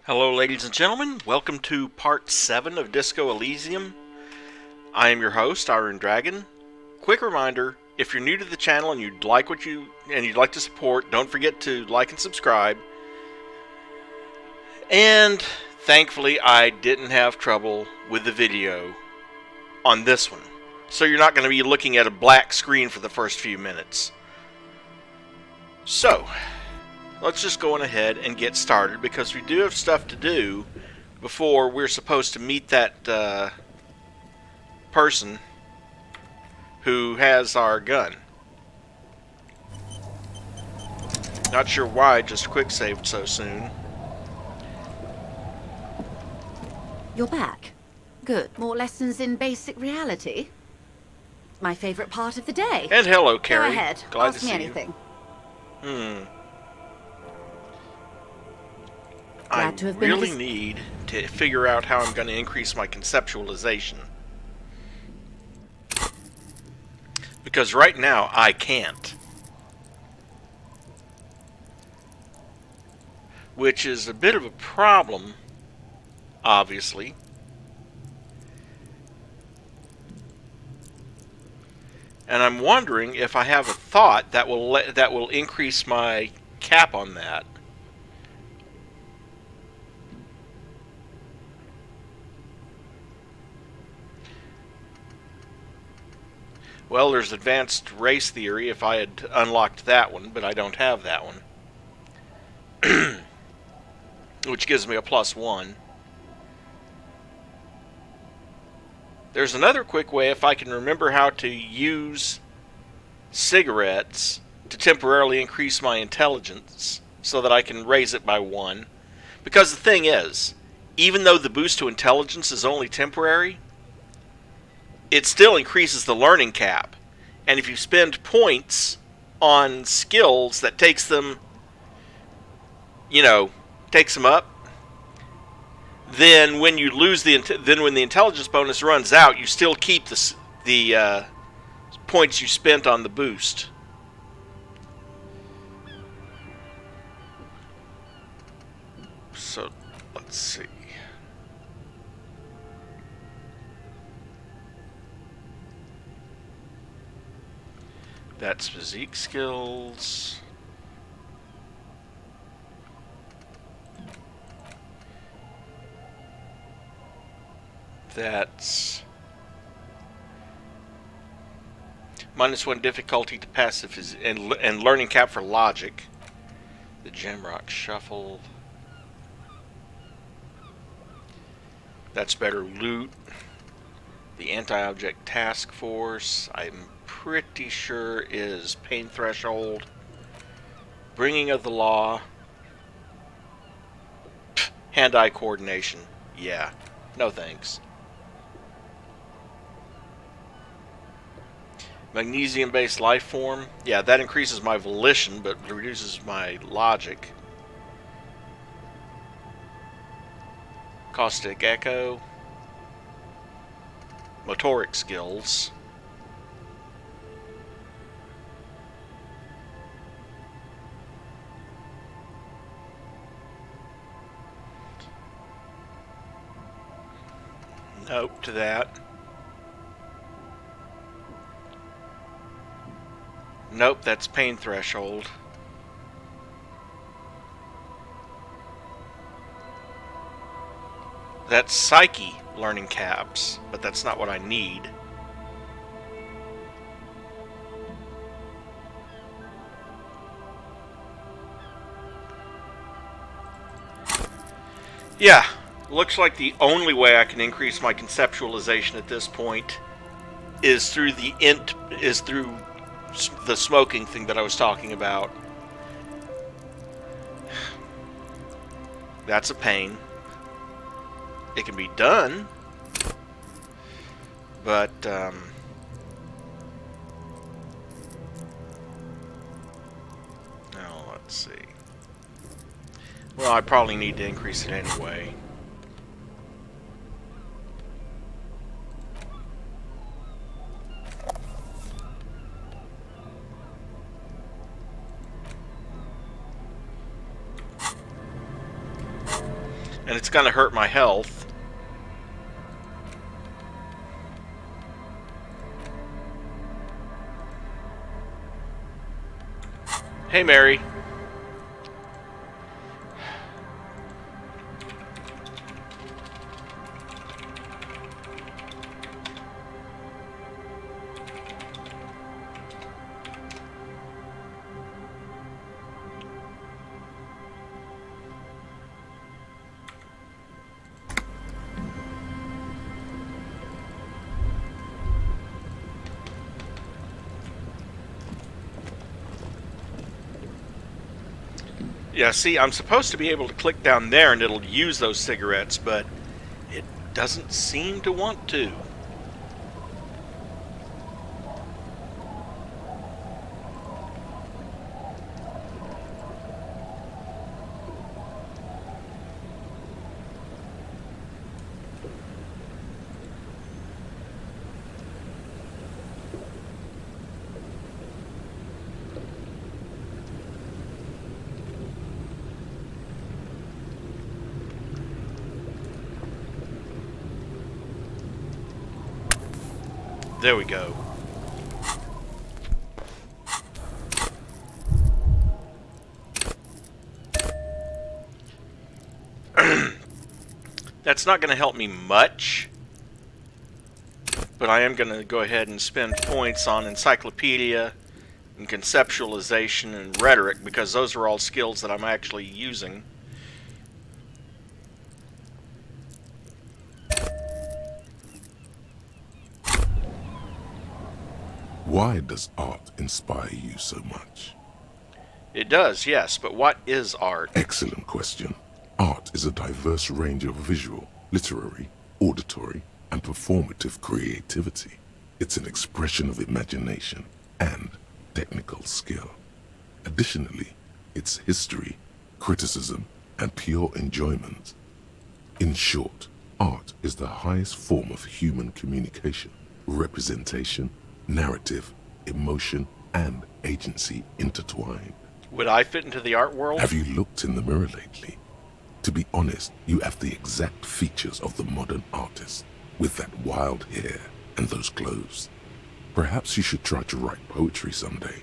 Hello ladies and gentlemen, welcome to part 7 of Disco Elysium. I am your host, Iron Dragon. Quick reminder, if you're new to the channel and you'd like to support, don't forget to like and subscribe. And thankfully I didn't have trouble with the video on this one. So you're not going to be looking at a black screen for the first few minutes. So, let's just go on ahead and get started because we do have stuff to do before we're supposed to meet that person who has our gun. Not sure why I just quick saved so soon. You're back. Good. More lessons in basic reality. My favorite part of the day. And hello, Carrie. Go ahead. Glad Ask to me see anything. You. Glad I to have been really need to figure out how I'm going to increase my conceptualization. Because right now, I can't. Which is a bit of a problem, obviously. And I'm wondering if I have a thought that will increase my cap on that. Well, there's advanced race theory if I had unlocked that one, but I don't have that one. Which gives me a +1. There's another quick way if I can remember how to use cigarettes to temporarily increase my intelligence so that I can raise it by 1. Because the thing is, even though the boost to intelligence is only temporary, it still increases the learning cap. And if you spend points on skills that takes them up, then when you lose when the intelligence bonus runs out, you still keep the points you spent on the boost. So let's see. That's physique skills. That's -1 difficulty to passive and learning cap for logic. The Gemrock Shuffle. That's better loot. The Anti-Object Task Force, I'm pretty sure is Pain Threshold. Bringing of the Law. Hand-eye coordination. Yeah. No thanks. Magnesium-based life form. Yeah, that increases my volition, but reduces my logic. Caustic Echo. Motoric skills. Nope to that. Nope, that's Pain Threshold. That's Psyche learning caps, but that's not what I need. Yeah, looks like the only way I can increase my conceptualization at this point is through the smoking thing that I was talking about. That's a pain. It can be done, but oh, let's see. Well, I probably need to increase it anyway. And it's going to hurt my health. Hey, Mary. Yeah, see, I'm supposed to be able to click down there and it'll use those cigarettes, but it doesn't seem to want to. There we go. That's not going to help me much, but I am going to go ahead and spend points on encyclopedia and conceptualization and rhetoric, because those are all skills that I'm actually using. Why does art inspire you so much? It does, yes, but what is art? Excellent question. Art is a diverse range of visual, literary, auditory, and performative creativity. It's an expression of imagination and technical skill. Additionally, it's history, criticism, and pure enjoyment. In short, art is the highest form of human communication, representation, narrative, emotion, and agency intertwined. Would I fit into the art world? Have you looked in the mirror lately? To be honest, you have the exact features of the modern artist, with that wild hair and those clothes. Perhaps you should try to write poetry someday,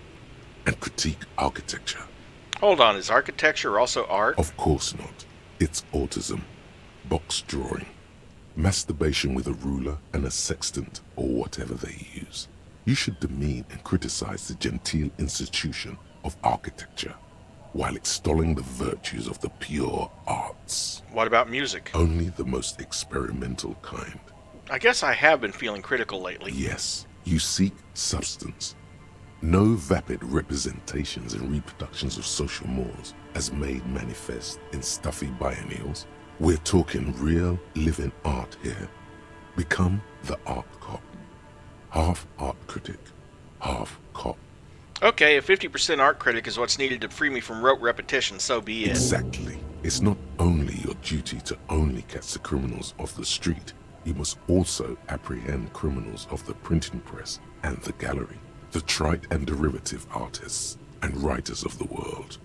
and critique architecture. Hold on, is architecture also art? Of course not. It's autism, box drawing, masturbation with a ruler and a sextant, or whatever they use. You should demean and criticize the genteel institution of architecture, while extolling the virtues of the pure arts. What about music? Only the most experimental kind. I guess I have been feeling critical lately. Yes, you seek substance. No vapid representations and reproductions of social mores as made manifest in stuffy biennials. We're talking real, living art here. Become the art cop. Half art critic, half cop. Okay, if 50% art critic is what's needed to free me from rote repetition, so be it. Exactly. It's not only your duty to only catch the criminals off the street, you must also apprehend criminals of the printing press and the gallery, the trite and derivative artists and writers of the world.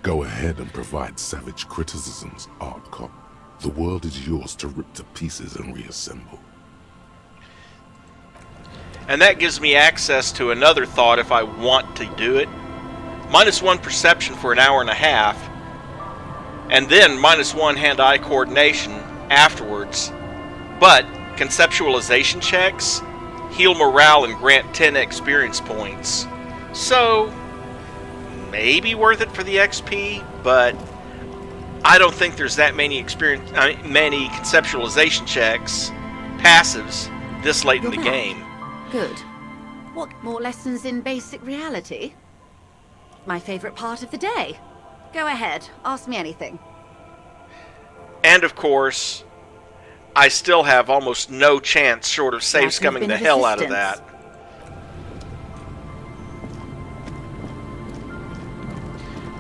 Go ahead and provide savage criticisms, art cop. The world is yours to rip to pieces and reassemble. And that gives me access to another thought if I want to do it. -1 perception for an hour and a half, and then -1 hand-eye coordination afterwards. But conceptualization checks heal morale and grant 10 experience points. So, maybe worth it for the XP, but I don't think there's that many many conceptualization checks, passives, this late in the game. Good. What, more lessons in basic reality? My favorite part of the day. Go ahead, ask me anything. And of course, I still have almost no chance short of save scumming the hell out of that.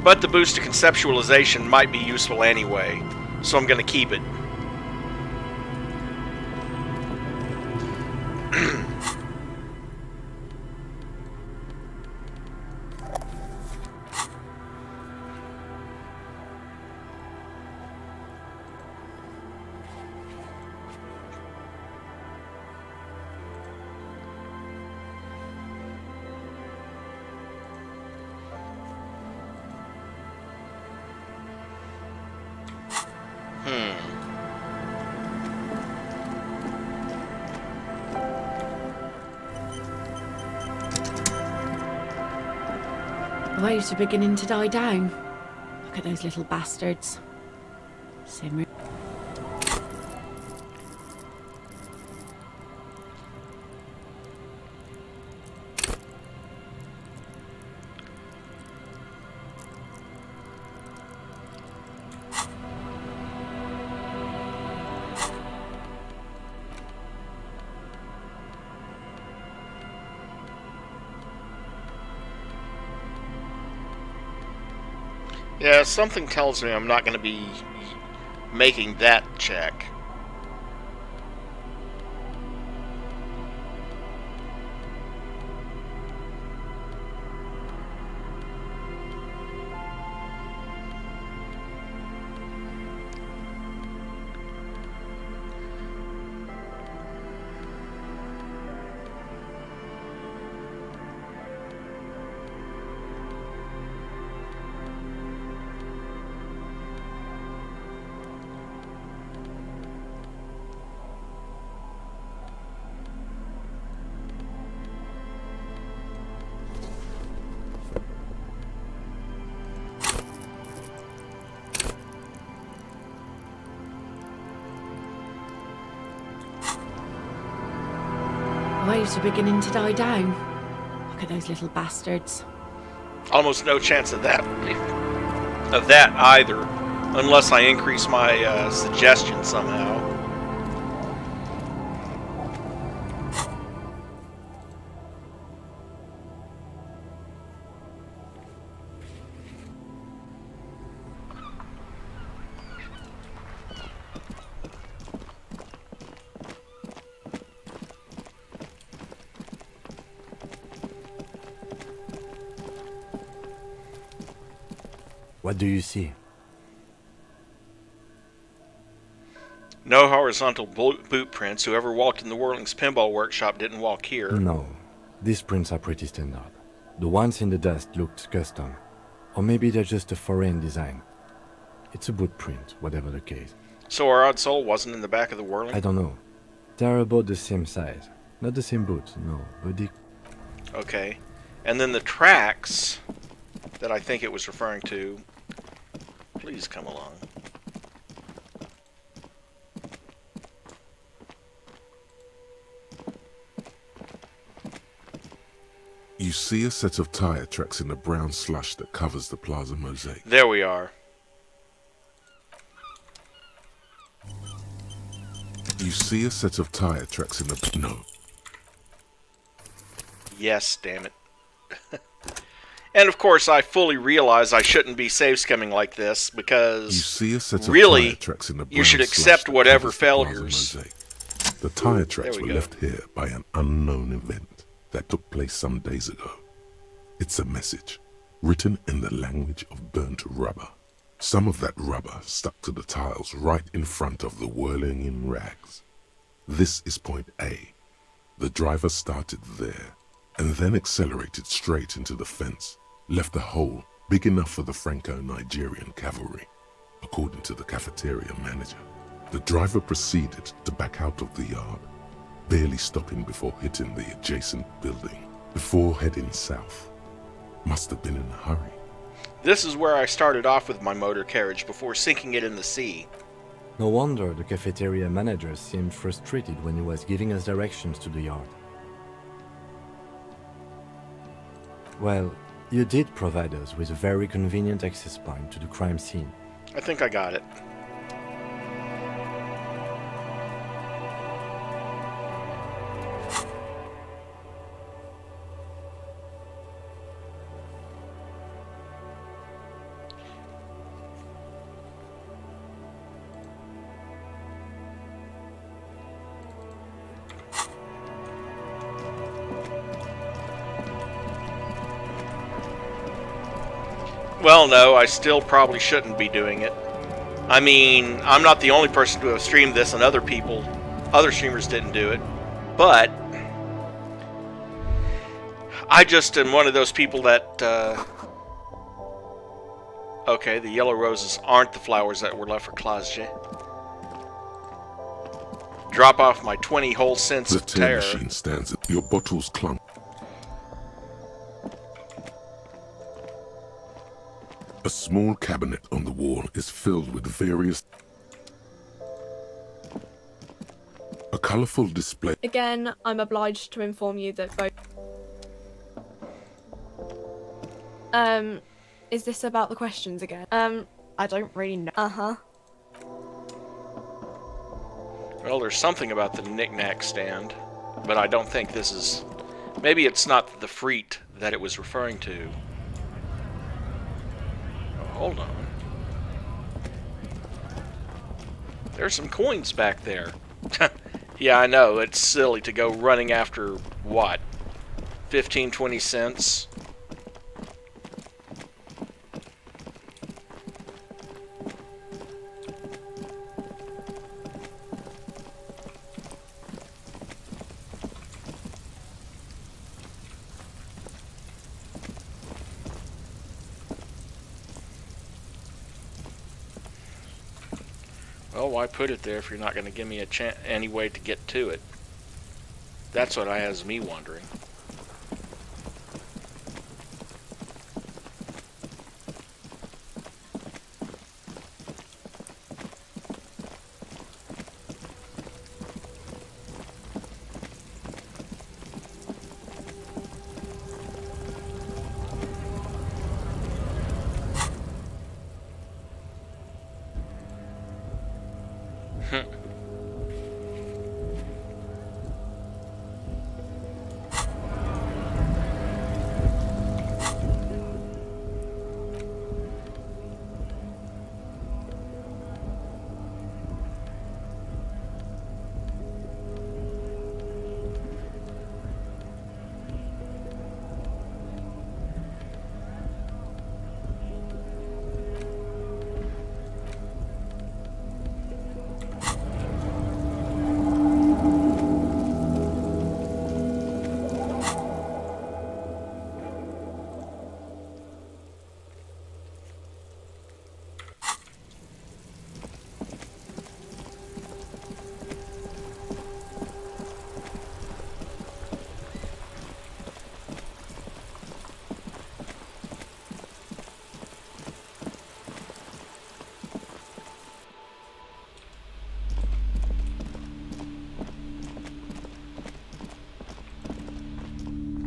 But the boost to conceptualization might be useful anyway, so I'm going to keep it. Hmm. The waves are beginning to die down. Look at those little bastards. Simmer. Yeah, something tells me I'm not going to be making that check. The waves are beginning to die down. Look at those little bastards. Almost no chance of that. Of that either, unless I increase my suggestion somehow. What do you see? No horizontal boot prints. Whoever walked in the Whirling's pinball workshop didn't walk here. No, these prints are pretty standard. The ones in the dust looked custom. Or maybe they're just a foreign design. It's a boot print, whatever the case. So our odd soul wasn't in the back of the Whirling? I don't know. They're about the same size. Not the same boot, no, but they... Okay. And then the tracks that I think it was referring to... Please come along. You see a set of tire tracks in the brown slush that covers the plaza mosaic. There we are. You see a set of tire tracks in the... No. Yes, damn it. And of course, I fully realize I shouldn't be save scumming like this You because see a set of really, tire tracks in the brown you should slush accept that whatever covers the plaza failures. mosaic. The tire tracks we were go. left here by an unknown event that took place some days ago. It's a message, written in the language of burnt rubber. Some of that rubber stuck to the tiles right in front of the whirling in rags. This is point A. The driver started there, and then accelerated straight into the fence, left a hole big enough for the Franco-Nigerian cavalry, according to the cafeteria manager. The driver proceeded to back out of the yard, barely stopping before hitting the adjacent building, before heading south. Must have been in a hurry. This is where I started off with my motor carriage before sinking it in the sea. No wonder the cafeteria manager seemed frustrated when he was giving us directions to the yard. Well, you did provide us with a very convenient access point to the crime scene. I think I got it. Well, no, I still probably shouldn't be doing it. I mean, I'm not the only person to have streamed this, and other streamers didn't do it. But I just am one of those people that Okay, the yellow roses aren't the flowers that were left for Klasje. Drop off my 20-hole sense The of tear terror. machine stands at your bottles clunk. A small cabinet on the wall is filled with various... A colorful display... Again, I'm obliged to inform you that both... is this about the questions again? I don't really know. Uh-huh. Well, there's something about the knick-knack stand, but I don't think this is... Maybe it's not the Freet that it was referring to. Oh, hold on. There's some coins back there. Yeah, I know, it's silly to go running after, what, 15, 20 cents? Well, why put it there if you're not going to give me any way to get to it? That's what has me wondering.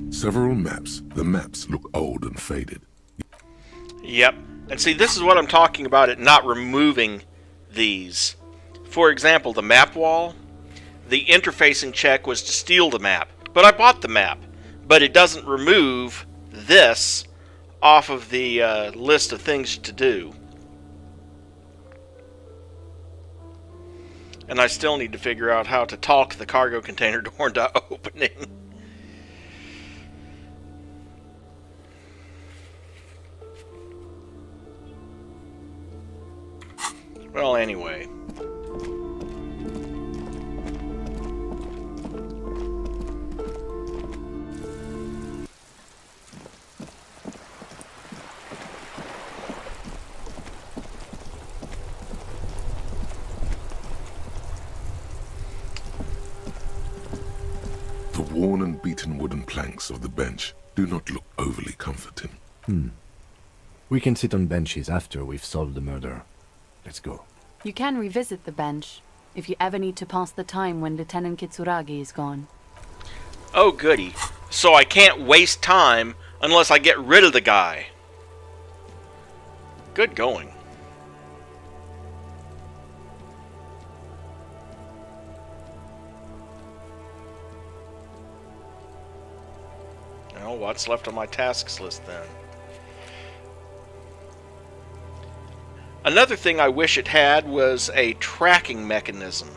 Several maps. The maps look old and faded. Yep. And see, this is what I'm talking about, it not removing these. For example, the map wall. The interfacing check was to steal the map. But I bought the map. But it doesn't remove this off of the list of things to do. And I still need to figure out how to talk the cargo container door into opening. Well, anyway. The worn and beaten wooden planks of the bench do not look overly comforting. We can sit on benches after we've solved the murder. Let's go. You can revisit the bench if you ever need to pass the time when Lieutenant Kitsuragi is gone. Oh, goody. So I can't waste time unless I get rid of the guy. Good going. Well, what's left on my tasks list then? Another thing I wish it had was a tracking mechanism.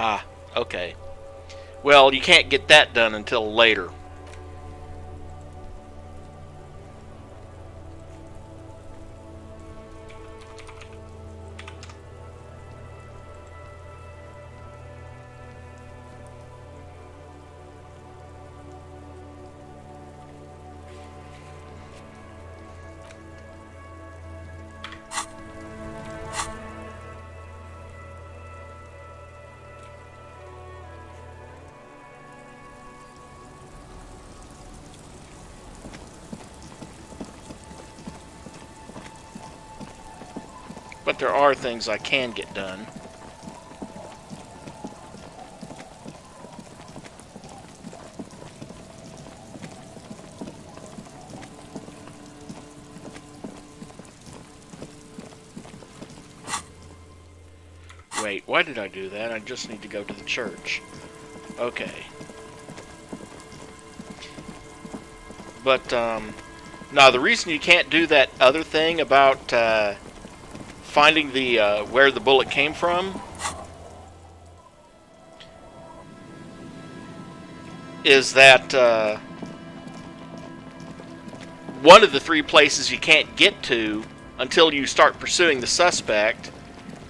Ah, okay. Well, you can't get that done until later. But there are things I can get done. Wait, why did I do that? I just need to go to the church. Okay. But, no, the reason you can't do that other thing about, finding the where the bullet came from is that one of the 3 places you can't get to until you start pursuing the suspect,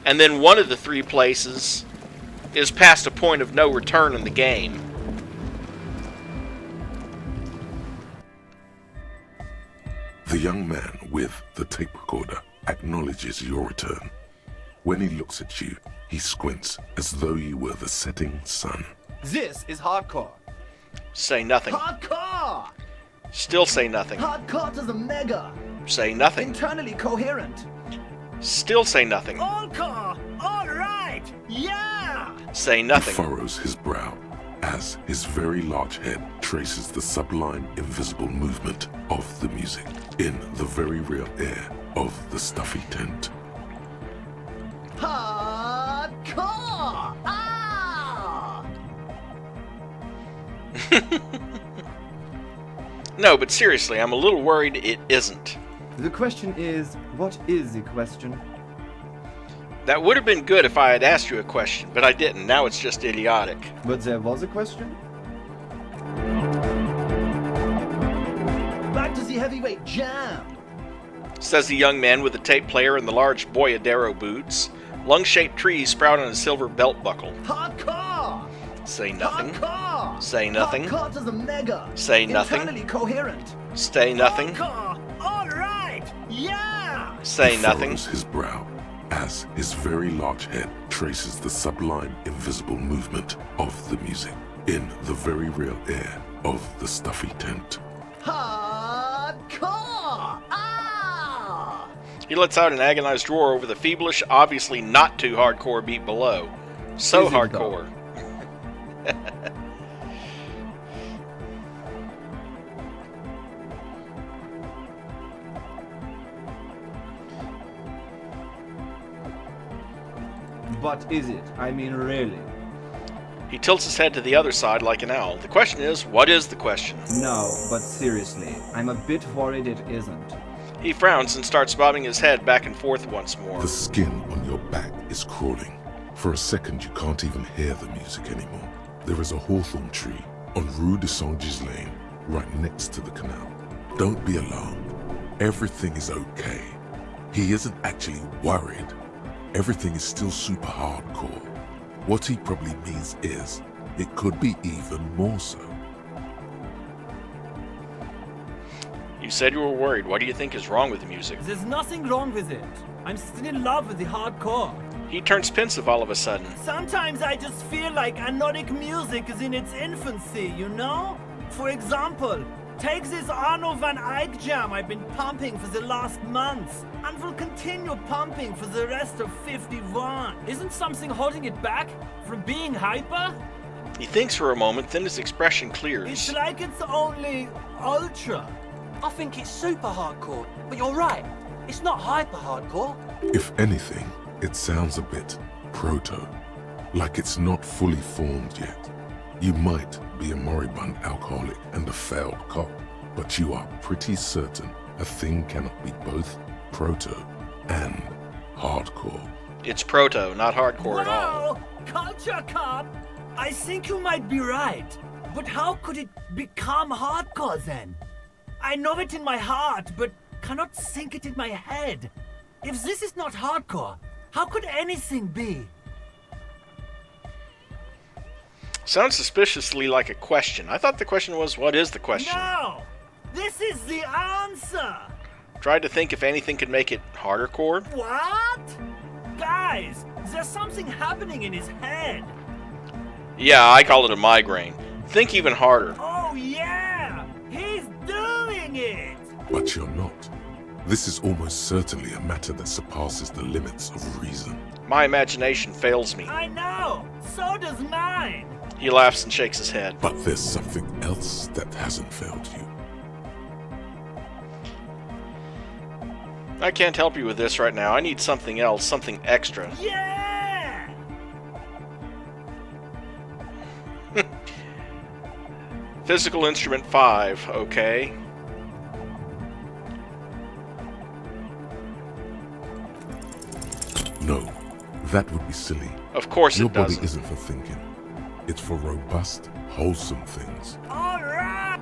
and then one of the 3 places is past a point of no return in the game. The young man with the tape recorder acknowledges your return. When he looks at you, he squints as though you were the setting sun. This is hardcore. Say nothing. Hardcore! Still say nothing. Hardcore to the mega. Say nothing. Internally coherent. Still say nothing. All core! All right! Yeah! Say He nothing. furrows his brow as his very large head traces the sublime, invisible movement of the music in the very real air of the stuffy tent. Hardcore! Ah! No, but seriously, I'm a little worried it isn't. The question is, what is the question? That would have been good if I had asked you a question, but I didn't. Now it's just idiotic. But there was a question? Back to the heavyweight jam. Says the young man with the tape player and the large boyadero boots. Lung-shaped trees sprout on a silver belt buckle. Hardcore! Say nothing. Hardcore! Say nothing. Hardcore to the mega. Say nothing. Internally coherent. Say nothing. Hardcore! All right! Yeah! Say He nothing. furrows his brow as his very large head traces the sublime, invisible movement of the music in the very real air of the stuffy tent. Hardcore! Ah! He lets out an agonized roar over the feeblish, obviously not too hardcore beat below. So Is it hardcore. But is it? I mean, really? He tilts his head to the other side like an owl. The question is, what is the question? No, but seriously, I'm a bit worried it isn't. He frowns and starts bobbing his head back and forth once more. The skin on your back is crawling. For a second, you can't even hear the music anymore. There is a hawthorn tree on Rue de Saint-Ghislain, right next to the canal. Don't be alarmed. Everything is okay. He isn't actually worried. Everything is still super hardcore. What he probably means is, it could be even more so. You said you were worried. What do you think is wrong with the music? There's nothing wrong with it. I'm still in love with the hardcore. He turns pensive all of a sudden. Sometimes I just feel like anodic music is in its infancy, you know? For example, take this Arno van Eyck jam I've been pumping for the last months, and will continue pumping for the rest of 51. Isn't something holding it back from being hyper? He thinks for a moment, then his expression clears. It's like it's only ultra. I think it's super hardcore, but you're right. It's not hyper hardcore. If anything, it sounds a bit proto, like it's not fully formed yet. You might be a moribund alcoholic and a failed cop, but you are pretty certain a thing cannot be both proto and hardcore. It's proto, not hardcore at all. Wow! Culture cop! I think you might be right. But how could it become hardcore then? I know it in my heart, but cannot think it in my head. If this is not hardcore, how could anything be? Sounds suspiciously like a question. I thought the question was, what is the question? No! This is the answer! Tried to think if anything could make it harder core. What? Guys, there's something happening in his head. Yeah, I call it a migraine. Think even harder. Oh yeah! He's doing it! But you're not. This is almost certainly a matter that surpasses the limits of reason. My imagination fails me. I know! So does mine! He laughs and shakes his head. But there's something else that hasn't failed you. I can't help you with this right now. I need something else, something extra. Yeah! Physical instrument 5, okay. No, that would be silly. Of course Your it body doesn't. isn't for thinking. It's for robust, wholesome things. Alright!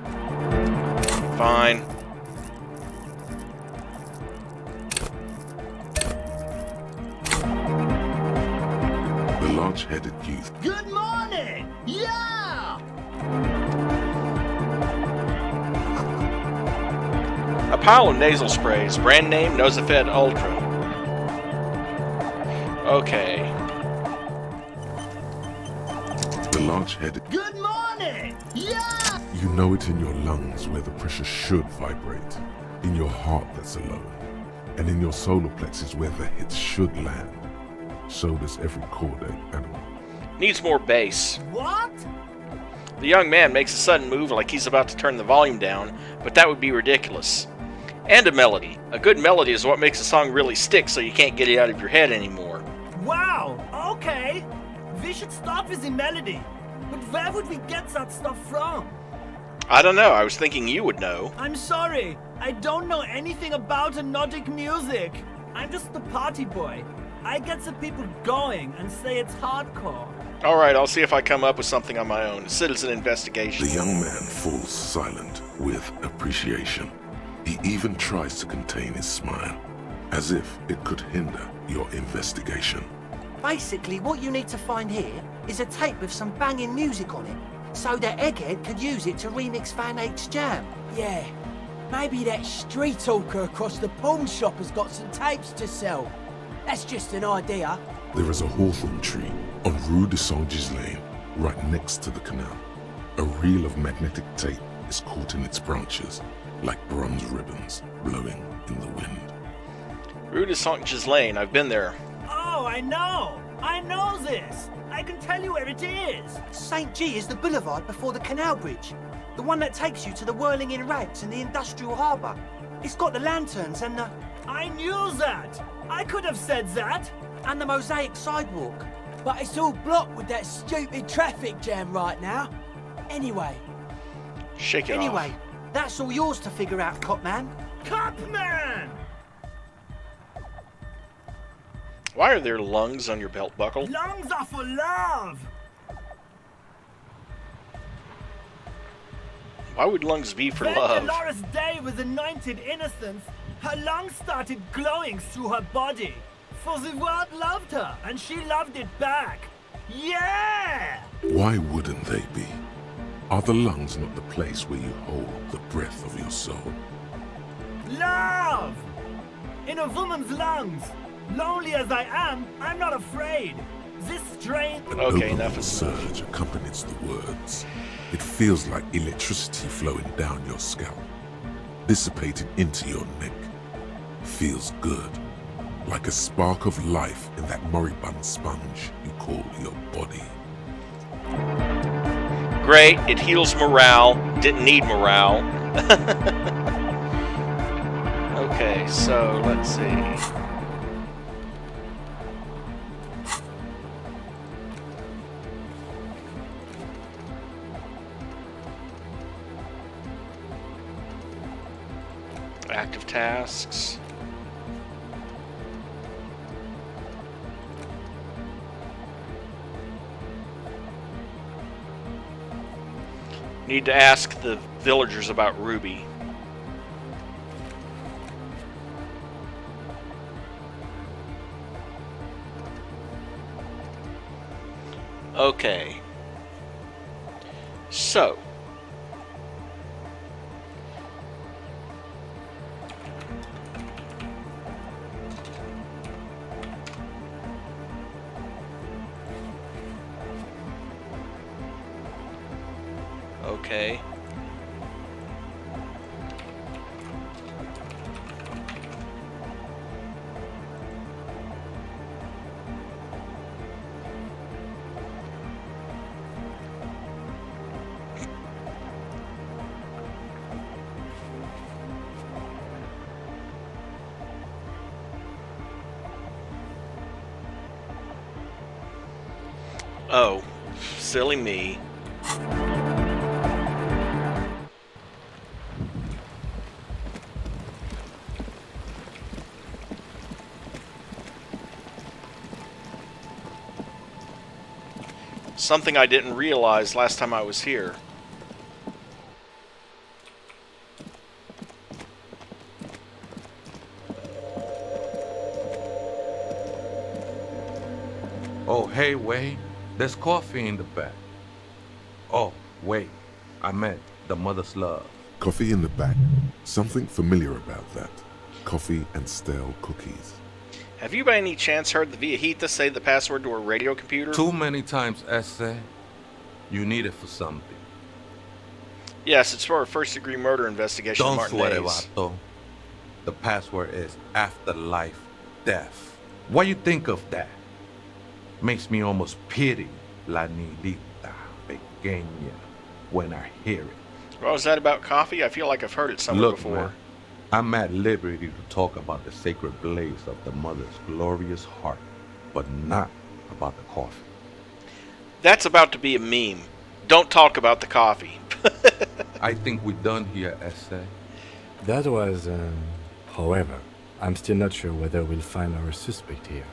Fine. The large-headed youth. Good morning! Yeah! A pile of nasal sprays, brand name Nosafed Ultra. Okay. The large-headed. Good morning! Yeah! You know it in your lungs where the pressure should vibrate, in your heart that's alone, and in your solar plexus where the hits should land. So does every chordate animal. Needs more bass. What? The young man makes a sudden move like he's about to turn the volume down, but that would be ridiculous. And a melody. A good melody is what makes a song really stick so you can't get it out of your head anymore. Wow, okay. We should start with the melody. But where would we get that stuff from? I don't know, I was thinking you would know. I'm sorry, I don't know anything about Nordic music. I'm just the party boy. I get the people going and say it's hardcore. Alright, I'll see if I come up with something on my own. A citizen investigation. The young man falls silent with appreciation. He even tries to contain his smile, as if it could hinder your investigation. Basically, what you need to find here is a tape with some banging music on it, so that Egghead could use it to remix Van Eyck's jam. Yeah. Maybe that street hawker across the pawn shop has got some tapes to sell. That's just an idea. There is a hawthorn tree on Rue de Saint-Ghislain, right next to the canal. A reel of magnetic tape is caught in its branches, like bronze ribbons blowing in the wind. Rue de Saint-Ghislain, I've been there. Oh, I know! I know this! I can tell you where it is! St. G is the boulevard before the canal bridge. The one that takes you to the whirling in rags and the industrial harbour. It's got the lanterns and the... I knew that! I could have said that! and the mosaic sidewalk. But it's all blocked with that stupid traffic jam right now. Anyway. Shake it Anyway, off. that's all yours to figure out, Copman. Copman! Why are there lungs on your belt buckle? Lungs are for love! Why would lungs be for When love? Dolores Day was anointed innocence, her lungs started glowing through her body. For the world loved her, and she loved it back. Yeah! Why wouldn't they be? Are the lungs not the place where you hold the breath of your soul? Love! In a woman's lungs. Lonely as I am, I'm not afraid. This strain... An Okay, enough overwhelming is enough. surge accompanies the words. It feels like electricity flowing down your scalp, dissipating into your neck. Feels good, like a spark of life in that moribund sponge you call your body. Great, it heals morale. Didn't need morale. Okay, so let's see. Active tasks. Need to ask the villagers about Ruby. Okay. So. Okay. Oh, silly me. Something I didn't realize last time I was here. Oh, hey, Wade. There's coffee in the back. Oh, wait. I meant the mother's love. Coffee in the back. Something familiar about that. Coffee and stale cookies. Have you by any chance heard the Viejita say the password to her radio computer? Too many times, Essay. You need it for something. Yes, it's for a first-degree murder investigation. Don't sweat it, Martinez. Vato. The password is afterlife death. What you think of that? Makes me almost pity La Nidita Pequeña when I hear it. Well, is that about coffee? I feel like I've heard it somewhere Look, before. man, I'm at liberty to talk about the sacred blaze of the mother's glorious heart, but not about the coffee. That's about to be a meme. Don't talk about the coffee. I think we're done here, Essay. That was, however, I'm still not sure whether we'll find our suspect here.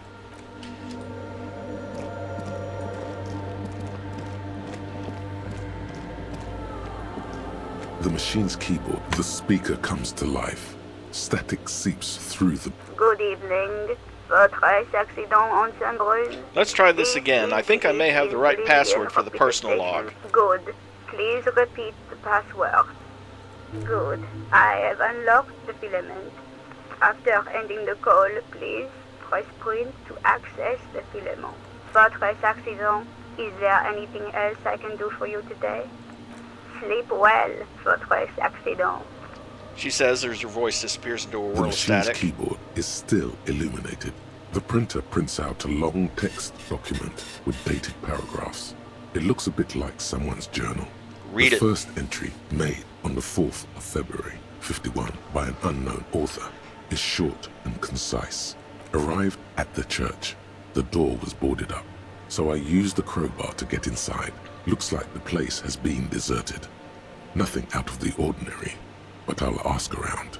The machine's keyboard, the speaker comes to life. Static seeps through the... Good evening. Votre accident en Saint-Brune. Let's try this again. I think I may have the right password for the personal log. Good. Please repeat the password. Good. I have unlocked the filament. After ending the call, please press print to access the filament. Votre accident. Is there anything else I can do for you today? Sleep well, votre accident. She says as her voice disappears into a The world of machine's static. keyboard is still illuminated. The printer prints out a long text document with dated paragraphs. It looks a bit like someone's journal. Read the it. first entry, made on the 4th of February, 51, by an unknown author, is short and concise. Arrived at the church. The door was boarded up, so I used the crowbar to get inside. Looks like the place has been deserted. Nothing out of the ordinary, but I'll ask around.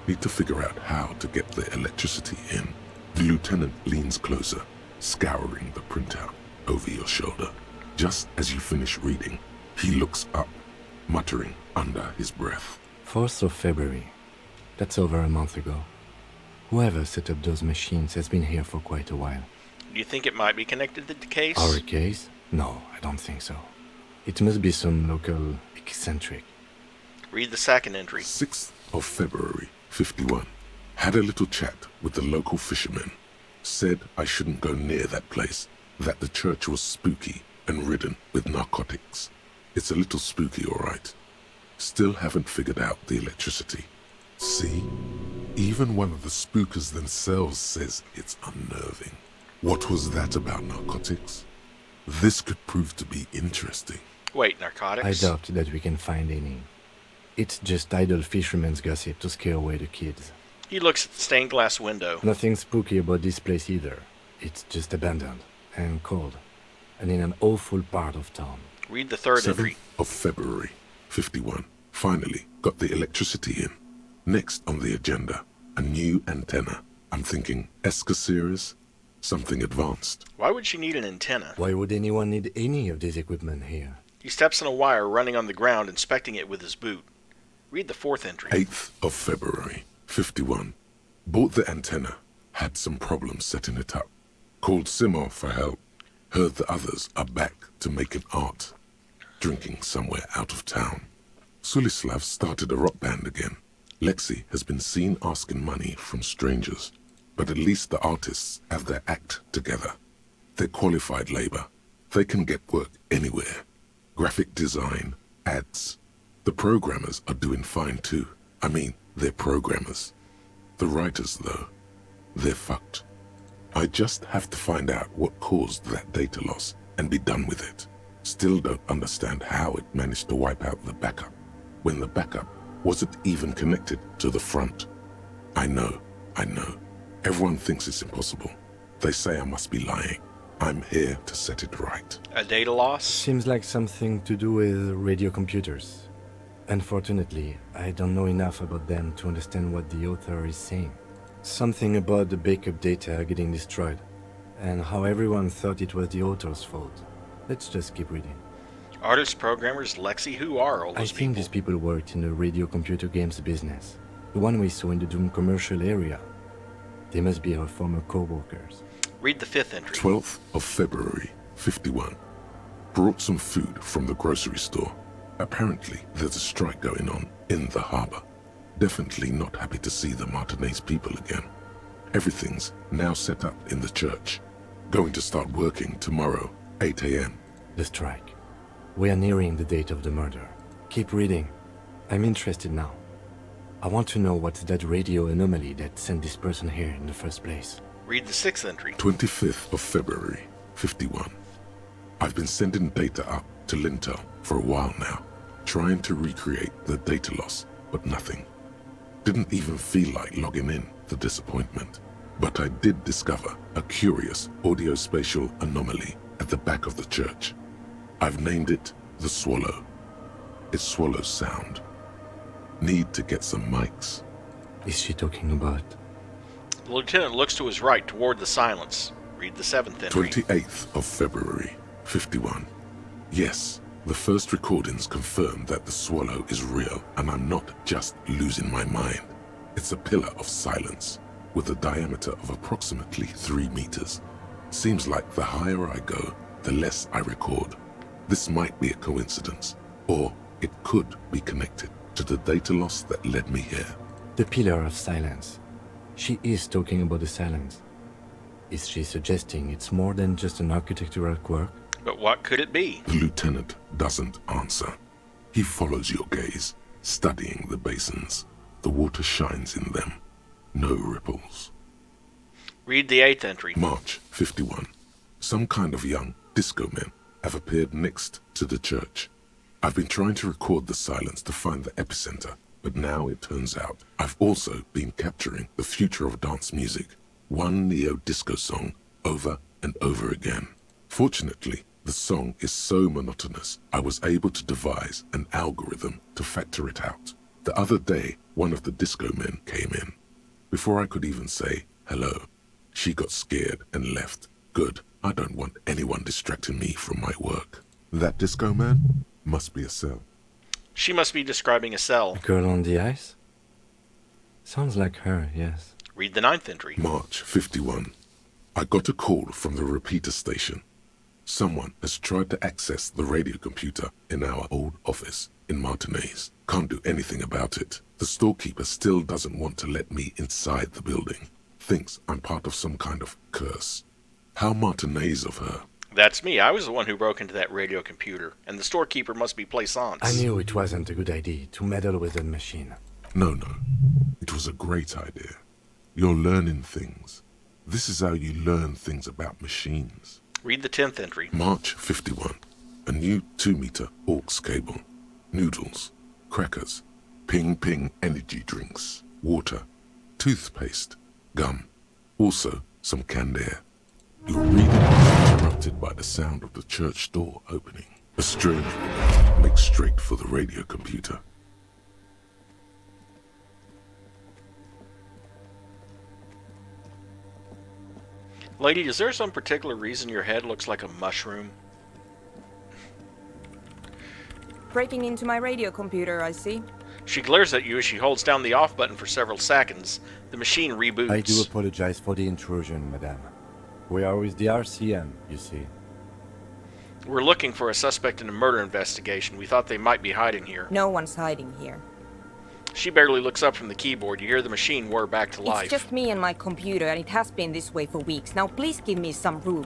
Need to figure out how to get the electricity in. The lieutenant leans closer, scouring the printout over your shoulder. Just as you finish reading, he looks up, muttering under his breath. 4th of February. That's over a month ago. Whoever set up those machines has been here for quite a while. Do you think it might be connected to the case? Our case? No, I don't think so. It must be some local eccentric. Read the second entry. 6th of February, 51. Had a little chat with the local fishermen. Said I shouldn't go near that place, that the church was spooky and ridden with narcotics. It's a little spooky, all right. Still haven't figured out the electricity. See? Even one of the spookers themselves says it's unnerving. What was that about narcotics? This could prove to be interesting. Wait, narcotics? I doubt that we can find any. It's just idle fishermen's gossip to scare away the kids. He looks at the stained glass window. Nothing spooky about this place either. It's just abandoned and cold, and in an awful part of town. Read the third 7th entry. of February, 51. Finally got the electricity in. Next on the agenda, a new antenna. I'm thinking Esca-series, something advanced. Why would she need an antenna? Why would anyone need any of this equipment here? He steps on a wire running on the ground, inspecting it with his boot. Read the 4th entry. 8th of February, 51. Bought the antenna. Had some problems setting it up. Called Simon for help. Heard the others are back to making art. Drinking somewhere out of town. Sulislav started a rock band again. Lexi has been seen asking money from strangers. But at least the artists have their act together. They're qualified labor. They can get work anywhere. Graphic design, ads. The programmers are doing fine too. I mean, they're programmers. The writers, though, they're fucked. I just have to find out what caused that data loss and be done with it. Still don't understand how it managed to wipe out the backup, when the backup wasn't even connected to the front. I know. Everyone thinks it's impossible. They say I must be lying. I'm here to set it right. A data loss? Seems like something to do with radio computers. Unfortunately, I don't know enough about them to understand what the author is saying. Something about the backup data getting destroyed, and how everyone thought it was the author's fault. Let's just keep reading. Artists, programmers, Lexi, who are all those I think these people worked in the radio computer games business. The one we saw in the Doom commercial area. They must be our former co-workers. Read the 5th entry. 12th of February, 51. Brought some food from the grocery store. Apparently, there's a strike going on in the harbor. Definitely not happy to see the Martinez people again. Everything's now set up in the church. Going to start working tomorrow, 8 a.m. The strike. We are nearing the date of the murder. Keep reading. I'm interested now. I want to know what's that radio anomaly that sent this person here in the first place. Read the 6th entry. 25th of February, 51. I've been sending data up to Lintel for a while now, trying to recreate the data loss, but nothing. Didn't even feel like logging in, the disappointment. But I did discover a curious audio-spatial anomaly at the back of the church. I've named it the Swallow. It swallows sound. Need to get some mics. Is she talking about? The lieutenant looks to his right toward the silence. Read the 7th entry. 28th of February, 51. Yes, the first recordings confirm that the Swallow is real, and I'm not just losing my mind. It's a pillar of silence, with a diameter of approximately 3 meters. Seems like the higher I go, the less I record. This might be a coincidence, or it could be connected to the data loss that led me here. The pillar of silence. She is talking about the silence. Is she suggesting it's more than just an architectural quirk? But what could it be? The lieutenant doesn't answer. He follows your gaze, studying the basins. The water shines in them. No ripples. Read the 8th entry. March 51. Some kind of young disco men have appeared next to the church. I've been trying to record the silence to find the epicenter, but now it turns out I've also been capturing the future of dance music, one neo-disco song over and over again. Fortunately, the song is so monotonous, I was able to devise an algorithm to factor it out. The other day, one of the disco men came in. Before I could even say hello, she got scared and left. Good, I don't want anyone distracting me from my work. That disco man must be a cell. She must be describing a cell. A girl on the ice? Sounds like her, yes. Read the 9th entry. March 51. I got a call from the repeater station. Someone has tried to access the radio computer in our old office in Martinez. Can't do anything about it. The storekeeper still doesn't want to let me inside the building. Thinks I'm part of some kind of curse. How Martinez of her. That's me. I was the one who broke into that radio computer, and the storekeeper must be Plaisance. I knew it wasn't a good idea to meddle with the machine. No. It was a great idea. You're learning things. This is how you learn things about machines. Read the 10th entry. March 51. A new 2-meter aux cable. Noodles. Crackers. Ping energy drinks. Water. Toothpaste. Gum. Also some canned air. Your reading is interrupted by the sound of the church door opening. A strange woman makes straight for the radio computer. Lady, is there some particular reason your head looks like a mushroom? breaking into my radio computer, I see. She glares at you as she holds down the off button for several seconds. The machine reboots. I do apologize for the intrusion, madame. We are with the RCM, you see. We're looking for a suspect in a murder investigation. We thought they might be hiding here. No one's hiding here. She barely looks up from the keyboard. You hear the machine whir back to life. It's just me and my computer, and it has been this way for weeks. Now please give me some room.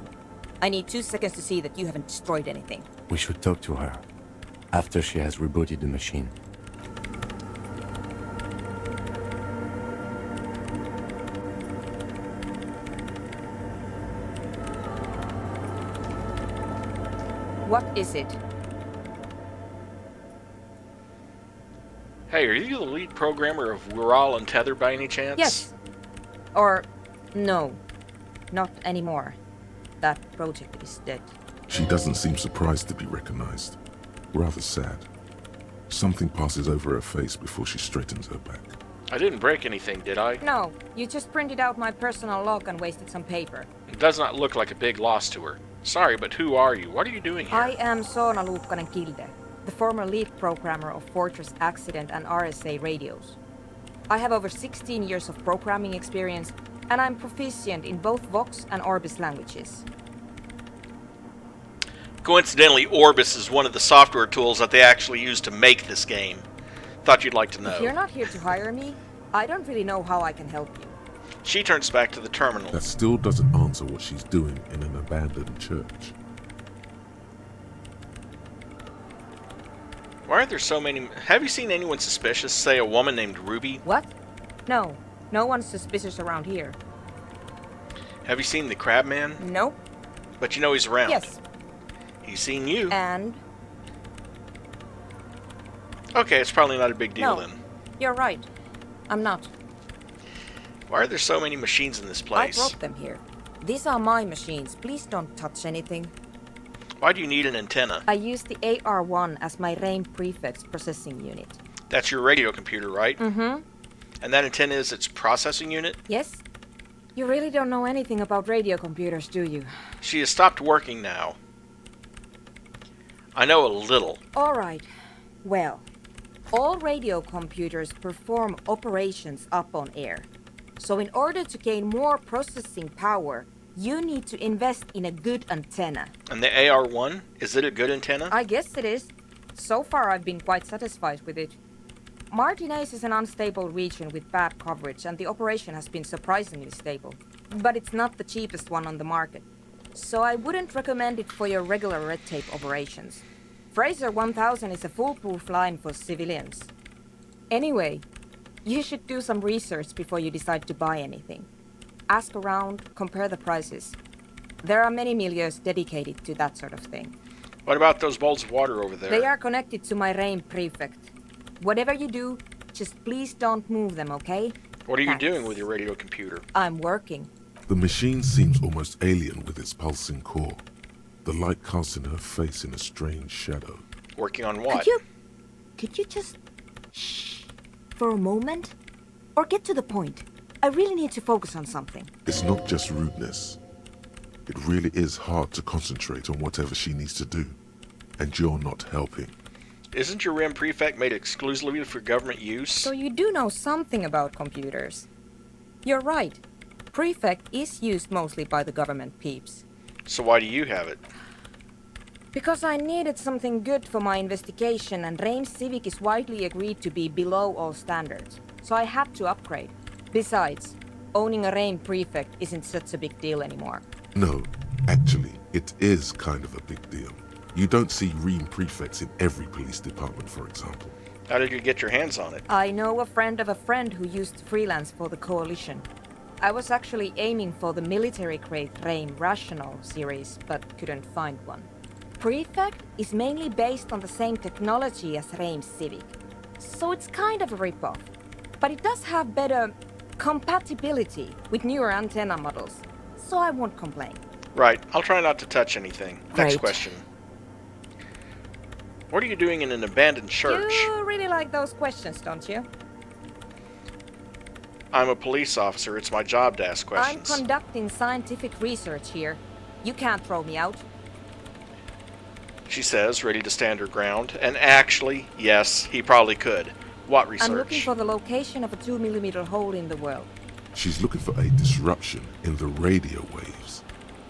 I need 2 seconds to see that you haven't destroyed anything. We should talk to her after she has rebooted the machine. What is it? Hey, are you the lead programmer of We're All Untethered by any chance? Yes. Or, no. Not anymore. That project is dead. She doesn't seem surprised to be recognized. Rather sad. Something passes over her face before she straightens her back. I didn't break anything, did I? No, you just printed out my personal log and wasted some paper. It does not look like a big loss to her. Sorry, but who are you? What are you doing here? I am Soona Luukkanen-Kilde, the former lead programmer of Fortress Accident and RSA radios. I have over 16 years of programming experience, and I'm proficient in both Vox and Orbis languages. Coincidentally, Orbis is one of the software tools that they actually use to make this game. Thought you'd like to know. If you're not here to hire me, I don't really know how I can help you. She turns back to the terminal. That still doesn't answer what she's doing in an abandoned church. Why are there so many... Have you seen anyone suspicious? Say a woman named Ruby? What? No. No one's suspicious around here. Have you seen the Crab Man? Nope. But you know he's around. Yes. He's seen you. And? Okay, it's probably not a big deal then. You're right. I'm not. Why are there so many machines in this place? I brought them here. These are my machines. Please don't touch anything. Why do you need an antenna? I use the AR-1 as my RAIN prefix processing unit. That's your radio computer, right? Mm-hmm. And that antenna is its processing unit? Yes. You really don't know anything about radio computers, do you? She has stopped working now. I know a little. All right. Well, all radio computers perform operations up on air. So in order to gain more processing power, you need to invest in a good antenna. And the AR-1? Is it a good antenna? I guess it is. So far I've been quite satisfied with it. Martinez is an unstable region with bad coverage, and the operation has been surprisingly stable. But it's not the cheapest one on the market. So I wouldn't recommend it for your regular red tape operations. Fraser 1000 is a foolproof line for civilians. Anyway, you should do some research before you decide to buy anything. Ask around, compare the prices. There are many milieus dedicated to that sort of thing. What about those bowls of water over there? They are connected to my RAIN prefect. Whatever you do, just please don't move them, okay? What are you doing with your radio computer? I'm working. The machine seems almost alien with its pulsing core. The light casting her face in a strange shadow. Working on what? Could you just shh for a moment? Or get to the point. I really need to focus on something. It's not just rudeness. It really is hard to concentrate on whatever she needs to do. And you're not helping. Isn't your RIM prefect made exclusively for government use? So you do know something about computers. You're right. Prefect is used mostly by the government peeps. So why do you have it? Because I needed something good for my investigation, and RAIN Civic is widely agreed to be below all standards. So I had to upgrade. Besides, owning a RAIN prefect isn't such a big deal anymore. No, actually, it is kind of a big deal. You don't see REAM prefects in every police department, for example. How did you get your hands on it? I know a friend of a friend who used to freelance for the Coalition. I was actually aiming for the military-grade RAIN Rational series, but couldn't find one. Prefect is mainly based on the same technology as RAIN Civic, so it's kind of a rip-off. But it does have better compatibility with newer antenna models, so I won't complain. Right, I'll try not to touch anything. Great. Next question. What are you doing in an abandoned church? You really like those questions, don't you? I'm a police officer. It's my job to ask questions. I'm conducting scientific research here. You can't throw me out. she says, ready to stand her ground. And actually, yes, he probably could. What research? I'm looking for the location of a 2mm hole in the world. She's looking for a disruption in the radio waves.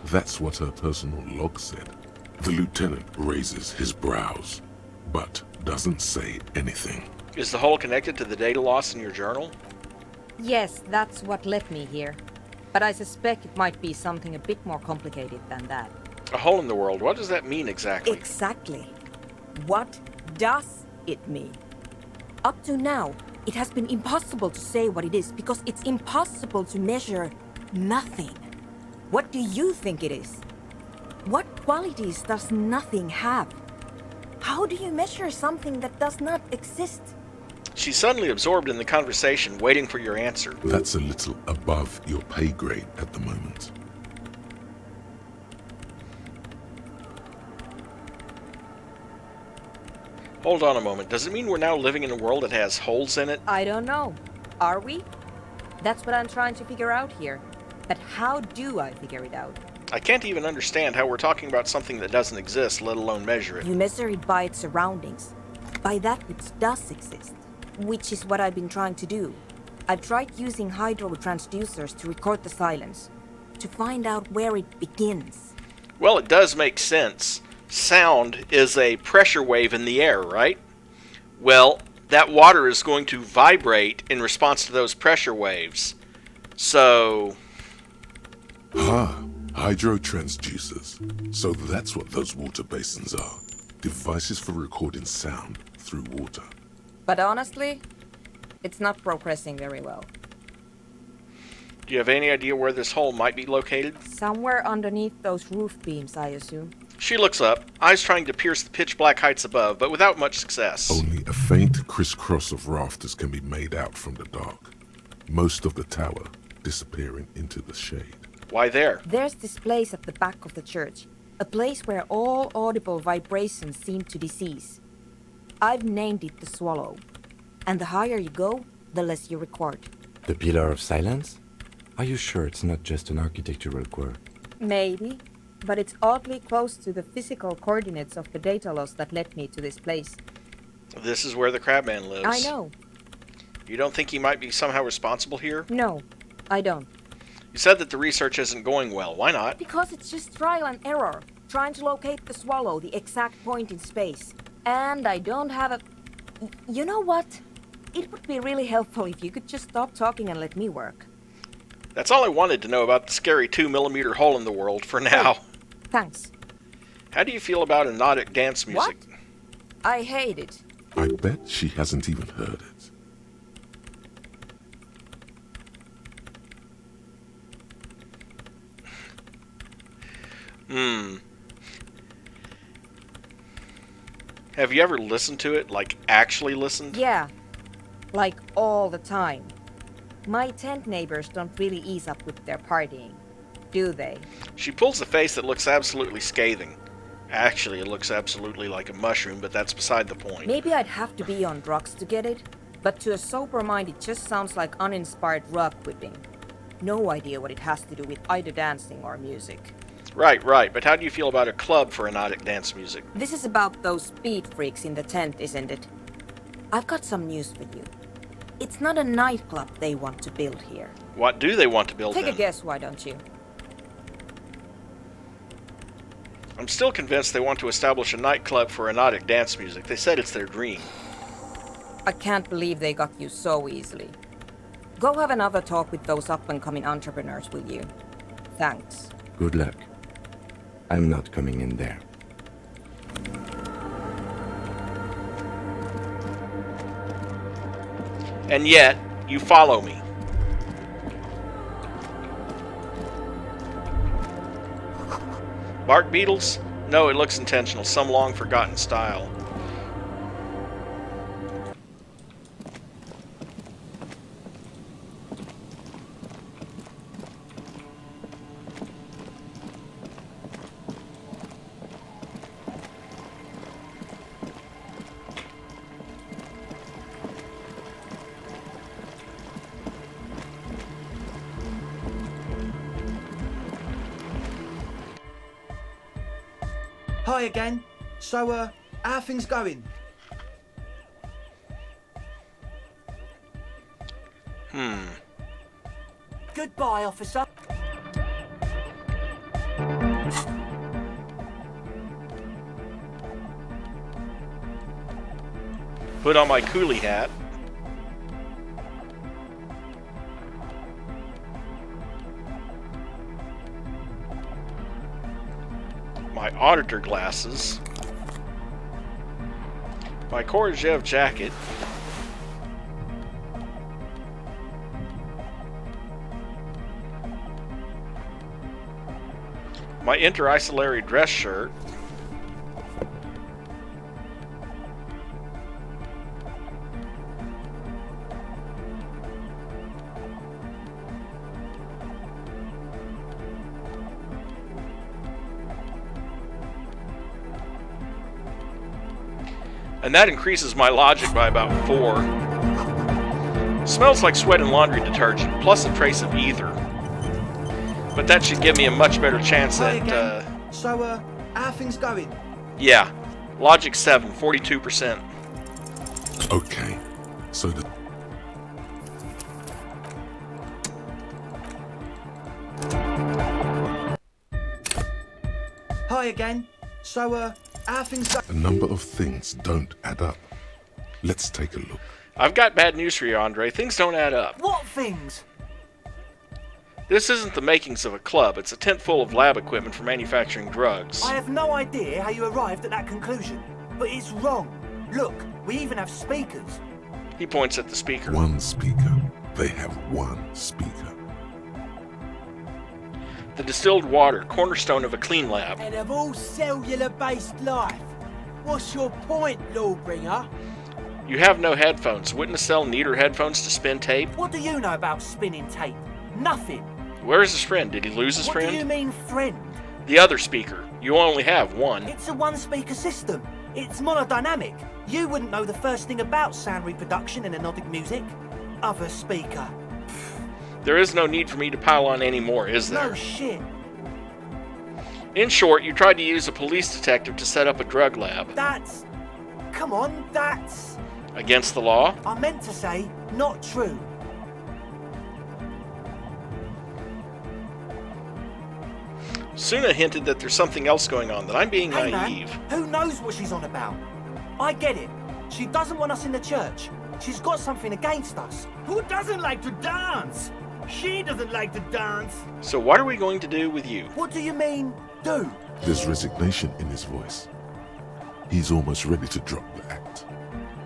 That's what her personal log said. The lieutenant raises his brows, but doesn't say anything. Is the hole connected to the data loss in your journal? Yes, that's what led me here. But I suspect it might be something a bit more complicated than that. A hole in the world, what does that mean exactly? Exactly. What does it mean? Up to now, it has been impossible to say what it is because it's impossible to measure nothing. What do you think it is? What qualities does nothing have? How do you measure something that does not exist? She's suddenly absorbed in the conversation, waiting for your answer. That's a little above your pay grade at the moment. Hold on a moment. Does it mean we're now living in a world that has holes in it? I don't know. Are we? That's what I'm trying to figure out here. But how do I figure it out? I can't even understand how we're talking about something that doesn't exist, let alone measure it. You measure it by its surroundings. By that which does exist. Which is what I've been trying to do. I've tried using hydro transducers to record the silence. To find out where it begins. Well, it does make sense. Sound is a pressure wave in the air, right? Well, that water is going to vibrate in response to those pressure waves. So... Hydro transducers. So that's what those water basins are. Devices for recording sound through water. But honestly, it's not progressing very well. Do you have any idea where this hole might be located? Somewhere underneath those roof beams, I assume. She looks up, eyes trying to pierce the pitch-black heights above, but without much success. Only a faint crisscross of rafters can be made out from the dark. Most of the tower disappearing into the shade. Why there? There's this place at the back of the church. A place where all audible vibrations seem to cease. I've named it the Swallow. And the higher you go, the less you record. The Pillar of Silence? Are you sure it's not just an architectural quirk? Maybe, but it's oddly close to the physical coordinates of the data loss that led me to this place. This is where the Crabman lives. I know. You don't think he might be somehow responsible here? No, I don't. You said that the research isn't going well. Why not? Because it's just trial and error. Trying to locate the Swallow, the exact point in space. And I don't have a... You know what? It would be really helpful if you could just stop talking and let me work. That's all I wanted to know about the scary 2mm hole in the world for now. Thanks. How do you feel about hypnotic dance music? What? I hate it. I bet she hasn't even heard it. Have you ever listened to it? Like, actually listened? Yeah. Like, all the time. My tent neighbors don't really ease up with their partying, do they? She pulls a face that looks absolutely scathing. Actually, it looks absolutely like a mushroom, but that's beside the point. Maybe I'd have to be on drugs to get it, but to a sober mind it just sounds like uninspired rug whipping. No idea what it has to do with either dancing or music. Right, but how do you feel about a club for hypnotic dance music? This is about those speed freaks in the tent, isn't it? I've got some news for you. It's not a nightclub they want to build here. What do they want to build Take then? a guess, why don't you? I'm still convinced they want to establish a nightclub for hypnotic dance music. They said it's their dream. I can't believe they got you so easily. Go have another talk with those up-and-coming entrepreneurs, will you? Thanks. Good luck. I'm not coming in there. And yet, you follow me. Bark beetles? No, it looks intentional. Some long-forgotten style. Hi again. So, how are things going? Goodbye, officer. Put on my coolie hat. My auditor glasses. My Korjaev jacket. My inter-isolary dress shirt. And that increases my logic by about 4. Smells like sweat and laundry detergent, plus a trace of ether. But that should give me a much better chance at, So, how are things going? Yeah. Logic 7, 42%. Okay, so the... Hi again. So, how are things going? A number of things don't add up. Let's take a look. I've got bad news for you, Andre. Things don't add up. What things? This isn't the makings of a club. It's a tent full of lab equipment for manufacturing drugs. I have no idea how you arrived at that conclusion, but it's wrong. Look, we even have speakers. He points at the speaker. One speaker. They have one speaker. The distilled water, cornerstone of a clean lab. And of all cellular-based life, what's your point, Lawbringer? You have no headphones. Wouldn't a cell need her headphones to spin tape? What do you know about spinning tape? Nothing. Where's his friend? Did he lose his friend? What do you mean, friend? The other speaker. You only have one. It's a one-speaker system. It's monodynamic. You wouldn't know the first thing about sound reproduction in anodic music. Other speaker. There is no need for me to pile on any more, is there? No shit. In short, you tried to use a police detective to set up a drug lab. That's... Come on, that's... Against the law? I meant to say, not true. Suna hinted that there's something else going on, that I'm being Hey naive. man, who knows what she's on about? I get it. She doesn't want us in the church. She's got something against us. Who doesn't like to dance? She doesn't like to dance. So what are we going to do with you? What do you mean, do? There's resignation in his voice. He's almost ready to drop the act.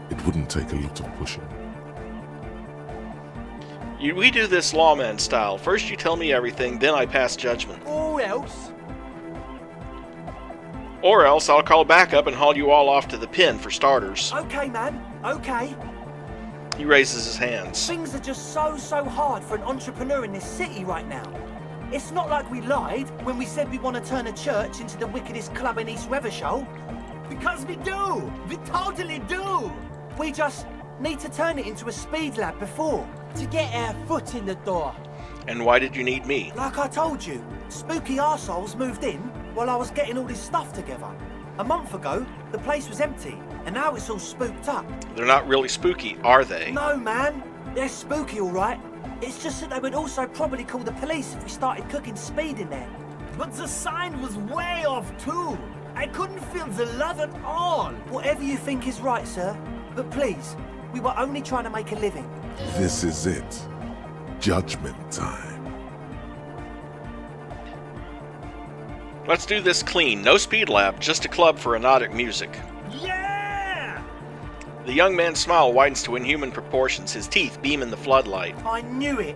It wouldn't take a lot of pushing. We do this lawman style. First you tell me everything, then I pass judgment. Or else? Or else I'll call backup and haul you all off to the pen for starters. Okay, man. Okay. He raises his hands. Things are just so hard for an entrepreneur in this city right now. It's not like we lied when we said we want to turn a church into the wickedest club in East Revershall. Because we do. We totally do. We just need to turn it into a speed lab before. To get our foot in the door. And why did you need me? Like I told you, spooky arseholes moved in while I was getting all this stuff together. A month ago, the place was empty, and now it's all spooked up. They're not really spooky, are they? No, man. They're spooky, all right. It's just that they would also probably call the police if we started cooking speed in there. But the sign was way off, too. I couldn't feel the love at all. Whatever you think is right, sir. But please, we were only trying to make a living. This is it. Judgment time. Let's do this clean. No speed lab, just a club for anodic music. Yeah! The young man's smile widens to inhuman proportions. His teeth beam in the floodlight. I knew it.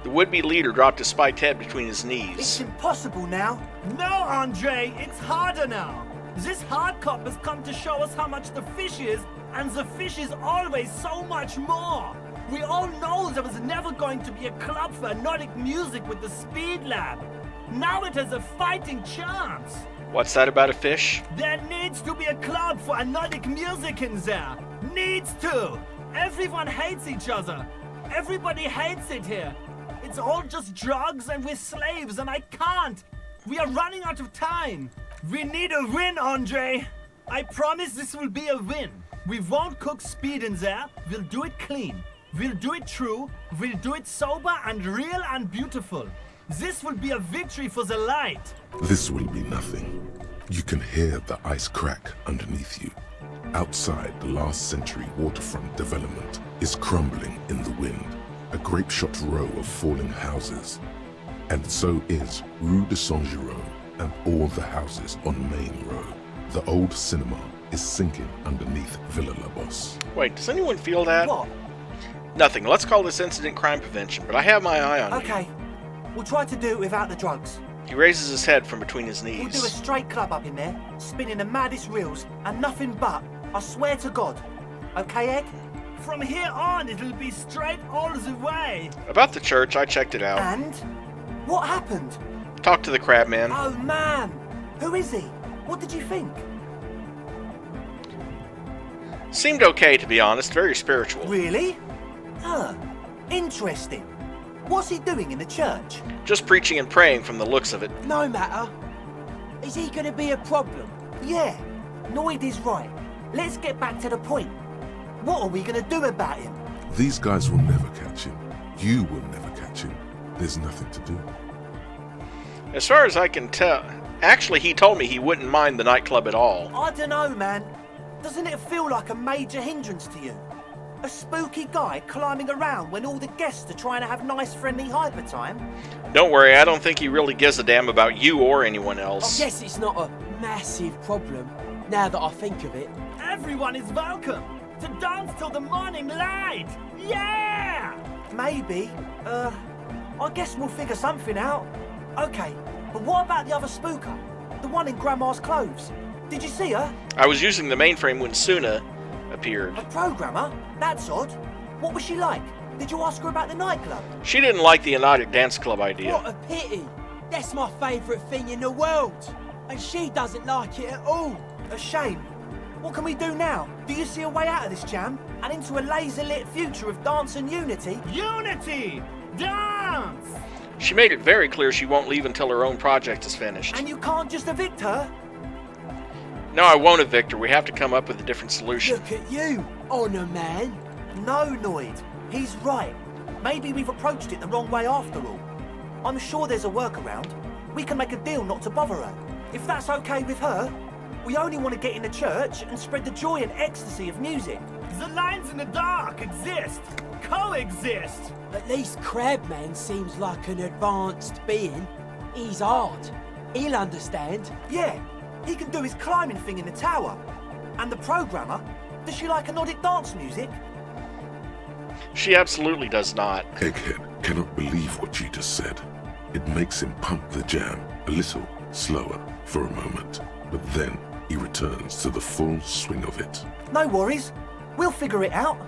The would-be leader dropped his spiked head between his knees. It's impossible now. No, Andre, it's harder now. This hard cop has come to show us how much the fish is, and the fish is always so much more. We all know there was never going to be a club for anodic music with the Speed Lab. Now it has a fighting chance. What's that about a fish? There needs to be a club for anodic music in there. Needs to. Everyone hates each other. Everybody hates it here. It's all just drugs and we're slaves and I can't. We are running out of time. We need a win, Andre. I promise this will be a win. We won't cook speed in there. We'll do it clean. We'll do it true. We'll do it sober and real and beautiful. This will be a victory for the light. This will be nothing. You can hear the ice crack underneath you. Outside, the last century waterfront development is crumbling in the wind. A grape-shot row of falling houses. And so is Rue de Saint-Jérôme and all the houses on Main Road. The old cinema is sinking underneath Villa La Bosse. Wait, does anyone feel that? What? Nothing. Let's call this incident crime prevention, but I have my eye on you. Okay. We'll try to do it without the drugs. He raises his head from between his We'll do a knees. straight club up in there, spinning the maddest reels, and nothing but, I swear to God. Okay, Egg? From here on, it'll be straight all the way. About the church, I checked it out. And? What happened? Talked to the crabman. Oh, man. Who is he? What did you think? Seemed okay, to be honest. Very spiritual. Really? Huh. Interesting. What's he doing in the church? Just preaching and praying from the looks of it. No matter. Is he gonna be a problem? Yeah. Noid is right. Let's get back to the point. What are we gonna do about him? These guys will never catch him. You will never catch him. There's nothing to do. As far as I can tell... Actually, he told me he wouldn't mind the nightclub at all. I don't know, man. Doesn't it feel like a major hindrance to you? A spooky guy climbing around when all the guests are trying to have nice, friendly hyper time? Don't worry, I don't think he really gives a damn about you or anyone I else. guess it's not a massive problem, now that I think of it. Everyone is welcome to dance till the morning light. Yeah! Maybe. I guess we'll figure something out. Okay, but what about the other spooker? The one in Grandma's clothes? Did you see her? I was using the mainframe when Suna appeared. A programmer? That's odd. What was she like? Did you ask her about the nightclub? She didn't like the Anodic Dance Club idea. What a pity! That's my favourite thing in the world! And she doesn't like it at all! A shame. What can we do now? Do you see a way out of this jam? And into a laser-lit future of dance and unity? Unity! Dance! She made it very clear she won't leave until her own project is finished. And you can't just evict her? No, I won't evict her. We have to come up with a different solution. Look at you, Honor Man! No, Noid. He's right. Maybe we've approached it the wrong way after all. I'm sure there's a workaround. We can make a deal not to bother her. If that's okay with her, we only want to get in the church and spread the joy and ecstasy of music. The lines in the dark exist. Coexist. At least Crabman seems like an advanced being. He's hard. He'll understand. Yeah, he can do his climbing thing in the tower. And the programmer, does she like Anodic dance music? She absolutely does not. Egghead cannot believe what you just said. It makes him pump the jam a little slower for a moment, but then he returns to the full swing of it. No worries. We'll figure it out.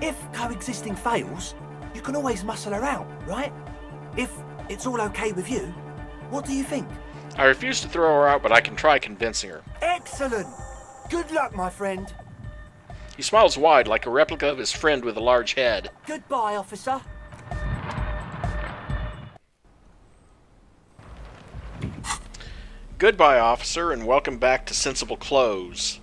If coexisting fails, you can always muscle her out, right? If it's all okay with you, what do you think? I refuse to throw her out, but I can try convincing her. Excellent! Good luck, my friend. He smiles wide, like a replica of his friend with a large head. Goodbye, officer. Goodbye, officer, and welcome back to Sensible Clothes.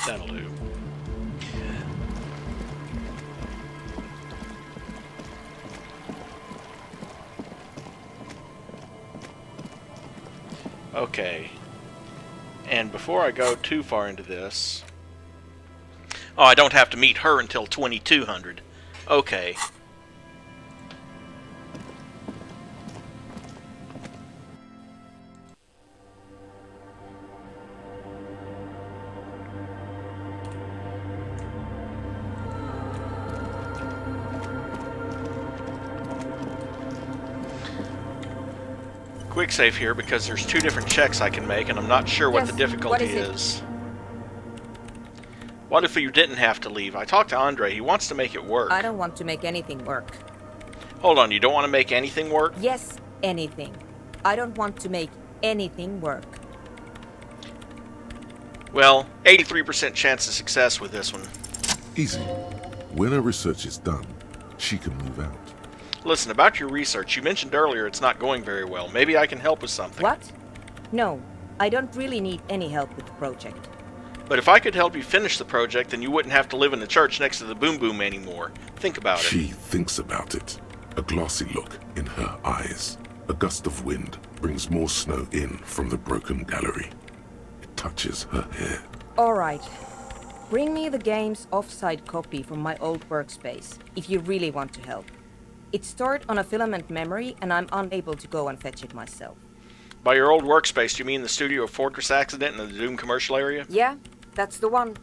That'll do. Okay. And before I go too far into this... Oh, I don't have to meet her until 2200. Okay. Quick save here because there's two different checks I can make and I'm not sure what the difficulty is. What if you didn't have to leave? I talked to Andre. He wants to make it work. I don't want to make anything work. Hold on, you don't want to make anything work? Yes, anything. I don't want to make anything work. Well, 83% chance of success with this one. Easy. When her research is done, she can move out. Listen, about your research, you mentioned earlier it's not going very well. Maybe I can help with something. What? No, I don't really need any help with the project. But if I could help you finish the project, then you wouldn't have to live in the church next to the Boom Boom anymore. Think about it. She thinks about it. A glassy look in her eyes. A gust of wind brings more snow in from the broken gallery. It touches her hair. Alright. Bring me the game's offside copy from my old workspace, if you really want to help. It's stored on a filament memory, and I'm unable to go and fetch it myself. By your old workspace, do you mean the studio of Fortress Accident in the Doom commercial area? Yeah, that's the one.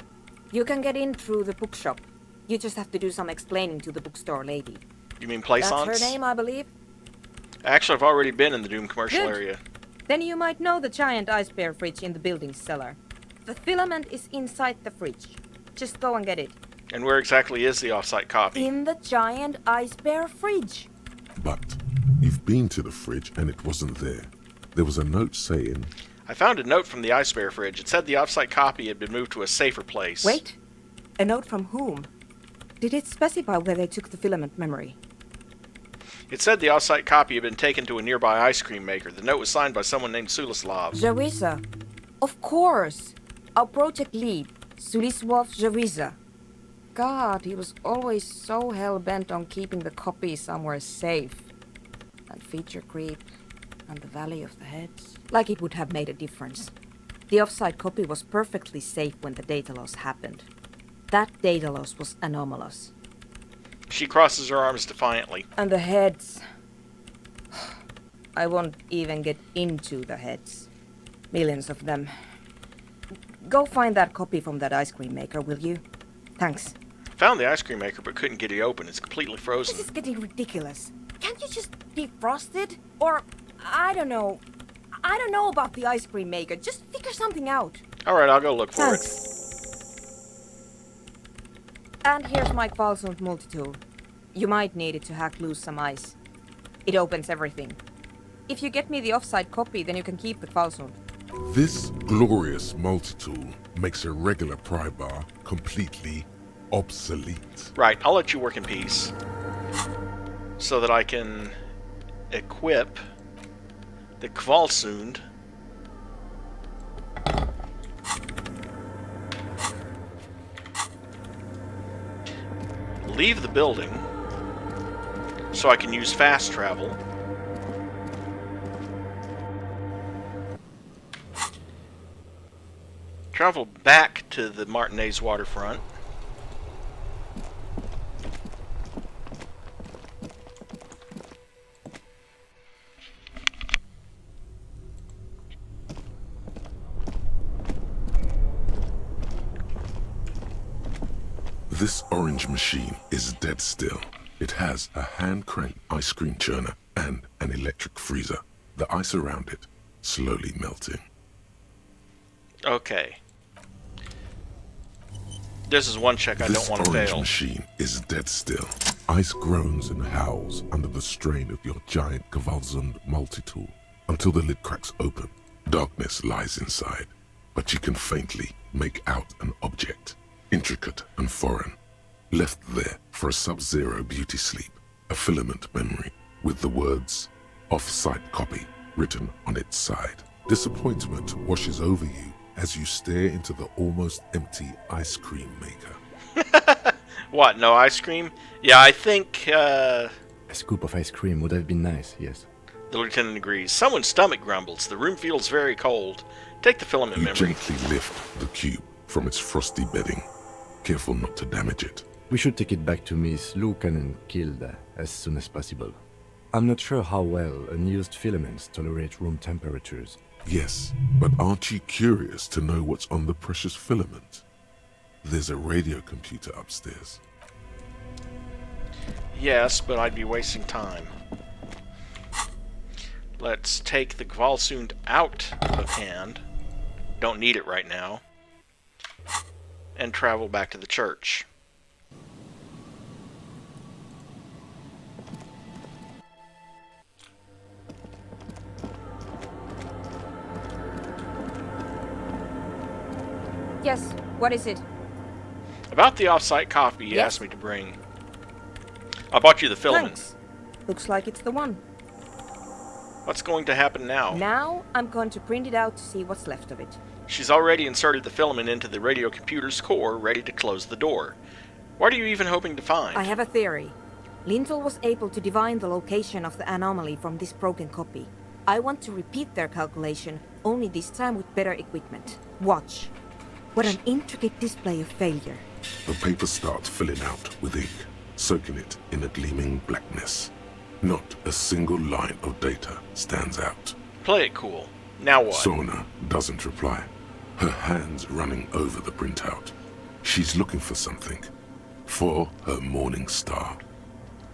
You can get in through the bookshop. You just have to do some explaining to the bookstore lady. You mean Plaisance? That's her name, I believe. Actually, I've already been in the Doom commercial Good. area. Then you might know the giant ice bear fridge in the building's cellar. The filament is inside the fridge. Just go and get it. And where exactly is the off-site copy? In the giant ice bear fridge. But you've been to the fridge and it wasn't there. There was a note saying... I found a note from the Ice Bear fridge. It said the off-site copy had been moved to a safer place. Wait. A note from whom? Did it specify where they took the filament memory? It said the off-site copy had been taken to a nearby ice cream maker. The note was signed by someone named Sulislav. Jawiza. Of course. Our project lead, Sulislav Jawiza. God, he was always so hell-bent on keeping the copy somewhere safe. And feature creep. And the Valley of the Heads. Like it would have made a difference. The offside copy was perfectly safe when the data loss happened. That data loss was anomalous. She crosses her arms defiantly. And the heads. I won't even get into the heads. Millions of them. Go find that copy from that ice cream maker, will you? Thanks. Found the ice cream maker but couldn't get it open. It's completely frozen. This is getting ridiculous. Can't you just defrost it? Or... I don't know about the ice cream maker. Just figure something out. Alright, I'll go look for it. And here's my Kvalsund multi-tool. You might need it to hack loose some ice. It opens everything. If you get me the offside copy, then you can keep the Kvalsund. This glorious multi-tool makes a regular pry bar completely obsolete. Right, I'll let you work in peace. So that I can equip the Kvalsund. Leave the building so I can use fast travel. Travel back to the Martinez waterfront. This orange machine is dead still. It has a hand-cranked ice cream churner and an electric freezer. The ice around it slowly melting. Okay. This is one check I don't want to This orange fail. machine is dead still. Ice groans and howls under the strain of your giant Kvalsund multi-tool until the lid cracks open. Darkness lies inside, but you can faintly make out an object. Intricate and foreign, left there for a sub-zero beauty sleep, a filament memory with the words off-site copy written on its side. Disappointment washes over you as you stare into the almost empty ice cream maker. What, no ice cream? Yeah, I think, A scoop of ice cream would have been nice, yes. The lieutenant agrees. Someone's stomach grumbles. The room feels very cold. Take the filament You memory. gently lift the cube from its frosty bedding, careful not to damage it. We should take it back to Miss Lucan and Kilda as soon as possible. I'm not sure how well unused filaments tolerate room temperatures. Yes, but aren't you curious to know what's on the precious filament? There's a radio computer upstairs. Yes, but I'd be wasting time. Let's take the Kvalsund out of hand. Don't need it right now. and travel back to the church. Yes, what is it? About the off-site coffee you asked me to bring. I bought you the filament. Thanks. Looks like it's the one. What's going to happen now? Now I'm going to print it out to see what's left of it. She's already inserted the filament into the radio computer's core, ready to close the door. What are you even hoping to find? I have a theory. Lintel was able to divine the location of the anomaly from this broken copy. I want to repeat their calculation, only this time with better equipment. Watch. What an intricate display of failure. The paper starts filling out with ink, soaking it in a gleaming blackness. Not a single line of data stands out. Play it cool. Now what? Sona doesn't reply, her hands running over the printout. She's looking for something. For her morning star.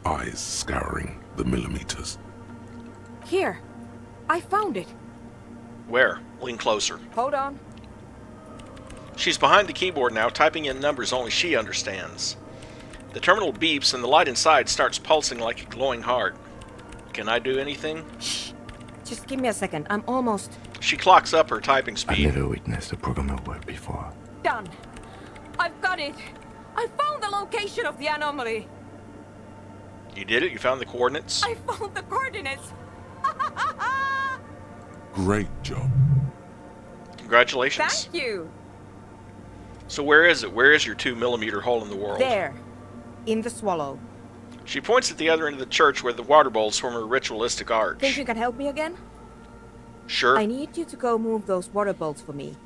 Eyes scouring the millimeters. Here. I found it. Where? Lean closer. Hold on. She's behind the keyboard now, typing in numbers only she understands. The terminal beeps and the light inside starts pulsing like a glowing heart. Can I do anything? Shh. Just give me a second. I'm almost... She clocks up her typing speed. I've never witnessed a programmer work before. Done. I've got it. I found the location of the anomaly. You did it? You found the coordinates? I found the coordinates. Great job. Congratulations. Thank you. So where is it? Where is your 2mm hole in the world? There. In the swallow. She points at the other end of the church where the water bowls form a ritualistic arch. Think you can help me again? Sure. I need you to go move those water bowls for me.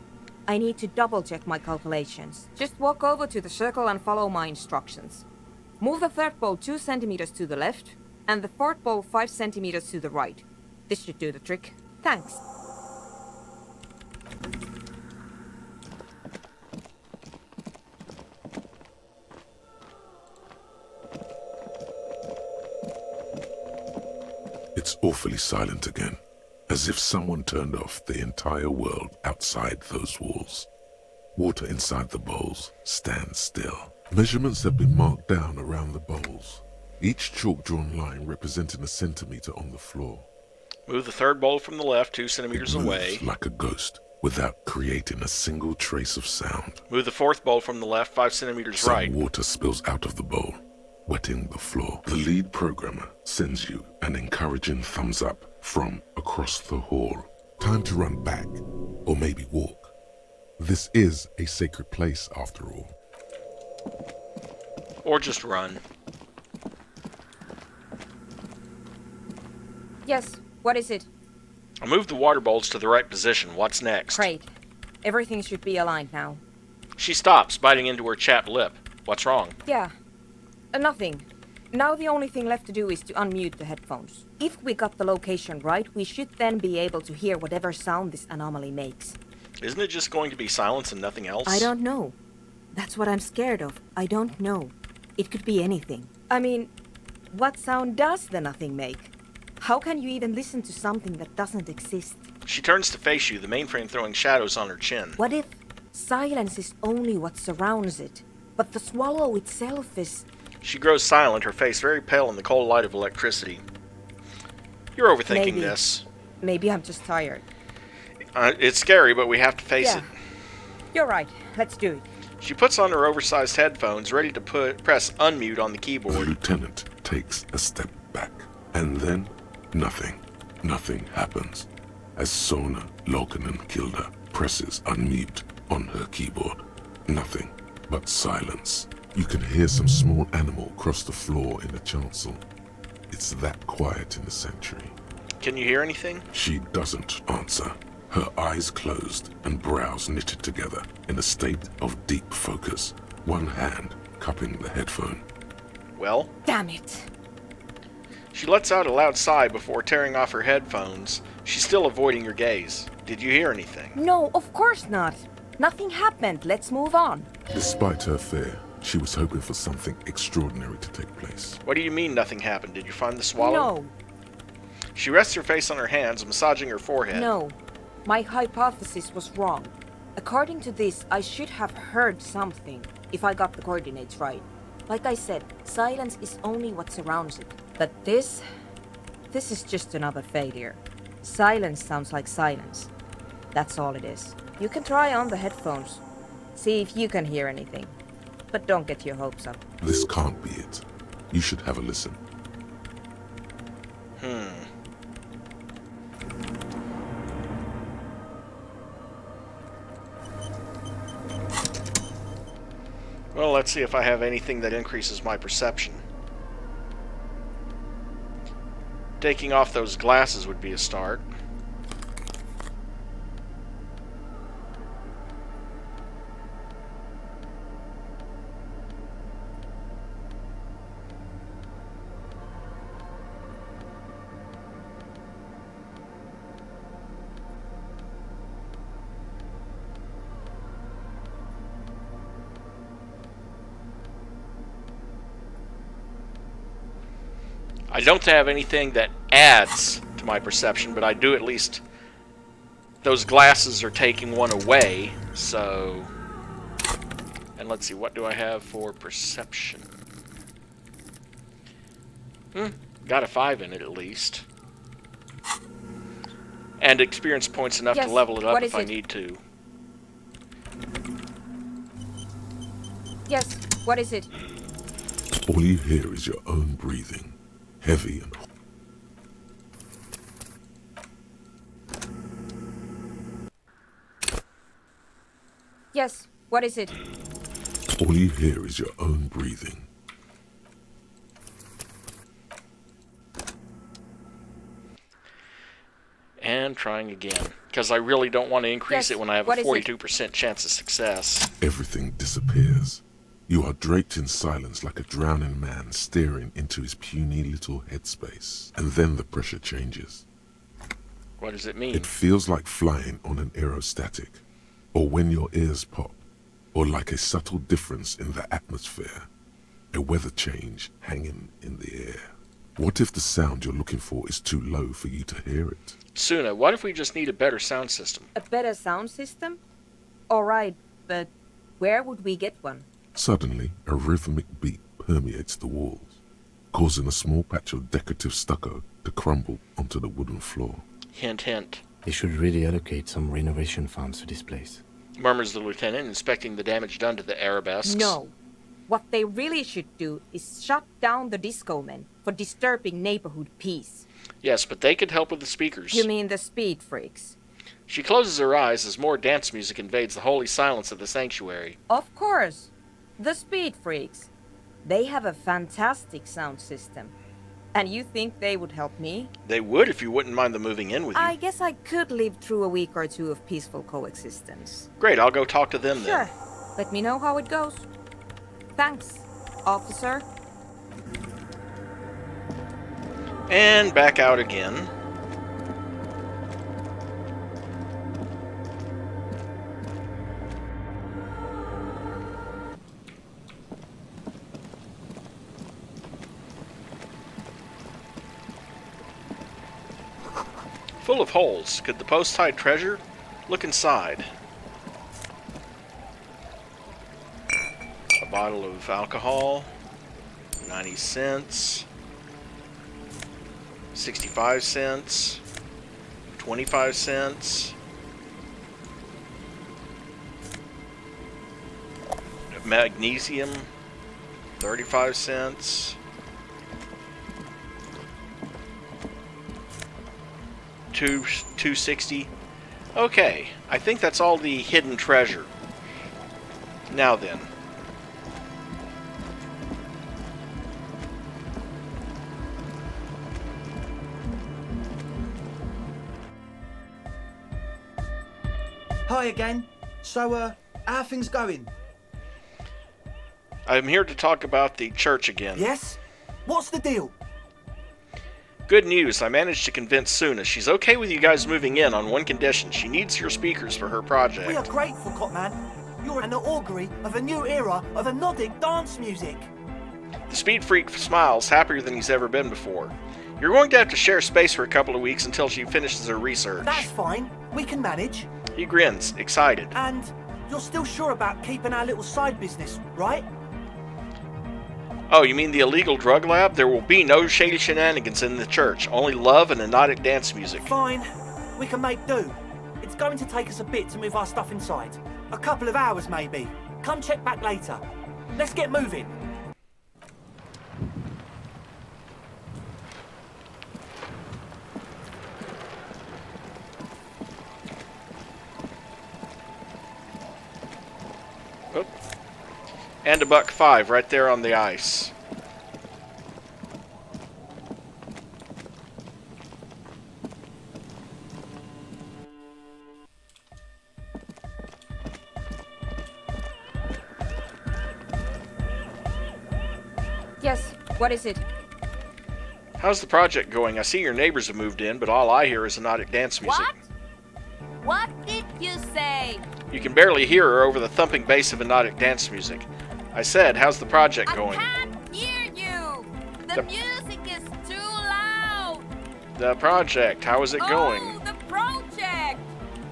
I need to double-check my calculations. Just walk over to the circle and follow my instructions. Move the third bowl 2 centimeters to the left, and the fourth bowl 5 centimeters to the right. This should do the trick. Thanks. It's awfully silent again, as if someone turned off the entire world outside those walls. Water inside the bowls stands still. Measurements have been marked down around the bowls, each chalk-drawn line representing a centimeter on the floor. Move the third bowl from the left 2 centimeters It moves away. like a ghost, without creating a single trace of sound. Move the fourth bowl from the left 5 centimeters Some right. water spills out of the bowl, wetting the floor. The lead programmer sends you an encouraging thumbs up from across the hall. Time to run back, or maybe walk. This is a sacred place, after all. Or just run. Yes, what is it? I moved the water bowls to the right position. What's next? Great. Everything should be aligned now. She stops, biting into her chapped lip. What's wrong? Yeah. Nothing. Now the only thing left to do is to unmute the headphones. If we got the location right, we should then be able to hear whatever sound this anomaly makes. Isn't it just going to be silence and nothing else? I don't know. That's what I'm scared of. I don't know. It could be anything. I mean, what sound does the nothing make? How can you even listen to something that doesn't exist? She turns to face you, the mainframe throwing shadows on her chin. What if silence is only what surrounds it, but the swallow itself is... She grows silent, her face very pale in the cold light of electricity. You're overthinking this. Maybe I'm just tired. It's scary, but we have to face it. You're right. Let's do it. She puts on her oversized headphones, ready to press unmute on the The keyboard. lieutenant takes a step back, and then nothing. Nothing happens as Sona Lokanen-Kilda presses unmute on her keyboard. Nothing but silence. You can hear some small animal cross the floor in the chancel. It's that quiet in the sanctuary. Can you hear anything? She doesn't answer. Her eyes closed and brows knitted together in a state of deep focus, one hand cupping the headphone. Well? Damn it. She lets out a loud sigh before tearing off her headphones. She's still avoiding your gaze. Did you hear anything? No, of course not. Nothing happened. Let's move on. Despite her fear, she was hoping for something extraordinary to take place. What do you mean nothing happened? Did you find the swallow? No. She rests her face on her hands, massaging her forehead. No. My hypothesis was wrong. According to this, I should have heard something, if I got the coordinates right. Like I said, silence is only what surrounds it. But this is just another failure. Silence sounds like silence. That's all it is. You can try on the headphones. See if you can hear anything. But don't get your hopes up. This can't be it. You should have a listen. Well, let's see if I have anything that increases my perception. Taking off those glasses would be a start. I don't have anything that adds to my perception, but I do at least... Those glasses are taking one away, so... And let's see, what do I have for perception? Got a 5 in it at least. And experience points enough to level it up if I need to. Yes, what is it? All you hear is your own breathing. Heavy and... Yes, what is it? All you hear is your own breathing. And trying again. Because I really don't want to increase it when I have a 42% chance of success. Everything disappears. You are draped in silence like a drowning man staring into his puny little headspace. And then the pressure changes. What does it mean? It feels like flying on an aerostatic, or when your ears pop, or like a subtle difference in the atmosphere, a weather change hanging in the air. What if the sound you're looking for is too low for you to hear it? Suna, what if we just need a better sound system? A better sound system? Alright, but where would we get one? Suddenly, a rhythmic beat permeates the walls, causing a small patch of decorative stucco to crumble onto the wooden floor. Hint, hint. They should really allocate some renovation funds to this place. Murmurs the lieutenant, inspecting the damage done to the arabesques. No. What they really should do is shut down the disco men for disturbing neighborhood peace. Yes, but they could help with the speakers. You mean the speed freaks? She closes her eyes as more dance music invades the holy silence of the sanctuary. Of course. The speed freaks. They have a fantastic sound system. And you think they would help me? They would if you wouldn't mind them moving in with you. I guess I could live through a week or two of peaceful coexistence. Great, I'll go talk to them then. Sure. Let me know how it goes. Thanks, officer. And back out again. Full of holes. Could the post hide treasure? Look inside. A bottle of alcohol. 90 cents. 65 cents. 25 cents. Magnesium. 35 cents. $2.60. Okay, I think that's all the hidden treasure. Now then. Hi again. So, how are things going? I'm here to talk about the church again. Yes? What's the deal? Good news, I managed to convince Suna. She's okay with you guys moving in on one condition. She needs your speakers for her project. We are grateful, Copman. You're an augury of a new era of anodic dance music. The speed freak smiles, happier than he's ever been before. You're going to have to share space for a couple of weeks until she finishes her research. That's fine. We can manage. He grins, excited. And you're still sure about keeping our little side business, right? Oh, you mean the illegal drug lab? There will be no shady shenanigans in the church. Only love and hypnotic dance music. Fine. We can make do. It's going to take us a bit to move our stuff inside. A couple of hours, maybe. Come check back later. Let's get moving. Oop. And a $1.05 right there on the ice. Yes, what is it? How's the project going? I see your neighbors have moved in, but all I hear is hypnotic dance music. What did you say? You can barely hear her over the thumping bass of hypnotic dance music. I said, how's the project going? I can't hear you! The music is too loud! The project, how is it going? Oh, the project!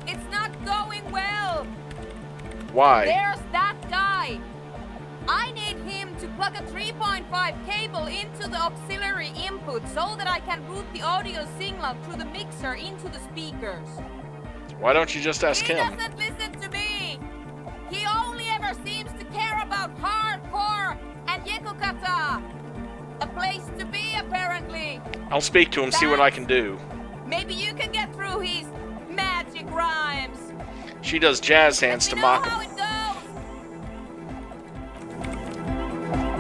It's not going well! Why? There's that guy! I need him to plug a 3.5 cable into the auxiliary input so that I can route the audio signal through the mixer into the speakers. Why don't you just ask him? He doesn't listen to me! He only ever seems to care about hardcore and yekukata! A place to be, apparently! I'll speak to him, see what I can do. Maybe you can get through his magic rhymes! She does jazz hands to mock him.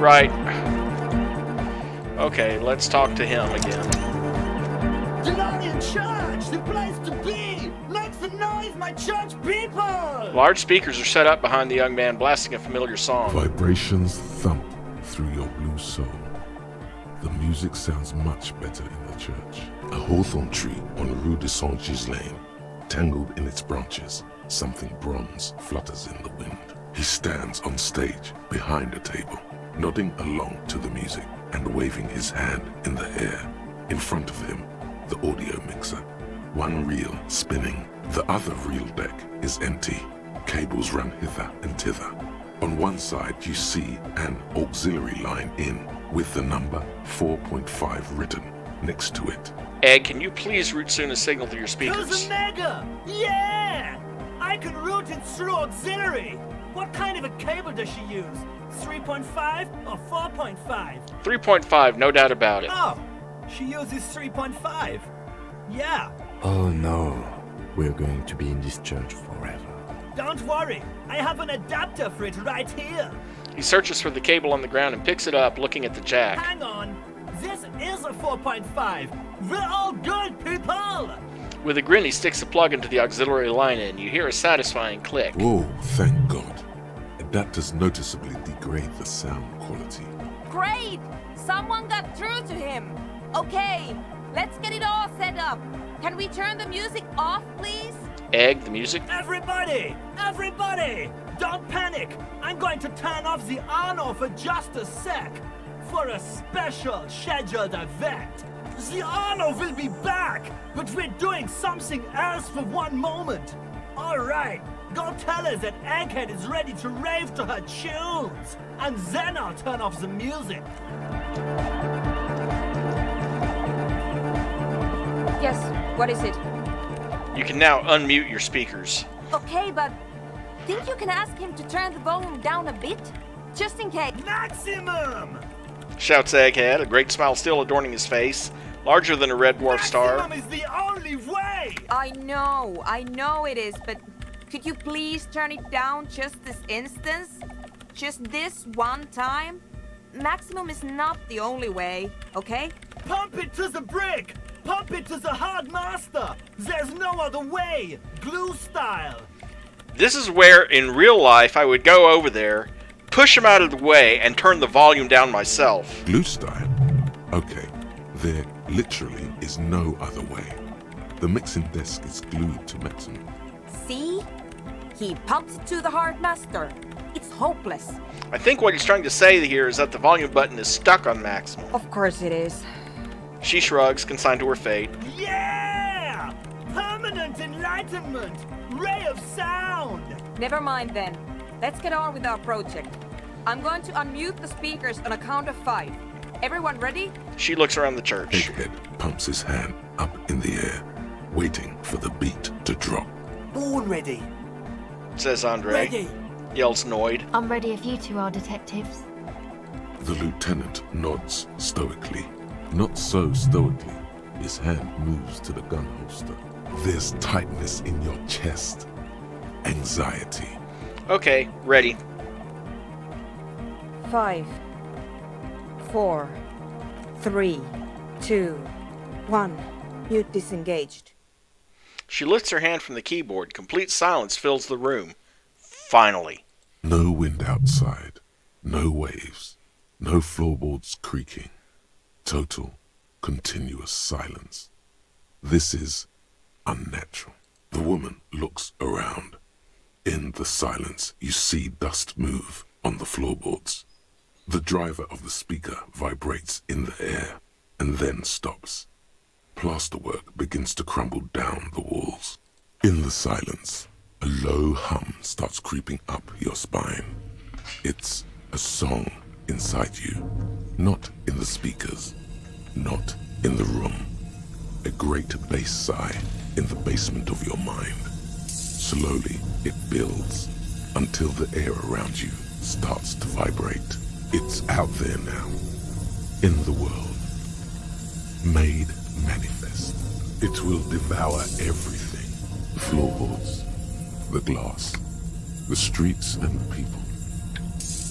Right. Okay, let's talk to him again. You're not in charge! The place to be! Make some noise, my church people! Large speakers are set up behind the young man, blasting a familiar song. Vibrations thump through your blue soul. The music sounds much better in the church. A hawthorn tree on Rue de Saint-Gislain, tangled in its branches, something bronze flutters in the wind. He stands on stage behind a table, nodding along to the music and waving his hand in the air. In front of him, the audio mixer. One reel spinning, the other reel deck is empty. Cables run hither and thither. On one side you see an auxiliary line in with the number 4.5 written next to it. Egg, can you please route soon a signal to your speakers? Use a mega! Yeah! I can route it through auxiliary! What kind of a cable does she use? 3.5 or 4.5? 3.5, no doubt about it. Oh, she uses 3.5. Yeah. Oh no, we're going to be in this church forever. Don't worry, I have an adapter for it right here. He searches for the cable on the ground and picks it up, looking at the jack. Hang on, this is a 4.5. We're all good, people! With a grin, he sticks the plug into the auxiliary line and you hear a satisfying click. Whoa, thank God. Adapters noticeably degrade the sound quality. Great! Someone got through to him! Okay, let's get it all set up. Can we turn the music off, please? Egg, the music? Everybody! Everybody! Don't panic! I'm going to turn off the Arno for just a sec. For a special scheduled event. The Arno will be back, but we're doing something else for one moment. Alright, go tell her that Egghead is ready to rave to her tunes. And then I'll turn off the music. Yes, what is it? You can now unmute your speakers. Okay, but think you can ask him to turn the volume down a bit? Just in case. Maximum! Shouts Egghead, a great smile still adorning his face, larger than a red dwarf star. Maximum is the only way! I know it is, but could you please turn it down just this instance? Just this one time? Maximum is not the only way, okay? Pump it to the brick! Pump it to the hard master! There's no other way! Glue style! This is where, in real life, I would go over there, push him out of the way, and turn the volume down myself. Glue style? Okay, there literally is no other way. The mixing desk is glued to maximum. See? He pumps it to the hard master. It's hopeless. I think what he's trying to say here is that the volume button is stuck on maximum. Of course it is. She shrugs, consigned to her fate. Yeah! Permanent in enlightenment! Ray of sound! Never mind then. Let's get on with our project. I'm going to unmute the speakers on a count of 5. Everyone ready? She looks around the church. Egghead pumps his hand up in the air, waiting for the beat to drop. Born ready. Says Andre. Ready. Yells Noid. I'm ready if you two are detectives. The lieutenant nods stoically. Not so stoically. His hand moves to the gun holster. There's tightness in your chest. Anxiety. Okay, ready. 5, 4, 3, 2, 1. Mute disengaged. She lifts her hand from the keyboard. Complete silence fills the room. Finally. No wind outside. No waves. No floorboards creaking. Total, continuous silence. This is unnatural. The woman looks around. In the silence, you see dust move on the floorboards. The driver of the speaker vibrates in the air and then stops. Plasterwork begins to crumble down the walls. In the silence, a low hum starts creeping up your spine. It's a song inside you, not in the speakers, not in the room. A great bass sigh in the basement of your mind. Slowly, it builds until the air around you starts to vibrate. It's out there now, in the world, made manifest. It will devour everything. The floorboards, the glass, the streets and the people.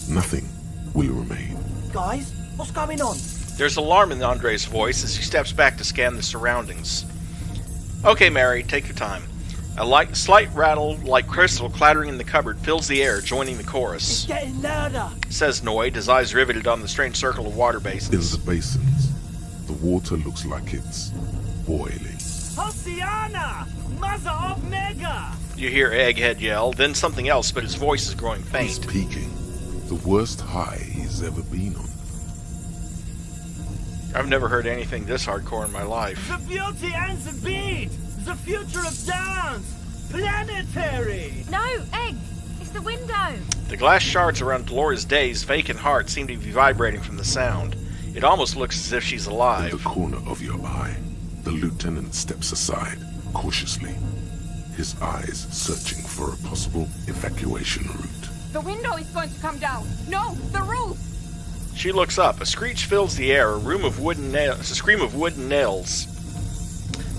Nothing will remain. Guys, what's going on? There's alarm in Andre's voice as he steps back to scan the surroundings. Okay, Mary, take your time. A slight rattle, like crystal clattering in the cupboard, fills the air, joining the chorus. It's getting louder, says Noid, his eyes riveted on the strange circle of water basins. In the basins, the water looks like it's boiling. Hosiana! Mother of Mega! You hear Egghead yell, then something else, but his voice is growing faint. He's peaking. The worst high he's ever been on. I've never heard anything this hardcore in my life. The beauty and the beat! The future of dance! Planetary! No, Egg! It's the window! The glass shards around Dolores Day's vacant heart seem to be vibrating from the sound. It almost looks as if she's alive. In the corner of your eye, the lieutenant steps aside, cautiously. His eyes searching for a possible evacuation route. The window is going to come down! No, the roof! She looks up. A screech fills the air, a scream of wood and nails.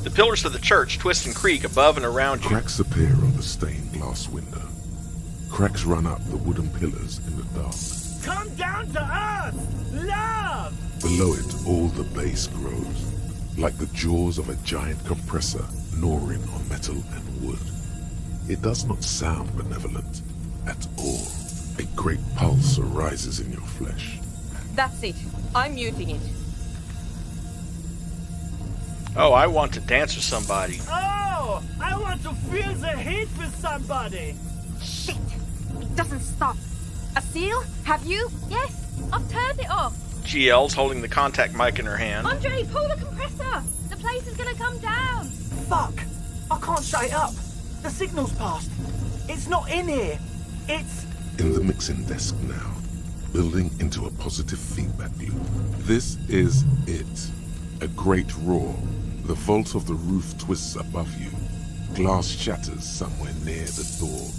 The pillars of the church twist and creak above and around you. Cracks appear on the stained glass window. Cracks run up the wooden pillars in the dark. Come down to earth! Love! Below it, all the bass grows, like the jaws of a giant compressor gnawing on metal and wood. It does not sound benevolent at all. A great pulse arises in your flesh. That's it. I'm muting it. Oh, I want to dance with somebody. Oh! I want to feel the heat with somebody! Shit! It doesn't stop. A seal? Have you? Yes, I've turned it off. She yells, holding the contact mic in her hand. Andre, pull the compressor! The place is gonna come down! Fuck! I can't shut it up! The signal's passed! It's not in here! It's... In the mixing desk now, building into a positive feedback loop. This is it. A great roar. The vault of the roof twists above you. Glass shatters somewhere near the door.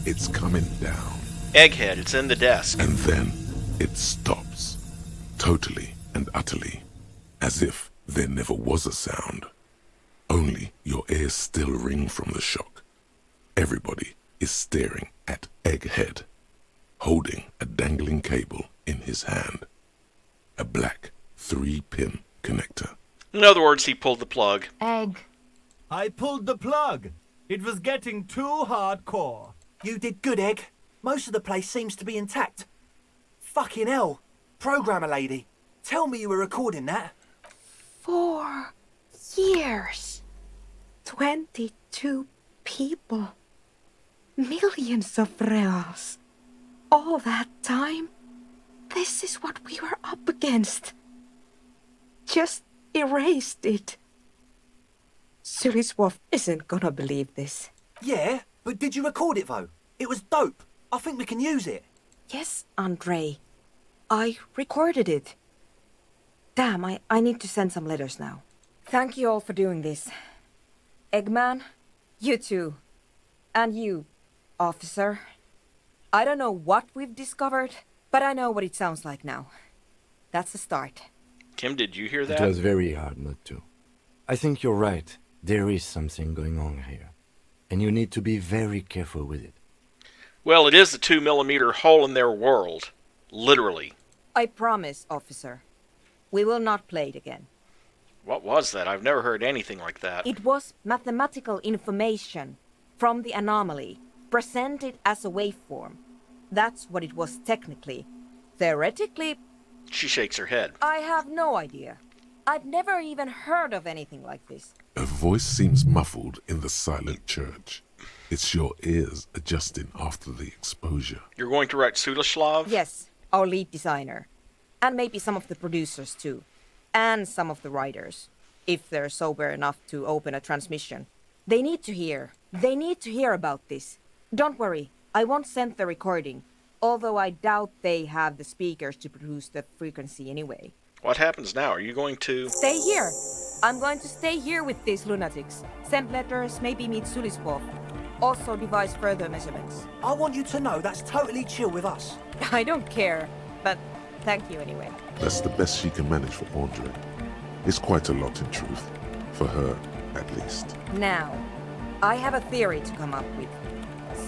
It's coming down. Egghead, it's in the desk. And then it stops. Totally and utterly. As if there never was a sound. Only your ears still ring from the shock. Everybody is staring at Egghead, holding a dangling cable in his hand. A black 3-pin connector. In other words, he pulled the plug. Egg. I pulled the plug. It was getting too hardcore. You did good, Egg. Most of the place seems to be intact. Fucking hell. Programmer lady, tell me you were recording that. 4 years. 22 people. Millions of reals. All that time? This is what we were up against. Just erased it. Suliswolf isn't gonna believe this. Yeah, but did you record it though? It was dope. I think we can use it. Yes, Andre. I recorded it. Damn, I need to send some letters now. Thank you all for doing this. Eggman, you too. And you, officer. I don't know what we've discovered, but I know what it sounds like now. That's a start. Kim, did you hear that? It was very hard not to. I think you're right. There is something going on here. And you need to be very careful with it. Well, it is a 2mm hole in their world. Literally. I promise, officer. We will not play it again. What was that? I've never heard anything like that. It was mathematical information from the anomaly, presented as a waveform. That's what it was technically. Theoretically... She shakes her head. I have no idea. I've never even heard of anything like this. A voice seems muffled in the silent church. It's your ears adjusting after the exposure. You're going to write Sudaslav? Yes, our lead designer. And maybe some of the producers too. And some of the writers. If they're sober enough to open a transmission. They need to hear. They need to hear about this. Don't worry, I won't send the recording. Although I doubt they have the speakers to produce the frequency anyway. What happens now? Are you going to... Stay here. I'm going to stay here with these lunatics. Send letters, maybe meet Suliswolf. Also devise further measurements. I want you to know that's totally chill with us. I don't care, but thank you anyway. That's the best she can manage for Andre. It's quite a lot in truth. For her, at least. Now, I have a theory to come up with.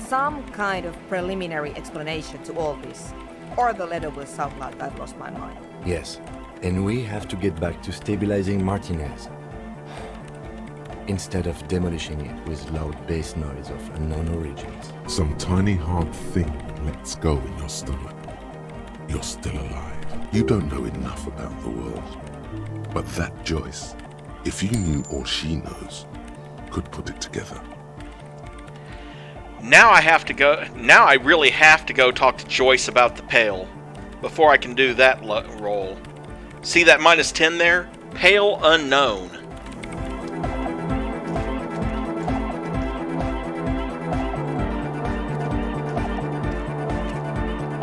Some kind of preliminary explanation to all this. Or the letter will sound like I've lost my mind. Yes, and we have to get back to stabilizing Martinez. Instead of demolishing it with loud bass noise of unknown origins. Some tiny hard thing lets go in your stomach. You're still alive. You don't know enough about the world. But that Joyce, if you knew all she knows, could put it together. Now I really have to go talk to Joyce about the Pale. Before I can do that roll. See that -10 there? Pale unknown.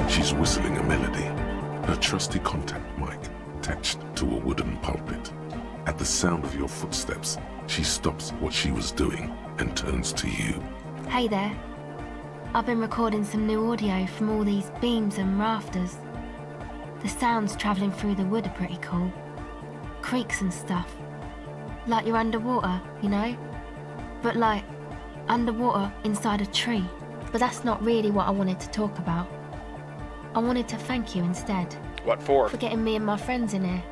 She's whistling a melody, her trusty contact mic attached to a wooden pulpit. At the sound of your footsteps, she stops what she was doing and turns to you. Hey there. I've been recording some new audio from all these beams and rafters. The sounds travelling through the wood are pretty cool. Creaks and stuff. Like you're underwater, you know? But like, underwater inside a tree. But that's not really what I wanted to talk about. I wanted to thank you instead. What for? For getting me and my friends in here.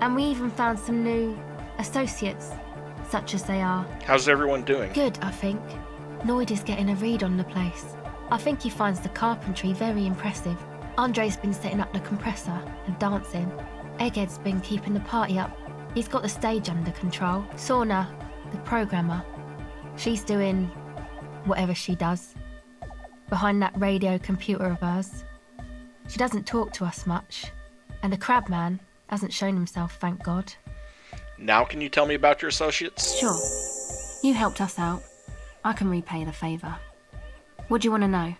And we even found some new associates, such as they are. How's everyone doing? Good, I think. Noid is getting a read on the place. I think he finds the carpentry very impressive. Andre's been setting up the compressor and dancing. Egghead's been keeping the party up. He's got the stage under control. Sauna, the programmer, she's doing whatever she does. Behind that radio computer of hers. She doesn't talk to us much. And the crab man hasn't shown himself, thank God. Now can you tell me about your associates? Sure. You helped us out. I can repay the favour. What do you want to know?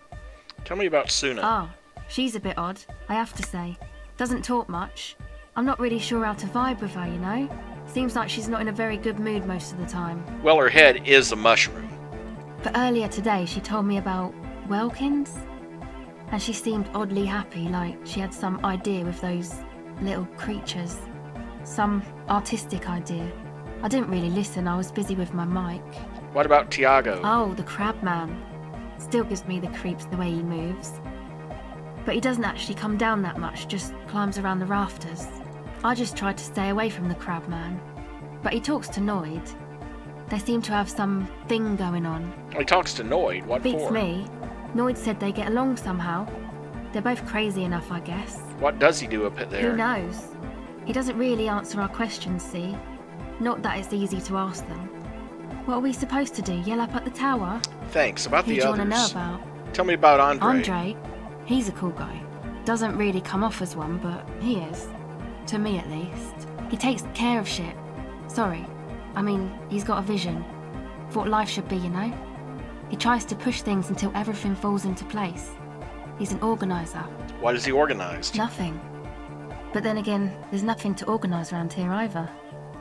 Tell me about Suna. Oh, she's a bit odd, I have to say. Doesn't talk much. I'm not really sure how to vibe with her, you know? Seems like she's not in a very good mood most of the time. Well, her head is a mushroom. But earlier today she told me about Welkins. And she seemed oddly happy, like she had some idea with those little creatures. Some artistic idea. I didn't really listen, I was busy with my mic. What about Tiago? Oh, the crab man. Still gives me the creeps the way he moves. But he doesn't actually come down that much, just climbs around the rafters. I just tried to stay away from the crab man. But he talks to Noid. They seem to have some thing going on. He talks to Noid? What Beats for? me. Noid said they get along somehow. They're both crazy enough, I guess. What does he do up there? Who knows? He doesn't really answer our questions, see? Not that it's easy to ask them. What are we supposed to do? Yell up at the tower? Thanks. About Who the do you others. want to know about? Tell me about Andre. Andre? He's a cool guy. Doesn't really come off as one, but he is. To me, at least. He takes care of shit. Sorry, I mean, he's got a vision for what life should be, you know? He tries to push things until everything falls into place. He's an organizer. What is he organized? Nothing. But then again, there's nothing to organise around here either.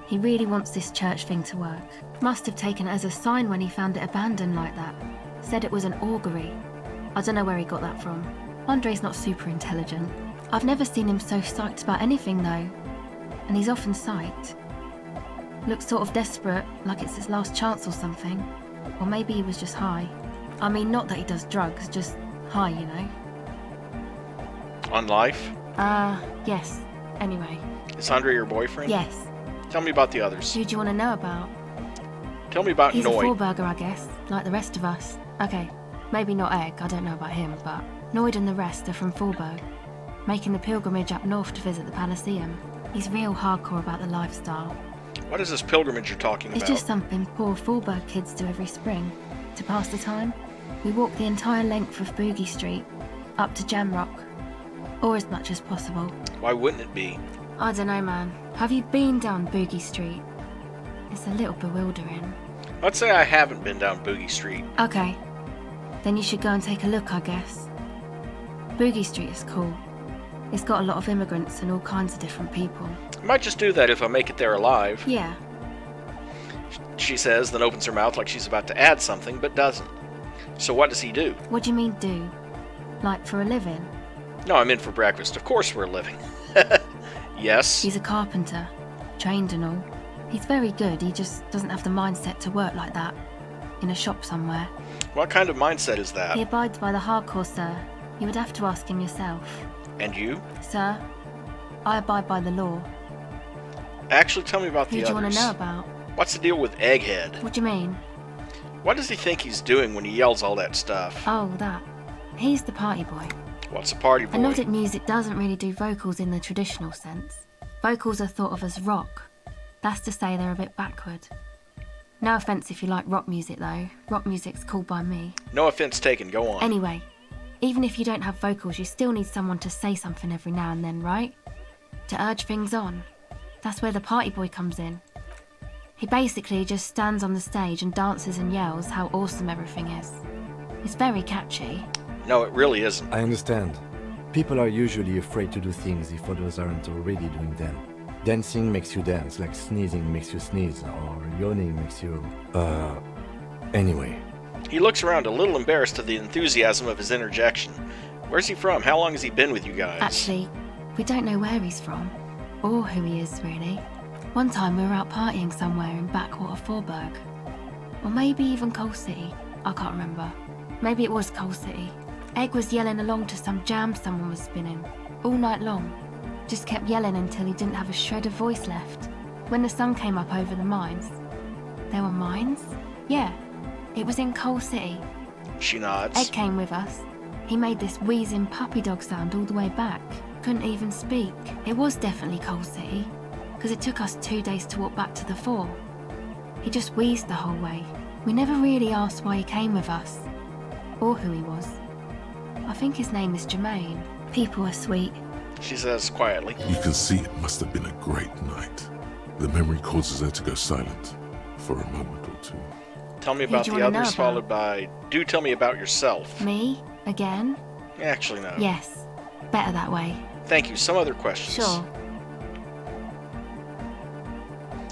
He really wants this church thing to work. Must have taken it as a sign when he found it abandoned like that. Said it was an augury. I don't know where he got that from. Andre's not super intelligent. I've never seen him so psyched about anything though. And he's often psyched. Looks sort of desperate, like it's his last chance or something. Or maybe he was just high. I mean, not that he does drugs, just high, you know. On life? Yes. Anyway. Is Andre your boyfriend? Yes. Tell me about the others. Who do you want to know about? Tell me about He's Noid. a four-burger, I guess, like the rest of us. Okay, maybe not Egg, I don't know about him, but Noid and the rest are from Forburg, making the pilgrimage up north to visit the Elysium. He's real hardcore about the lifestyle. What is this pilgrimage you're talking It's about? just something poor Forburg kids do every spring. To pass the time, we walk the entire length of Boogie Street, up to Jamrock, or as much as possible. Why wouldn't it be? I don't know, man. Have you been down Boogie Street? It's a little bewildering. Let's say I haven't been down Boogie Street. Okay. Then you should go and take a look, I guess. Boogie Street is cool. It's got a lot of immigrants and all kinds of different people. I might just do that if I make it there alive. Yeah. She says, then opens her mouth like she's about to add something, but doesn't. So what does he do? What do you mean do? Like for a living? No, I'm in for breakfast. Of course we're living. Yes? He's a carpenter. Trained and all. He's very good, he just doesn't have the mindset to work like that. In a shop somewhere. What kind of mindset is that? He abides by the hardcore, sir. You would have to ask him yourself. And you? Sir, I abide by the law. Actually, tell me about the Who do you others. want to know about? What's the deal with Egghead? What do you mean? What does he think he's doing when he yells all that stuff? Oh, that. He's the party boy. What's a party boy? Melodic music doesn't really do vocals in the traditional sense. Vocals are thought of as rock. That's to say they're a bit backward. No offence if you like rock music though. Rock music's cool by me. No offence taken, go on. Anyway, even if you don't have vocals, you still need someone to say something every now and then, right? To urge things on. That's where the party boy comes in. He basically just stands on the stage and dances and yells how awesome everything is. It's very catchy. No, it really isn't. I understand. People are usually afraid to do things if others aren't already doing them. Dancing makes you dance, like sneezing makes you sneeze, or yawning makes you... Anyway. He looks around a little embarrassed at the enthusiasm of his interjection. Where's he from? How long has he been with you guys? Actually, we don't know where he's from, or who he is, really. One time we were out partying somewhere in backwater Forburg. Or maybe even Coal City. I can't remember. Maybe it was Coal City. Egg was yelling along to some jam someone was spinning, all night long. Just kept yelling until he didn't have a shred of voice left. When the sun came up over the mines. There were mines? Yeah, it was in Coal City. She nods. Egg came with us. He made this wheezing puppy dog sound all the way back. Couldn't even speak. It was definitely Coal City, because it took us 2 days to walk back to the fort. He just wheezed the whole way. We never really asked why he came with us, or who he was. I think his name is Jermaine. People are sweet. She says quietly. You can see it must have been a great night. The memory causes her to go silent for a moment or two. Tell me Who about do you the wanna know others, about? followed by, do tell me about yourself. Me? Again? Actually, no. Yes. Better that way. Thank you. Some other questions. Sure.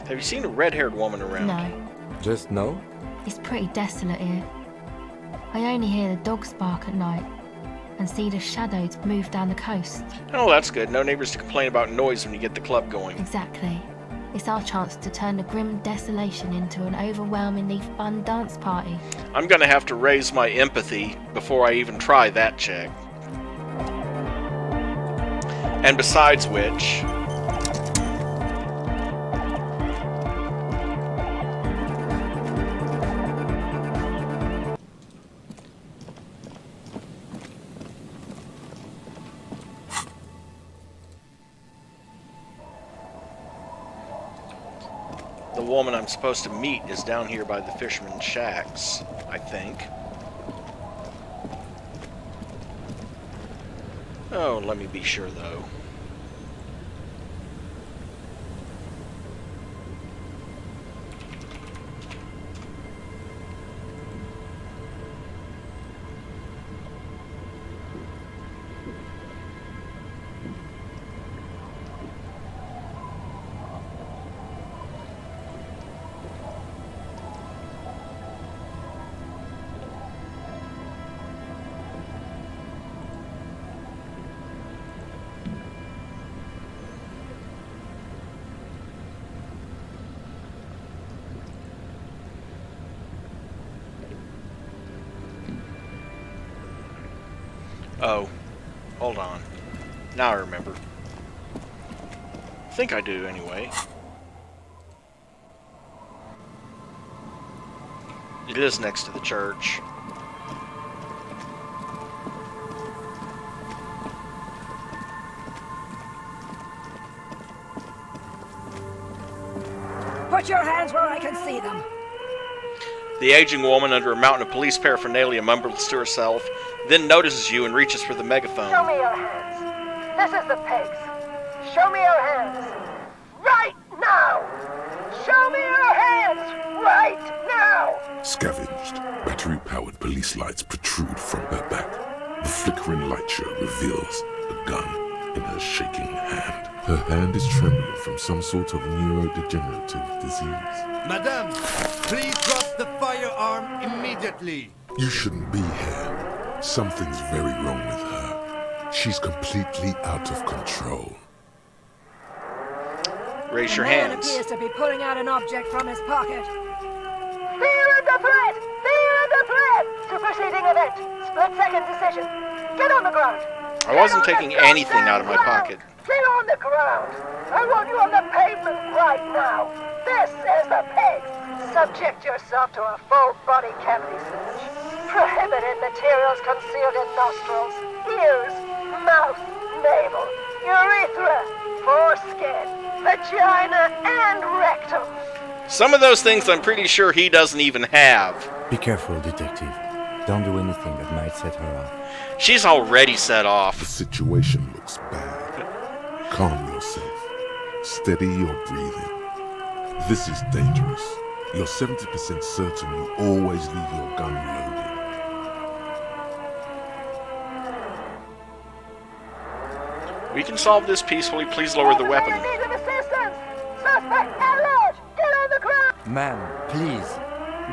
Have you seen a red-haired woman around? No. Just no? It's pretty desolate here. I only hear the dogs bark at night and see the shadows move down the coast. Oh, that's good. No neighbors to complain about noise when you get the club going. Exactly. It's our chance to turn the grim desolation into an overwhelmingly fun dance party. I'm gonna have to raise my empathy before I even try that check. And besides which... the woman I'm supposed to meet is down here by the fisherman's shacks, I think. Oh, let me be sure, though. Oh, hold on. Now I remember. I think I do, anyway. It is next to the church. Put your hands where I can see them. The aging woman under a mountain of police paraphernalia mumbles to herself, then notices you and reaches for the megaphone. Show me your hands. This is the pigs. Show me your hands. Right now! Show me your hands! Right now! Scavenged, battery-powered police lights protrude from her back. The flickering light show reveals a gun in her shaking hand. Her hand is trembling from some sort of neurodegenerative disease. Madame, please drop the firearm immediately. You shouldn't be here. Something's very wrong with her. She's completely out of control. Raise your The man hands. appears to be pulling out an object from his pocket. Fear the threat! Fear the threat! Superseding event. Split-second decision. Get on the ground. I wasn't taking anything out of my pocket. Get on the ground. I want you on the pavement right now. This is the pig. Subject yourself to a full-body cavity search. Prohibited materials concealed in nostrils, ears, mouth, navel, urethra, foreskin, vagina, and rectum. Some of those things I'm pretty sure he doesn't even have. Be careful, detective. Don't do anything that might set her off. She's already set off. The situation looks bad. Calm yourself. Steady your breathing. This is dangerous. You're 70% certain you always leave your gun loaded. We can solve this peacefully. Please lower the weapon. Need of assistance. Suspect at large. Get on the ground. Ma'am, please.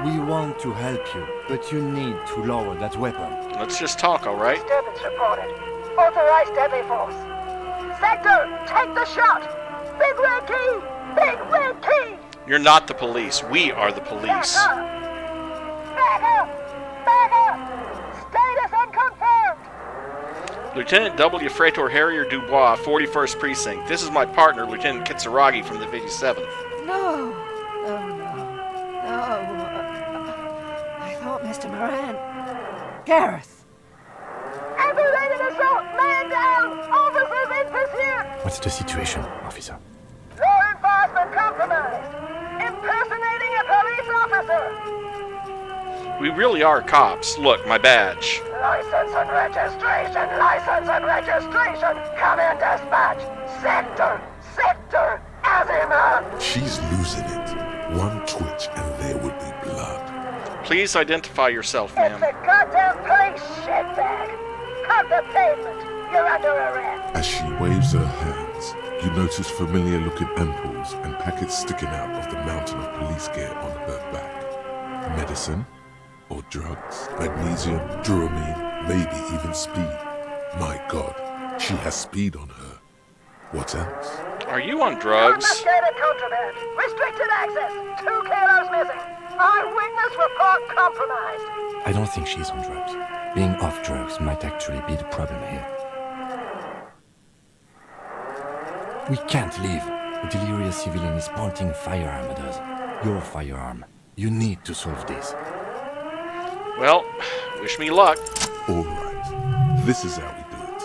We want to help you, but you need to lower that weapon. Let's just talk, all right? Disturbance reported. Authorized deadly force. Sector, take the shot. Big red key. Big red key. You're not the police. We are the police. Back up. Back up. Back up. Status unconfirmed. Lieutenant W. Frater Harrier Dubois, 41st Precinct. This is my partner, Lieutenant Kitsuragi from the 57th. No. Oh, no. No. I thought Mr. Moran. Gareth. Aggravated assault. Man down. Officers in pursuit. What's the situation, officer? Law enforcement compromised. Impersonating a police officer. We really are cops. Look, my badge. License and registration. License and registration. Come in, dispatch. Sector. Azimuth. She's losing it. One twitch and there would be blood. Please identify yourself, It's ma'am. a goddamn police shitbag. Cut the pavement. You're under arrest. As she waves her hands, you notice familiar-looking ampoules and packets sticking out of the mountain of police gear on her back. Medicine? Or drugs? Magnesium, Duramine, maybe even speed. My God, she has speed on her. What else? Are you on drugs? Confiscated contraband. Restricted access. 2 kilos missing. Eyewitness report compromised. I don't think she's on drugs. Being off drugs might actually be the problem here. We can't leave. A delirious civilian is pointing a firearm at us. Your firearm. You need to solve this. Well, wish me luck. All right, this is how we do it.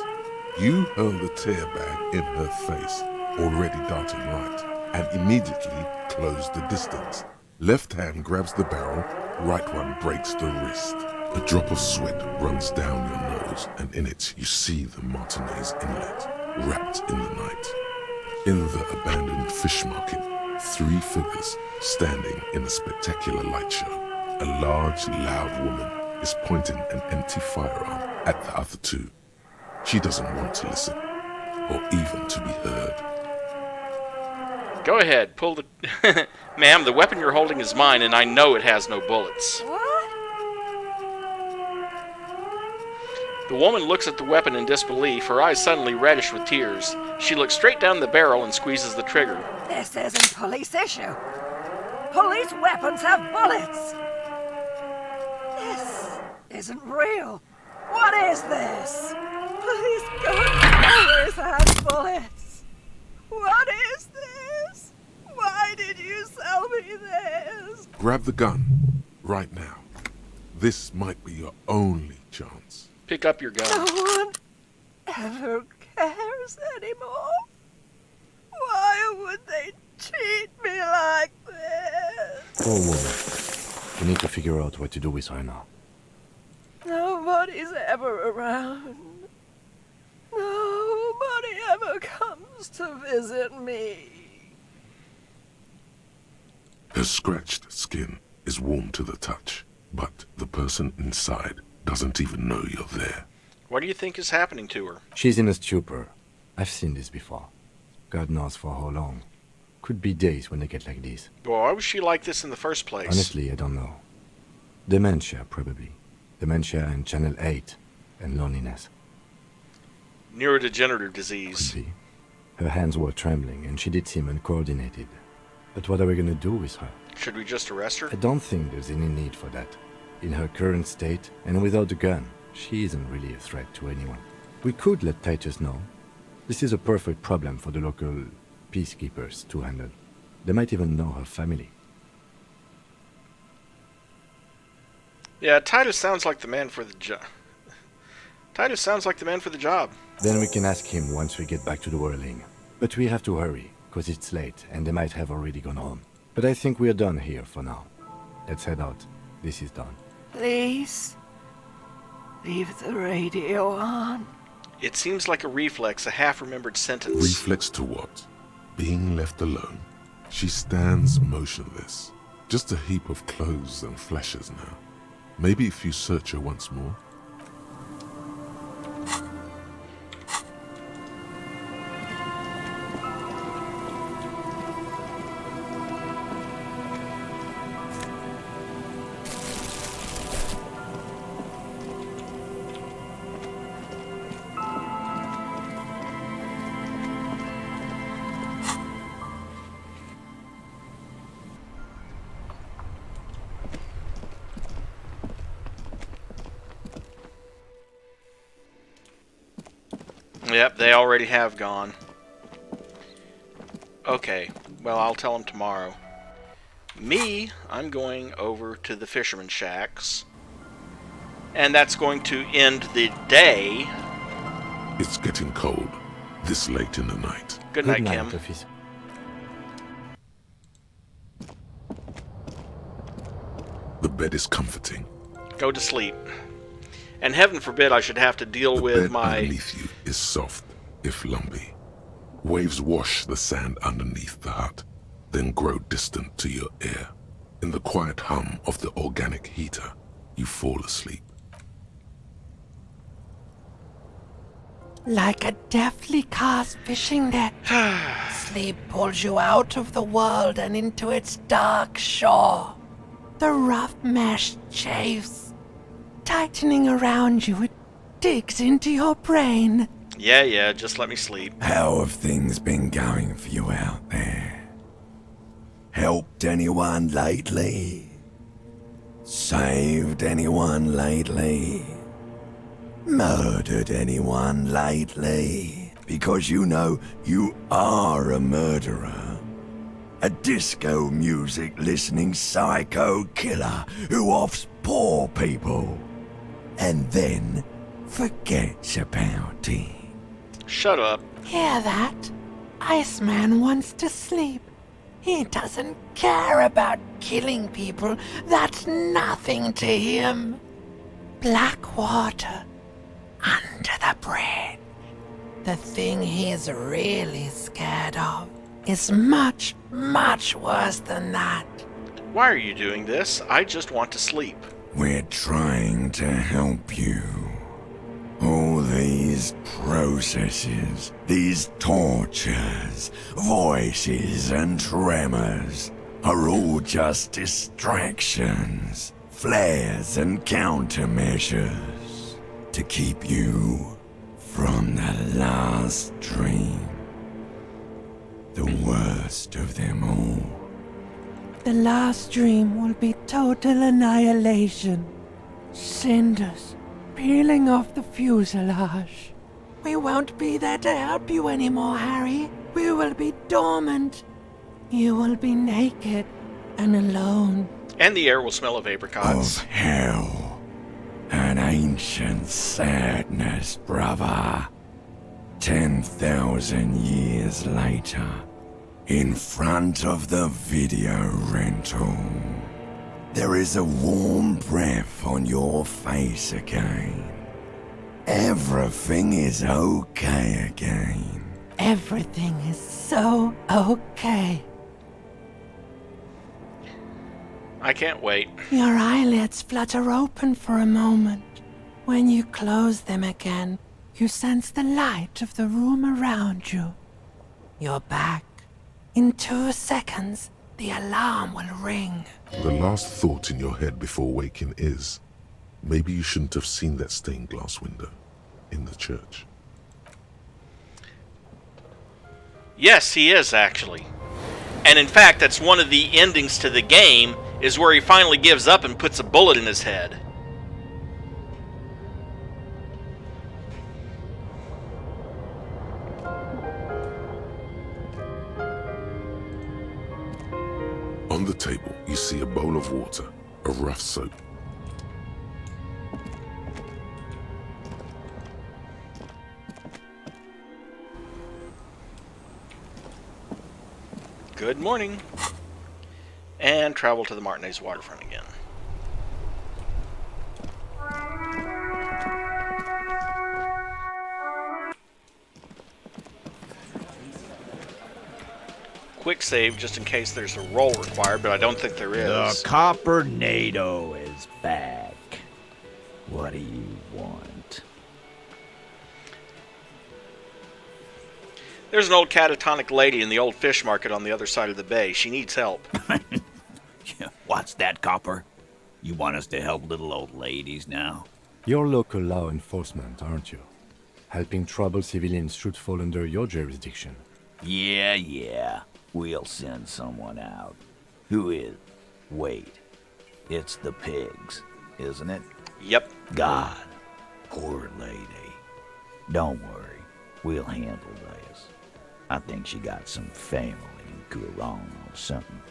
You hurl the tear bag in her face, already darting right, and immediately close the distance. Left hand grabs the barrel, right one breaks the wrist. A drop of sweat runs down your nose, and in it you see the Martinez Inlet, wrapped in the night. In the abandoned fish market, 3 figures standing in a spectacular light show. A large, loud woman is pointing an empty firearm at the other 2. She doesn't want to listen, or even to be heard. Go ahead, pull the... Ma'am, the weapon you're holding is mine, and I know it has no bullets. What? The woman looks at the weapon in disbelief, her eyes suddenly reddish with tears. She looks straight down the barrel and squeezes the trigger. This isn't police issue. Police weapons have bullets. This isn't real. What What is this? These guns always have bullets. What is this? Why did you sell me this? Grab the gun. Right now. This might be your only chance. Pick up your gun. No one ever cares anymore. Why would they treat me like this? Poor woman. We need to figure out what to do with her now. Nobody's ever around. Nobody ever comes to visit me. Her scratched skin is warm to the touch, but the person inside doesn't even know you're there. What do you think is happening to her? She's in a stupor. I've seen this before. God knows for how long. Could be days when they get like this. Well, why was she like this in the first place? Honestly, I don't know. Dementia, probably. Dementia and Channel 8, and loneliness. Neurodegenerative disease. Could be. Her hands were trembling, and she did seem uncoordinated. But what are we gonna do with her? Should we just arrest her? I don't think there's any need for that. In her current state, and without the gun, she isn't really a threat to anyone. We could let Titus know. This is a perfect problem for the local peacekeepers to handle. They might even know her family. Yeah, Titus sounds like the man for the job. Titus sounds like the man for the job. Then we can ask him once we get back to the whirling. But we have to hurry, because it's late, and they might have already gone home. But I think we're done here for now. Let's head out. This is done. Please, leave the radio on. It seems like a reflex, a half-remembered sentence. Reflex to what? Being left alone. She stands motionless. Just a heap of clothes and fleshes now. Maybe if you search her once more. Yep, they already have gone. Okay, well, I'll tell them tomorrow. Me, I'm going over to the fisherman shacks. And that's going to end the day. It's getting cold, this late in the night. Good night, Kim. The bed is comforting. Go to sleep. And heaven forbid I should have to deal with bed my... underneath you is soft, if lumpy. Waves wash the sand underneath the hut, then grow distant to your ear. In the quiet hum of the organic heater, you fall asleep. Like a deftly cast fishing net, sleep pulls you out of the world and into its dark shore. The rough mesh chafes. Tightening around you, it digs into your brain. Yeah, just let me sleep. How have things been going for you out there? Helped anyone lately? Saved anyone lately? Murdered anyone lately? Because you know you are a murderer. A disco music listening psycho killer who offs poor people. And then forgets about it. Shut up. Hear that? Iceman wants to sleep. He doesn't care about killing people. That's nothing to him. Black water under the bread. The thing he's really scared of is much, much worse than that. Why are you doing this? I just want to sleep. We're trying to help you. All these processes, these tortures, voices and tremors are all just distractions, flares and countermeasures to keep you from the last dream. The worst of them all. The last dream will be total annihilation. Cinders, peeling off the fuselage. We won't be there to help you anymore, Harry. We will be dormant. You will be naked and alone. And the air will smell of apricots. Of hell. An ancient sadness, brother. 10,000 years later, in front of the video rental, there is a warm breath on your face again. Everything is okay again. Everything is so okay. I can't wait. Your eyelids flutter open for a moment. When you close them again, you sense the light of the room around you. You're back. In 2 seconds, the alarm will ring. The last thought in your head before waking is, maybe you shouldn't have seen that stained glass window in the church. Yes, he is, actually. And in fact, that's one of the endings to the game, is where he finally gives up and puts a bullet in his head. On the table, you see a bowl of water, a rough soap. Good morning. And travel to the Martinez waterfront again. Quick save just in case there's a roll required, but I don't think there is. The Copper NATO is back. What do you want? There's an old catatonic lady in the old fish market on the other side of the bay. She needs help. What's that, Copper? You want us to help little old ladies now? You're local law enforcement, aren't you? Helping troubled civilians should fall under your jurisdiction. Yeah. We'll send someone out. Who is? Wait. It's the pigs, isn't it? Yep. God. Poor lady. Don't worry. We'll handle this. I think she got some family in Kurong or something.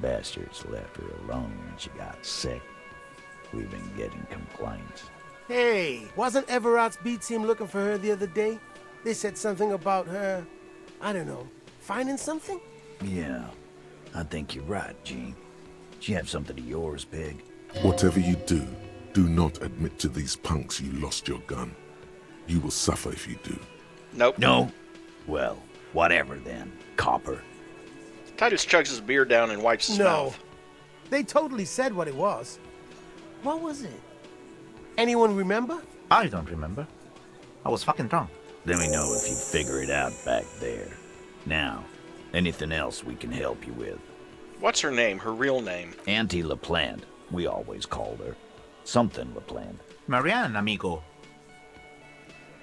Bastards left her alone when she got sick. We've been getting complaints. Hey, wasn't Everard's B team looking for her the other day? They said something about her, I don't know, finding something? Yeah, I think you're right, Gene. She have something of yours, Pig. Whatever you do, do not admit to these punks you lost your gun. You will suffer if you do. Nope. No? Well, whatever then, Copper. Titus chugs his beer down and wipes his mouth. They totally said what it was. What was it? Anyone remember? I don't remember. I was fucking drunk. Let me know if you figure it out back there. Now, anything else we can help you with? What's her name? Her real name? Auntie LaPlante, we always called her. Something LaPlante. Marianne, amigo.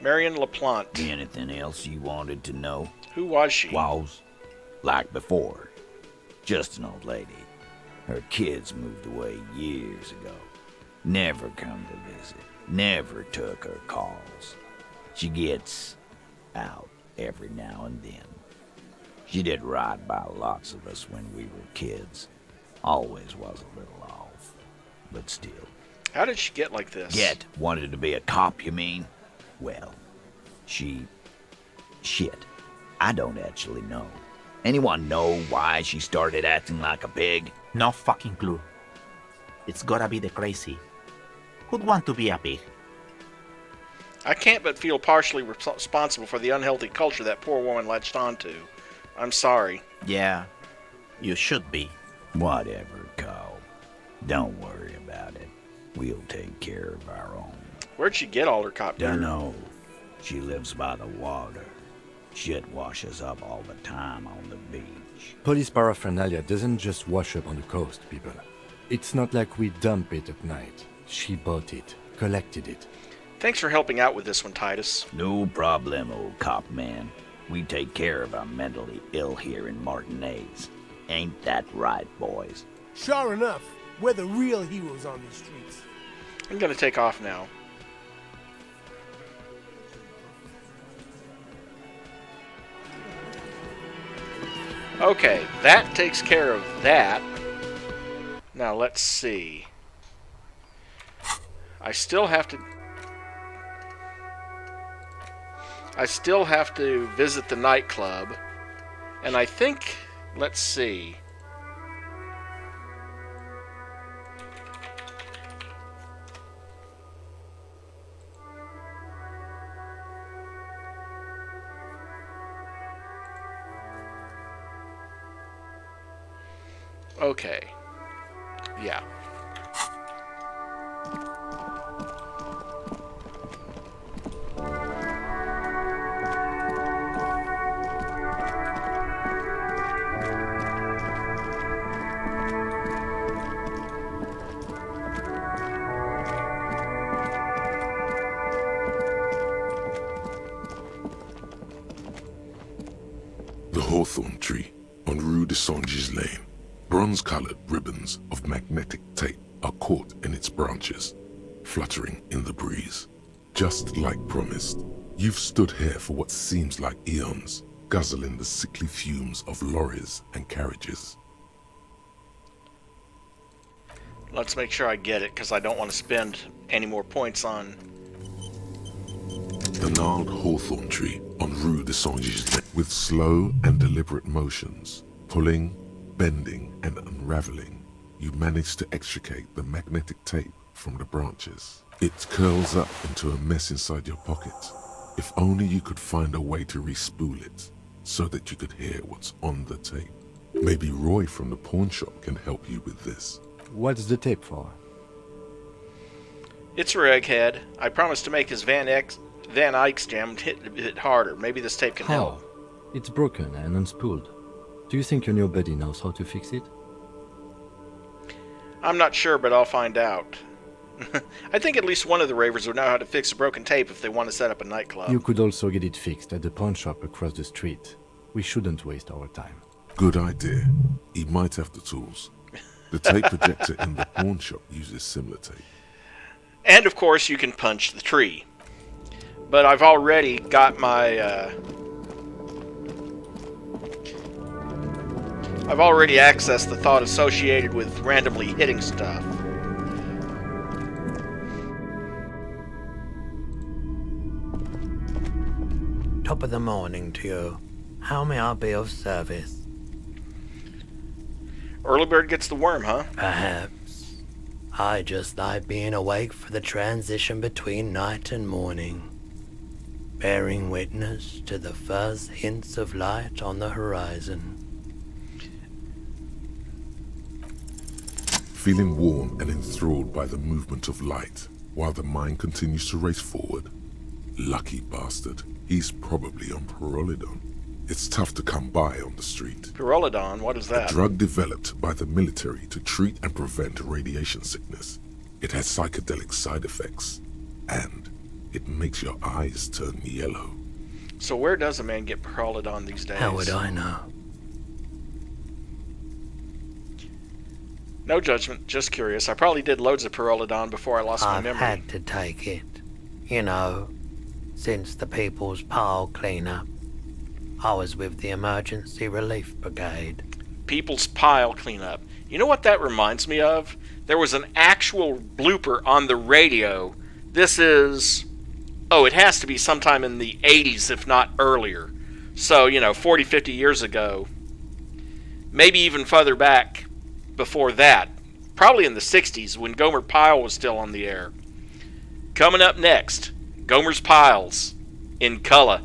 Marion LaPlante. Anything else you wanted to know? Who was she? Was. Like before. Just an old lady. Her kids moved away years ago. Never come to visit. Never took her calls. She gets out every now and then. She did right by lots of us when we were kids. Always was a little off. But still. How did she get like this? Wanted to be a cop, you mean? Well, shit. I don't actually know. Anyone know why she started acting like a pig? No fucking clue. It's gotta be the crazy. Who'd want to be a pig? I can't but feel partially responsible for the unhealthy culture that poor woman latched onto. I'm sorry. Yeah, you should be. Whatever, Cole. Don't worry about it. We'll take care of our own. Where'd she get all her cop gear? Dunno. She lives by the water. Shit washes up all the time on the beach. Police paraphernalia doesn't just wash up on the coast, people. It's not like we dump it at night. She bought it, collected it. Thanks for helping out with this one, Titus. No problem, old cop man. We take care of our mentally ill here in Martinez. Ain't that right, boys? Sure enough, we're the real heroes on these streets. I'm gonna take off now. Okay, that takes care of that. Now let's see. I still have to visit the nightclub. And I think, let's see. Okay. Yeah. The hawthorn tree on Rue de Saint-Gilles Lane. Bronze-colored ribbons of magnetic tape are caught in its branches, fluttering in the breeze. Just like promised, you've stood here for what seems like eons, guzzling the sickly fumes of lorries and carriages. Let's make sure I get it, because I don't want to spend any more points on... The gnarled hawthorn tree on Rue de Saint-Gilles Lane, with slow and deliberate motions, pulling, bending and unraveling, you manage to extricate the magnetic tape from the branches. It curls up into a mess inside your pocket. If only you could find a way to re-spool it, so that you could hear what's on the tape. Maybe Roy from the pawn shop can help you with this. What's the tape for? It's for Egghead. I promised to make his Van Eyck's jam hit a bit harder. Maybe this tape can help. It's broken and unspooled. Do you think your new buddy knows how to fix it? I'm not sure, but I'll find out. I think at least one of the ravers would know how to fix a broken tape if they want to set up a nightclub. You could also get it fixed at the pawn shop across the street. We shouldn't waste our time. Good idea. He might have the tools. The tape projector in the pawn shop uses similar tape. And of course you can punch the tree. But I've already got my... I've already accessed the thought associated with randomly hitting stuff. Top of the morning to you. How may I be of service? Early bird gets the worm, huh? Perhaps. I just like being awake for the transition between night and morning, bearing witness to the first hints of light on the horizon. Feeling warm and enthralled by the movement of light, while the mind continues to race forward. Lucky bastard. He's probably on Pyrrolidon. It's tough to come by on the street. Pyrrolidon? What is that? A drug developed by the military to treat and prevent radiation sickness. It has psychedelic side effects, and it makes your eyes turn yellow. So where does a man get Pyrrolidon these days? How would I know? No judgment, just curious. I probably did loads of Pyrrolidon before I lost my memory. I've had to take it. You know, since the People's Pile cleanup. I was with the Emergency Relief Brigade. People's Pile cleanup. You know what that reminds me of? There was an actual blooper on the radio. This is... Oh, it has to be sometime in the 80s, if not earlier. So, 40, 50 years ago. Maybe even further back before that. Probably in the 60s, when Gomer Pyle was still on the air. Coming up next, Gomer's Piles in color.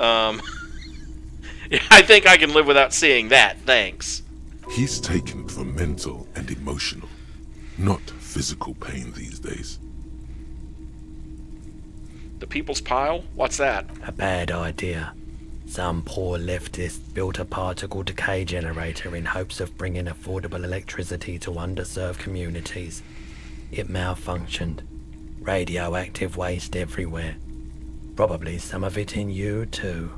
I think I can live without seeing that, thanks. He's taken for mental and emotional, not physical pain these days. The People's Pile? What's that? A bad idea. Some poor leftist built a particle decay generator in hopes of bringing affordable electricity to underserved communities. It malfunctioned. Radioactive waste everywhere. Probably some of it in you, too.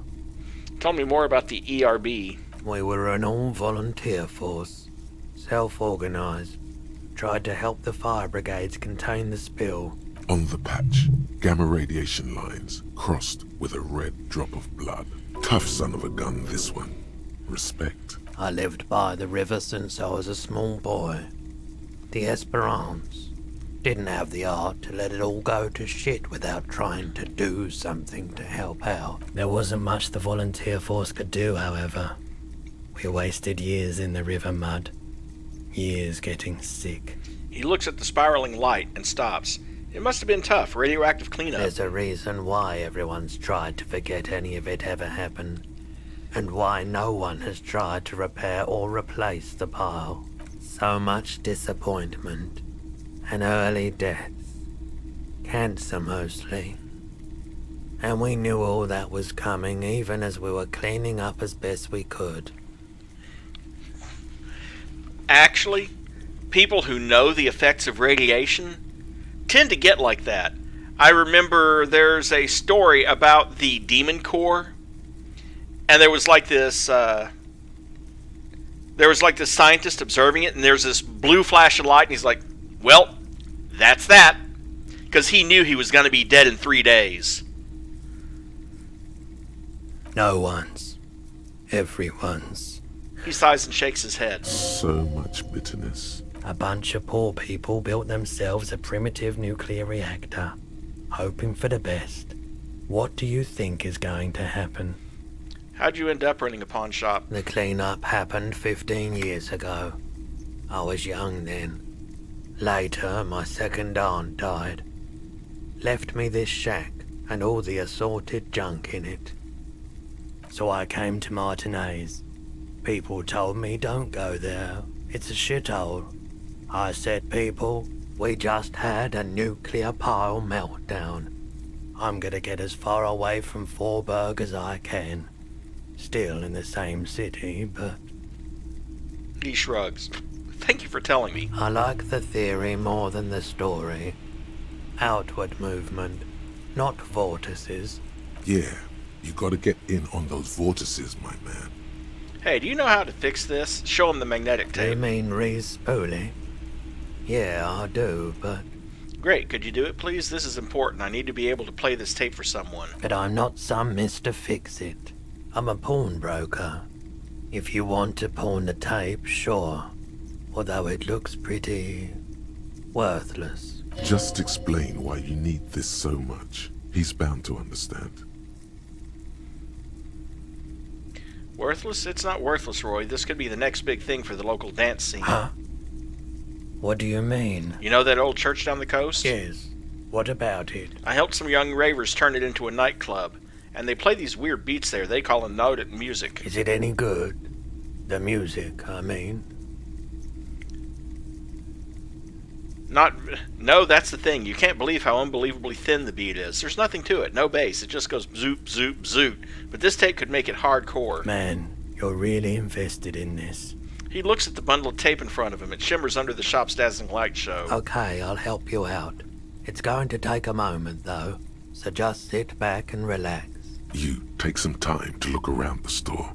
Tell me more about the ERB. We were an all-volunteer force. Self-organized. Tried to help the fire brigades contain the spill. On the patch, gamma radiation lines crossed with a red drop of blood. Tough son of a gun, this one. Respect. I lived by the river since I was a small boy. The Esperance didn't have the art to let it all go to shit without trying to do something to help out. There wasn't much the volunteer force could do, however. We wasted years in the river mud. Years getting sick. He looks at the spiraling light and stops. It must have been tough, radioactive cleanup. There's a reason why everyone's tried to forget any of it ever happened, and why no one has tried to repair or replace the pile. So much disappointment, and early deaths. Cancer mostly. And we knew all that was coming even as we were cleaning up as best we could. Actually, people who know the effects of radiation tend to get like that. I remember there's a story about the Demon Corps, and there was like this scientist observing it, and there's this blue flash of light, and he's like, well, that's that. Because he knew he was going to be dead in 3 days. No one's. Everyone's. He sighs and shakes his head. So much bitterness. A bunch of poor people built themselves a primitive nuclear reactor, hoping for the best. What do you think is going to happen? How'd you end up running a pawn shop? The cleanup happened 15 years ago. I was young then. Later, my second aunt died. Left me this shack and all the assorted junk in it. So I came to Martinez. People told me don't go there. It's a shithole. I said, people, we just had a nuclear pile meltdown. I'm gonna get as far away from Forburg as I can. Still in the same city, but... He shrugs. Thank you for telling me. I like the theory more than the story. Outward movement, not vortices. Yeah, you gotta get in on those vortices, my man. Hey, do you know how to fix this? Show him the magnetic tape. You mean re-spoolie? Yeah, I do, but... Great, could you do it, please? This is important. I need to be able to play this tape for someone. But I'm not some Mr. Fix-It. I'm a pawnbroker. If you want to pawn the tape, sure. Although it looks pretty... worthless. Just explain why you need this so much. He's bound to understand. Worthless? It's not worthless, Roy. This could be the next big thing for the local dance scene. Huh? What do you mean? You know that old church down the coast? Yes. What about it? I helped some young ravers turn it into a nightclub, and they play these weird beats there they call note music. Is it any good? The music, I mean. No, that's the thing. You can't believe how unbelievably thin the beat is. There's nothing to it. No bass. It just goes zoop, zoop, zoot. But this tape could make it hardcore. Man, you're really invested in this. He looks at the bundle of tape in front of him. It shimmers under the shop's dazzling light show. Okay, I'll help you out. It's going to take a moment, though. So just sit back and relax. You take some time to look around the store.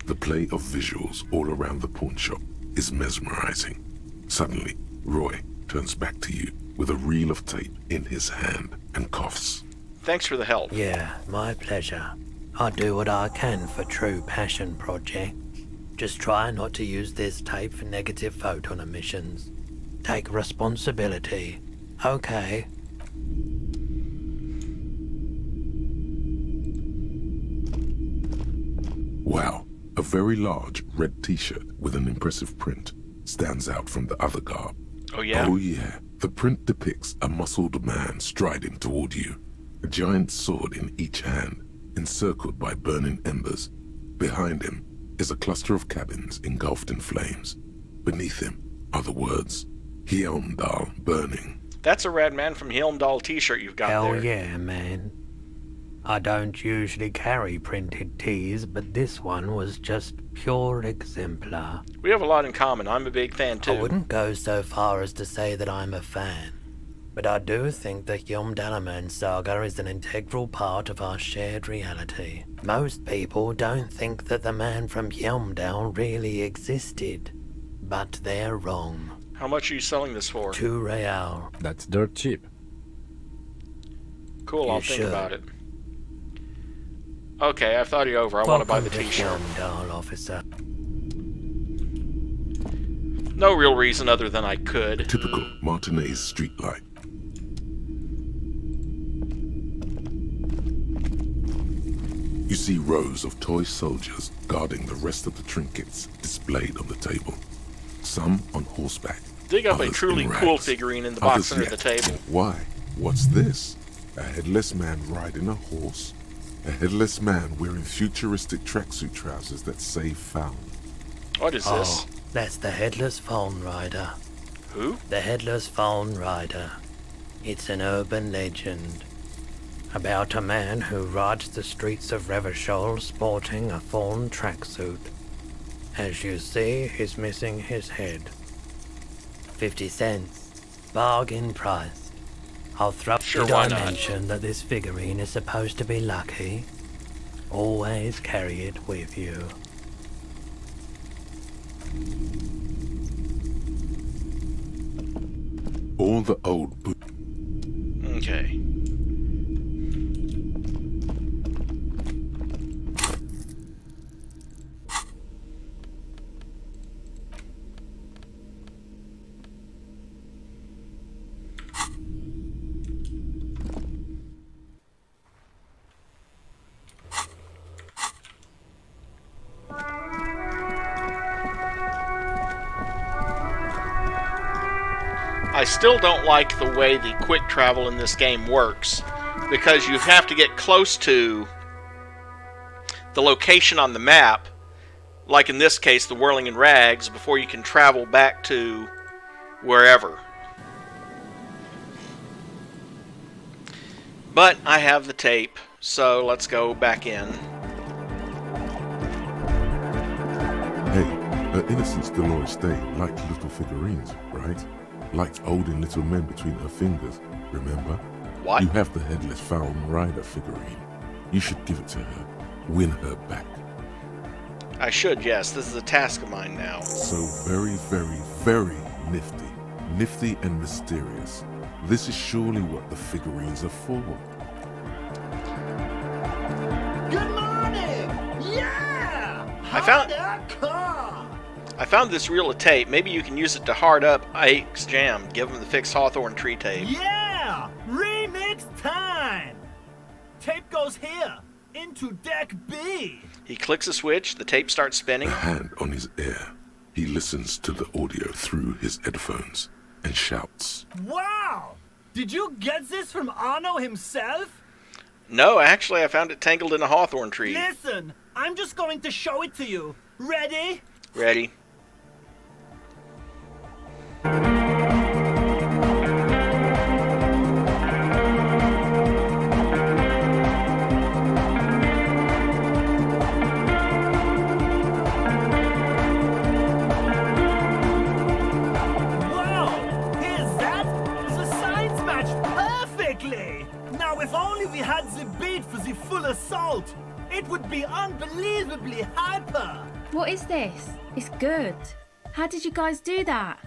The play of visuals all around the pawn shop is mesmerizing. Suddenly, Roy turns back to you with a reel of tape in his hand and coughs. Thanks for the help. Yeah, my pleasure. I'll do what I can for true passion projects. Just try not to use this tape for negative photon emissions. Take responsibility. Okay. Wow, a very large red t-shirt with an impressive print stands out from the other garb. Oh yeah? Oh yeah. The print depicts a muscled man striding toward you, a giant sword in each hand, encircled by burning embers. Behind him is a cluster of cabins engulfed in flames. Beneath him are the words, Helmdall burning. That's a rad man from Helmdall t-shirt you've got there. Hell yeah, man. I don't usually carry printed tees, but this one was just pure exemplar. We have a lot in common. I'm a big fan too. I wouldn't go so far as to say that I'm a fan, but I do think the Helmdall saga is an integral part of our shared reality. Most people don't think that the man from Helmdall really existed, but they're wrong. How much are you selling this for? 2 real. That's dirt cheap. Cool, I'll think about it. Okay, I've thought you over. I want to buy the t-shirt. Dial officer. No real reason other than I could. Typical Martinez streetlight. You see rows of toy soldiers guarding the rest of the trinkets displayed on the table. Some on horseback. Dig up a others truly in cool rags, figurine in the box others under the yet. table. Why? What's this? A headless man riding a horse? A headless man wearing futuristic tracksuit trousers that say found. What is this? That's the Headless Phone Rider. Who? The Headless Phone Rider. It's an urban legend about a man who rides the streets of Revachol sporting a fawn tracksuit. As you see, he's missing his head. 50 cents. Bargain price. I'll throw Sure, the why not? dimension that this figurine is supposed to be lucky. Always carry it with you. All the old Okay. I still don't like the way the quick travel in this game works, because you have to get close to the location on the map, like in this case the Whirling in Rags, before you can travel back to wherever. But I have the tape, so let's go back in. Hey, her innocence Dolores Day liked little figurines, right? Liked holding little men between her fingers, remember? What? You have the Headless Fowl Rider figurine. You should give it to her. Win her back. I should, yes. This is a task of mine now. So very, very, very nifty. Nifty and mysterious. This is surely what the figurines are for. Good morning! Yeah! I found this reel of tape. Maybe you can use it to hard up Ike's jam. Give him the fixed Hawthorne tree tape. Yeah! Remix time! Tape goes here, into deck B. He clicks a switch, the tape starts spinning. A hand on his ear. He listens to the audio through his headphones and shouts. Wow! Did you get this from Arno himself? No, actually I found it tangled in a hawthorn tree. Listen, I'm just going to show it to you. Ready? Ready. If only we had the beat for the full assault, it would be unbelievably hyper. What is this? It's good. How did you guys do that?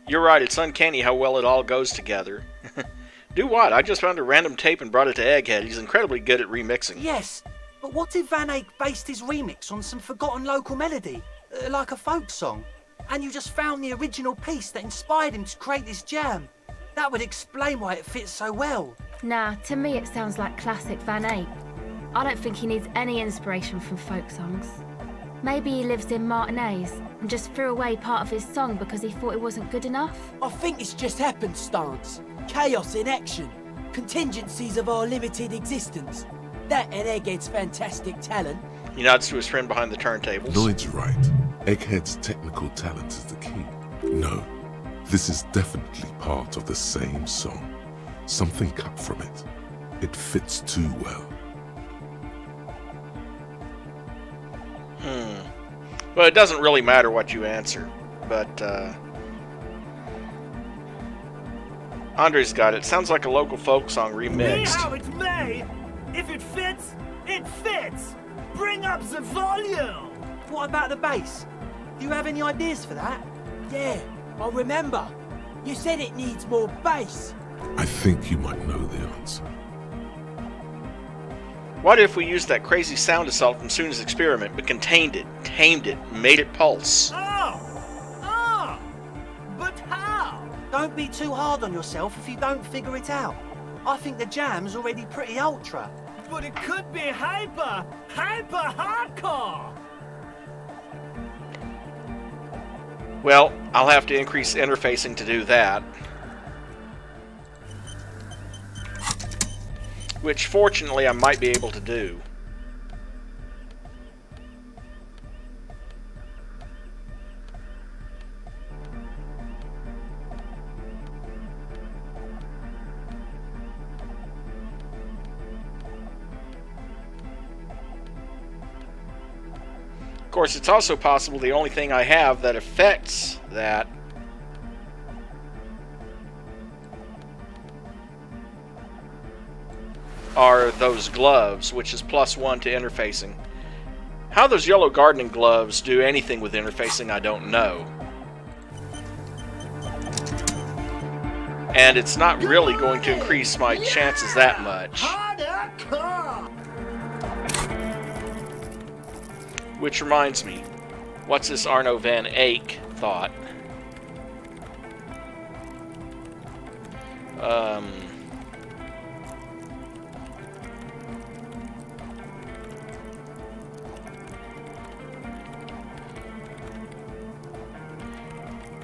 You're right, it's uncanny how well it all goes together. Do what? I just found a random tape and brought it to Egghead. He's incredibly good at remixing. Yes, but what if Van Eyck based his remix on some forgotten local melody, like a folk song, and you just found the original piece that inspired him to create this jam? That would explain why it fits so well. Nah, to me it sounds like classic Van Eyck. I don't think he needs any inspiration from folk songs. Maybe he lives in Martinez and just threw away part of his song because he thought it wasn't good enough. I think it's just happenstance. Chaos in action. Contingencies of our limited existence. That and Egghead's fantastic talent. He nods to his friend behind the turntables. Lloyd's right. Egghead's technical talent is the key. No, this is definitely part of the same song. Something cut from it. It fits too well. Well, it doesn't really matter what you answer, but, Andre's got it. Sounds like a local folk song remixed. Be how it may, if it fits, it fits. Bring up the volume. What about the bass? Do you have any ideas for that? Yeah, I remember. You said it needs more bass. I think you might know the answer. What if we used that crazy sound assault from Suna's experiment, but contained it, tamed it, made it pulse? But how? Don't be too hard on yourself if you don't figure it out. I think the jam's already pretty ultra. But it could be hyper hardcore! Well, I'll have to increase interfacing to do that. Which, fortunately, I might be able to do. Of course, it's also possible the only thing I have that affects that are those gloves, which is +1 to interfacing. How those yellow gardening gloves do anything with interfacing, I don't know. And it's not really going to increase my chances that much. Which reminds me, what's this Arno van Eyck thought?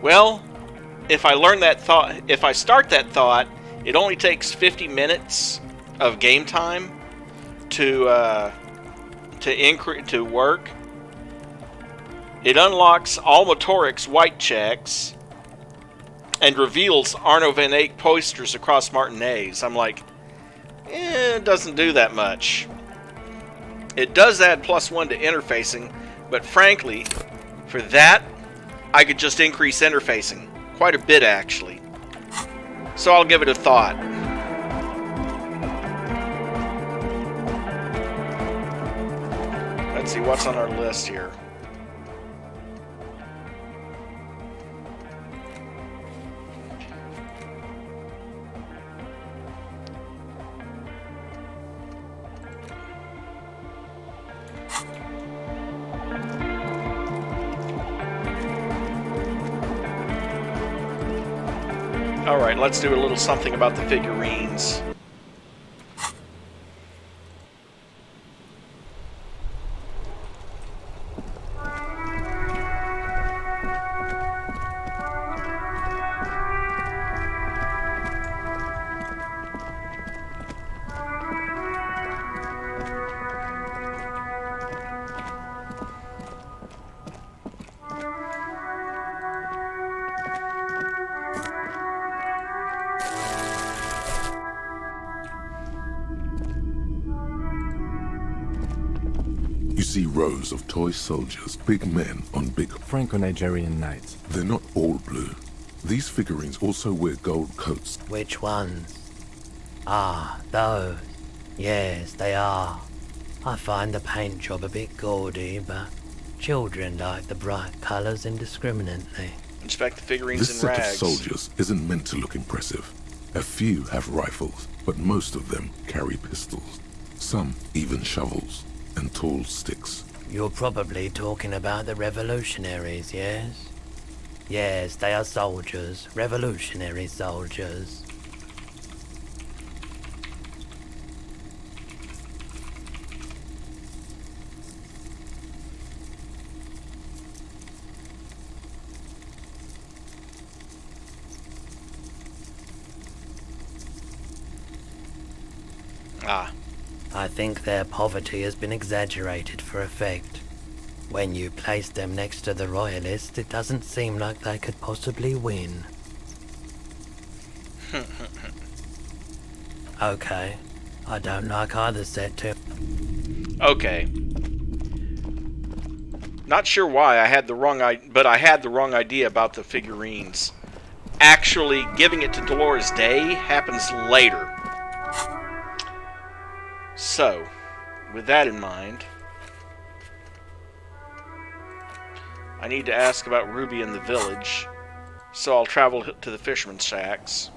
Well, if I learn that thought, if I start that thought, it only takes 50 minutes of game time to work. It unlocks all motorics white checks and reveals Arno van Eyck posters across Martinez. I'm like, it doesn't do that much. It does add +1 to interfacing, but frankly, for that, I could just increase interfacing. Quite a bit, actually. So I'll give it a thought. Let's see what's on our list here. Alright, let's do a little something about the figurines. You see rows of toy soldiers, big men on big Franco-Nigerian knights. They're not all blue. These figurines also wear gold coats. Which ones? Ah, those. Yes, they are. I find the paint job a bit gaudy, but children like the bright colours indiscriminately. Inspect the figurines This in set rags. of soldiers isn't meant to look impressive. A few have rifles, but most of them carry pistols. Some even shovels and tall sticks. You're probably talking about the revolutionaries, yes? Yes, they are soldiers. Revolutionary soldiers. Ah. I think their poverty has been exaggerated for effect. When you place them next to the royalists, it doesn't seem like they could possibly win. Okay. I don't like either set too. Okay. Not sure why I had the wrong idea about the figurines. Actually, giving it to Dolores Day happens later. So, with that in mind, I need to ask about Ruby in the village, so I'll travel to the fisherman's shacks.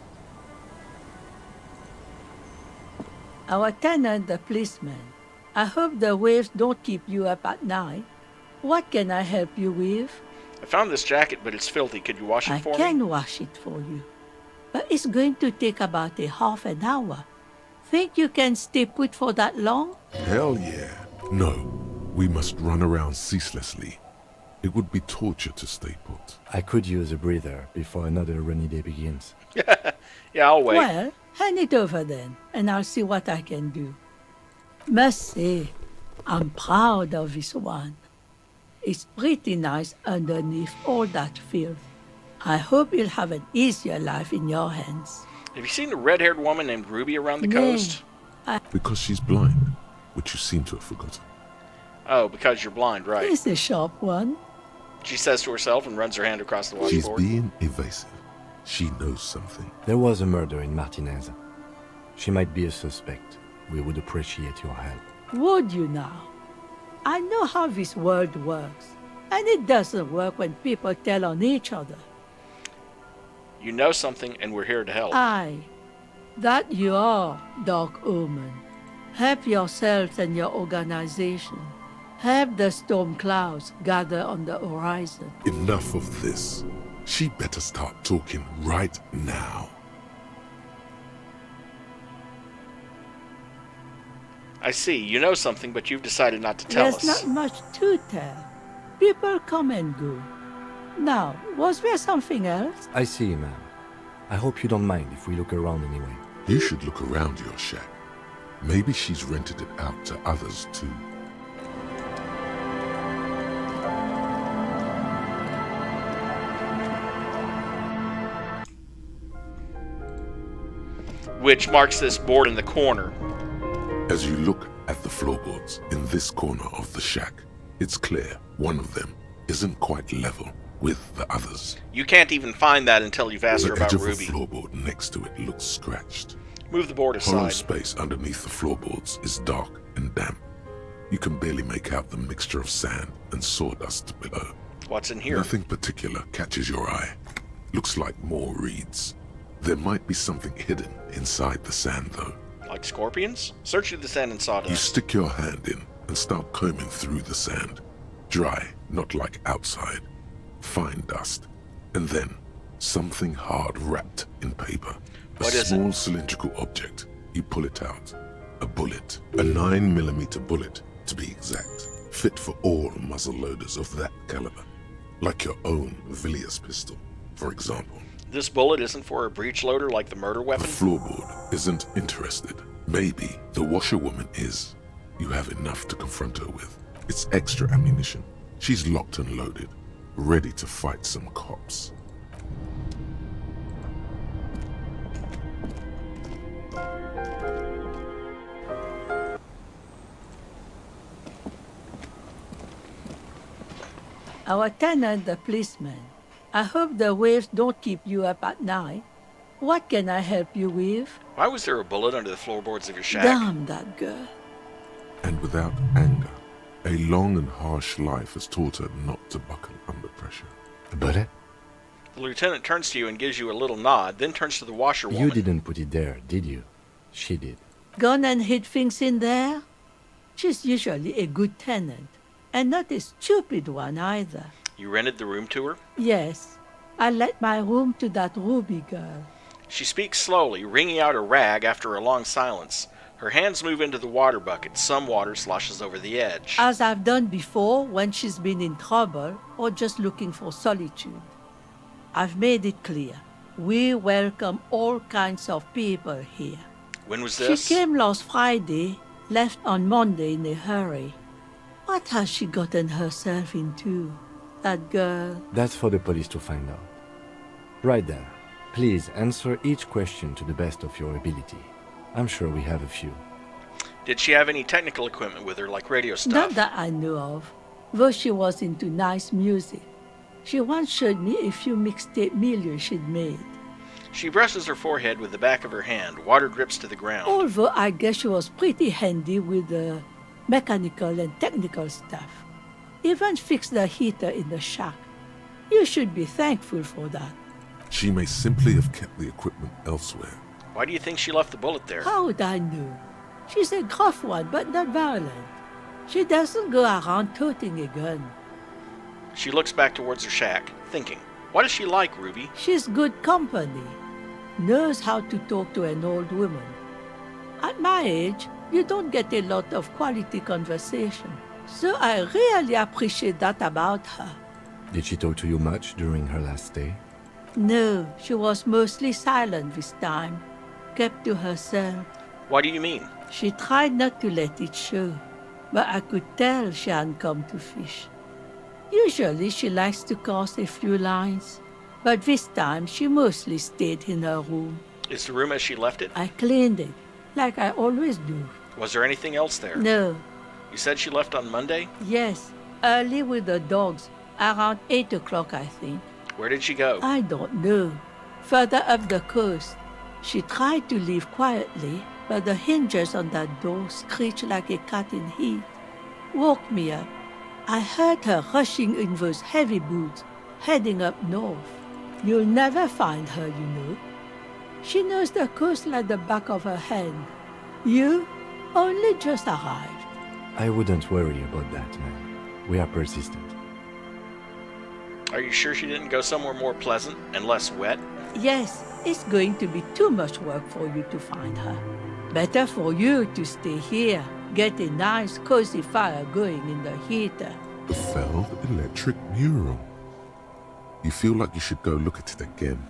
Our tenant, the policeman, I hope the waves don't keep you up at night. What can I help you with? I found this jacket, but it's filthy. Could you wash it for I me? can wash it for you. But it's going to take about a half an hour. Think you can stay put for that long? Hell yeah. No, we must run around ceaselessly. It would be torture to stay put. I could use a breather before another rainy day begins. Yeah, I'll wait. Well, hand it over then, and I'll see what I can do. Must say, I'm proud of this one. It's pretty nice underneath all that filth. I hope you'll have an easier life in your hands. Have you seen a red-haired woman named Ruby around the Yeah, coast? Because she's blind, which you seem to have forgotten. Oh, because you're blind, right. He's a sharp one. She says to herself and runs her hand across the She's washboard. being evasive. She knows something. There was a murder in Martinez. She might be a suspect. We would appreciate your help. Would you now? I know how this world works, and it doesn't work when people tell on each other. You know something, and we're here to help. Aye, that you are, Dark Omen. Help yourselves and your organization. Help the storm clouds gather on the horizon. Enough of this. She better start talking right now. I see. You know something, but you've decided not to tell There's us. not much to tell. People come and go. Now, was there something else? I see, ma'am. I hope you don't mind if we look around anyway. You should look around your shack. Maybe she's rented it out to others too. Which marks this board in the corner. As you look at the floorboards in this corner of the shack, it's clear one of them isn't quite level with the others. You can't even find that until you've asked her The about edge of Ruby. the floorboard next to it looks scratched. Move the board Hollow aside. space underneath the floorboards is dark and damp. You can barely make out the mixture of sand and sawdust below. What's in here? Nothing particular catches your eye. Looks like more reeds. There might be something hidden inside the sand, though. Like scorpions? Search through the sand and sawdust. You stick your hand in and start combing through the sand. Dry, not like outside. Fine dust. And then, something hard wrapped in paper. What A is small cylindrical object. You pull it out. A bullet. A 9mm bullet, to be exact. Fit for all muzzle loaders of that caliber. Like your own Villiers pistol, for example. This bullet isn't for a breech loader like the murder The weapon? floorboard isn't interested. Maybe the washerwoman is. You have enough to confront her with. It's extra ammunition. She's locked and loaded, ready to fight some cops. Our tenant, the policeman. I hope the waves don't keep you up at night. What can I help you with? Why was there a bullet under the floorboards of your shack? Damn that girl. And without anger, a long and harsh life has taught her not to buckle under pressure. But The lieutenant turns to you and gives you a little nod, then turns to the washerwoman. you didn't put it there, did you? She did. Gone and hid things in there? She's usually a good tenant, and not a stupid one either. You rented the room to her? Yes, I let my room to that Ruby girl. She speaks slowly, wringing out a rag after a long silence. Her hands move into the water bucket. Some water sloshes over the edge. As I've done before when she's been in trouble or just looking for solitude. I've made it clear. We welcome all kinds of people here. When was this? She came last Friday, left on Monday in a hurry. What has she gotten herself into, that girl? That's for the police to find out. Right there. Please answer each question to the best of your ability. I'm sure we have a few. Did she have any technical equipment with her, like radio stuff? Not that I know of, though she was into nice music. She once showed me a few mixtape millions she'd made. She brushes her forehead with the back of her hand. Water drips to the ground. Although I guess she was pretty handy with the mechanical and technical stuff. Even fixed the heater in the shack. You should be thankful for that. She may simply have kept the equipment elsewhere. Why do you think she left the bullet there? How would I know? She's a gruff one, but not violent. She doesn't go around toting a gun. She looks back towards her shack, thinking. What is she like, Ruby? She's good company. Knows how to talk to an old woman. At my age, you don't get a lot of quality conversation. So I really appreciate that about her. Did she talk to you much during her last stay? No, she was mostly silent this time. Kept to herself. What do you mean? She tried not to let it show, but I could tell she hadn't come to fish. Usually she likes to cast a few lines, but this time she mostly stayed in her room. Is the room as she left it? I cleaned it, like I always do. Was there anything else there? No. You said she left on Monday? Yes, early with the dogs, around 8 o'clock I think. Where did she go? I don't know. Further up the coast. She tried to leave quietly, but the hinges on that door screeched like a cat in heat. Woke me up. I heard her rushing in those heavy boots, heading up north. You'll never find her, you know. She knows the coast like the back of her hand. You only just arrived. I wouldn't worry about that, man. We are persistent. Are you sure she didn't go somewhere more pleasant and less wet? Yes, it's going to be too much work for you to find her. Better for you to stay here, get a nice cozy fire going in the heater. The felled electric mural. You feel like you should go look at it again.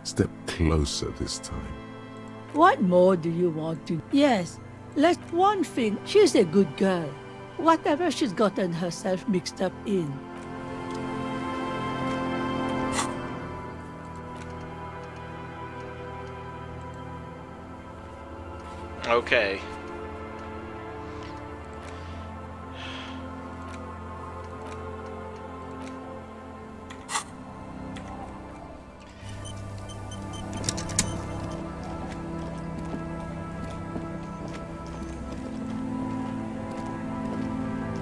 Step closer this time. What more do you want to... Yes, let one thing, she's a good girl. Whatever she's gotten herself mixed up in. Okay.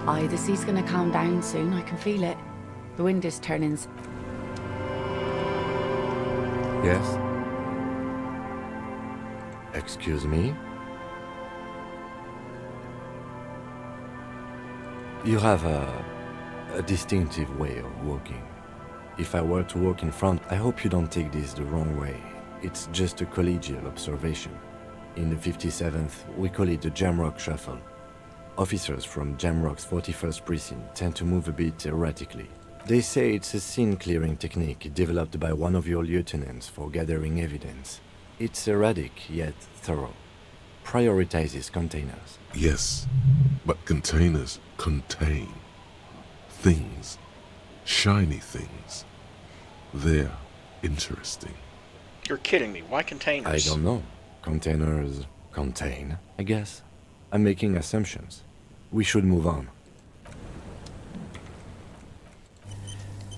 Aye, the sea's gonna calm down soon. I can feel it. The wind is turning. Yes? Excuse me? You have a distinctive way of walking. If I were to walk in front, I hope you don't take this the wrong way. It's just a collegial observation. In the 57th, we call it the Jamrock Shuffle. Officers from Jamrock's 41st Precinct tend to move a bit erratically. They say it's a scene-clearing technique developed by one of your lieutenants for gathering evidence. It's erratic, yet thorough. Prioritizes containers. Yes, but containers contain things. Shiny things. They're interesting. You're kidding me. Why containers? I don't know. Containers contain, I guess. I'm making assumptions. We should move on.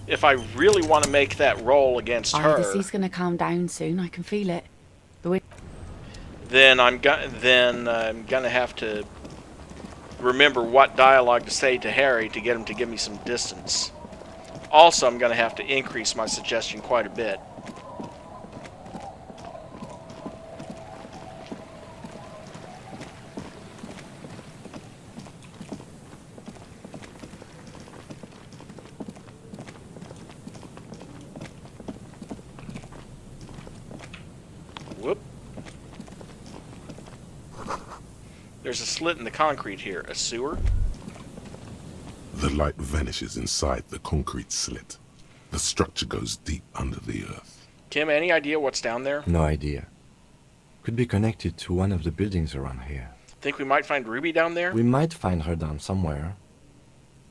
If I really want to make that roll against her, the sea's gonna calm down soon. I can feel it. The wind. Then I'm gonna have to remember what dialogue to say to Harry to get him to give me some distance. Also, I'm gonna have to increase my suggestion quite a bit. Whoop. There's a slit in the concrete here. A sewer? The light vanishes inside the concrete slit. The structure goes deep under the earth. Tim, any idea what's down there? No idea. Could be connected to one of the buildings around here. Think we might find Ruby down there? We might find her down somewhere.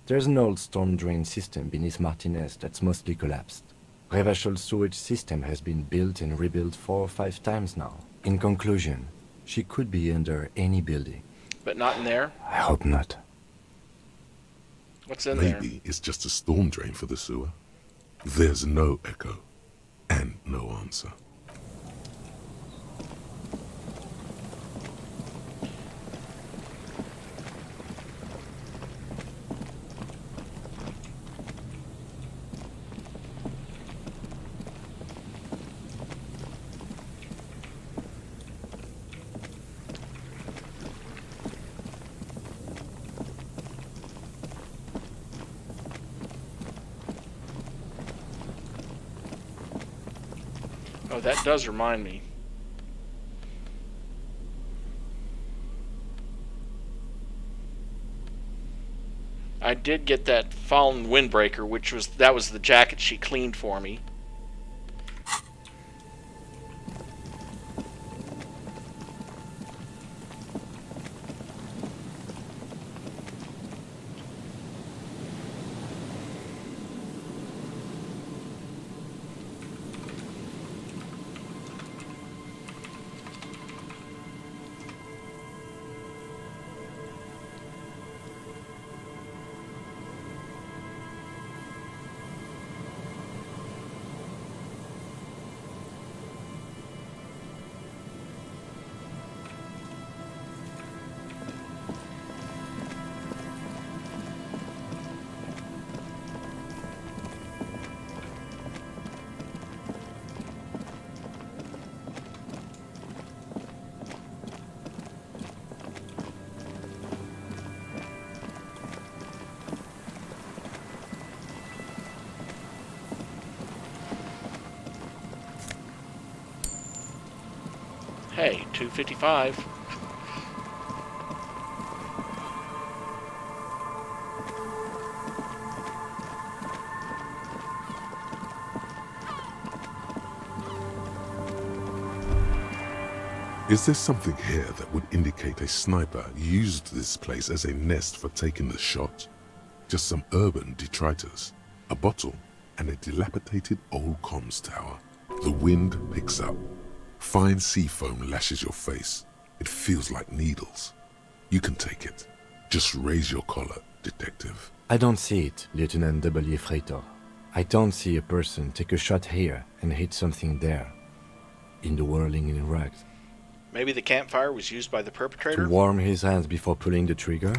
There's an old storm drain system beneath Martinez that's mostly collapsed. Revachol sewage system has been built and rebuilt 4 or 5 times now. In conclusion, she could be under any building. But not in there? I hope not. What's in there? Maybe it's just a storm drain for the sewer. There's no echo and no answer. Oh, that does remind me. I did get that fallen windbreaker, that was the jacket she cleaned for me. Hey, 255. Is there something here that would indicate a sniper used this place as a nest for taking the shot? Just some urban detritus, a bottle, and a dilapidated old comms tower. The wind picks up. Fine sea foam lashes your face. It feels like needles. You can take it. Just raise your collar, detective. I don't see it, Lieutenant W. Freighter. I don't see a person take a shot here and hit something there. In the whirling in rags. Maybe the campfire was used by the perpetrator? To warm his hands before pulling the trigger?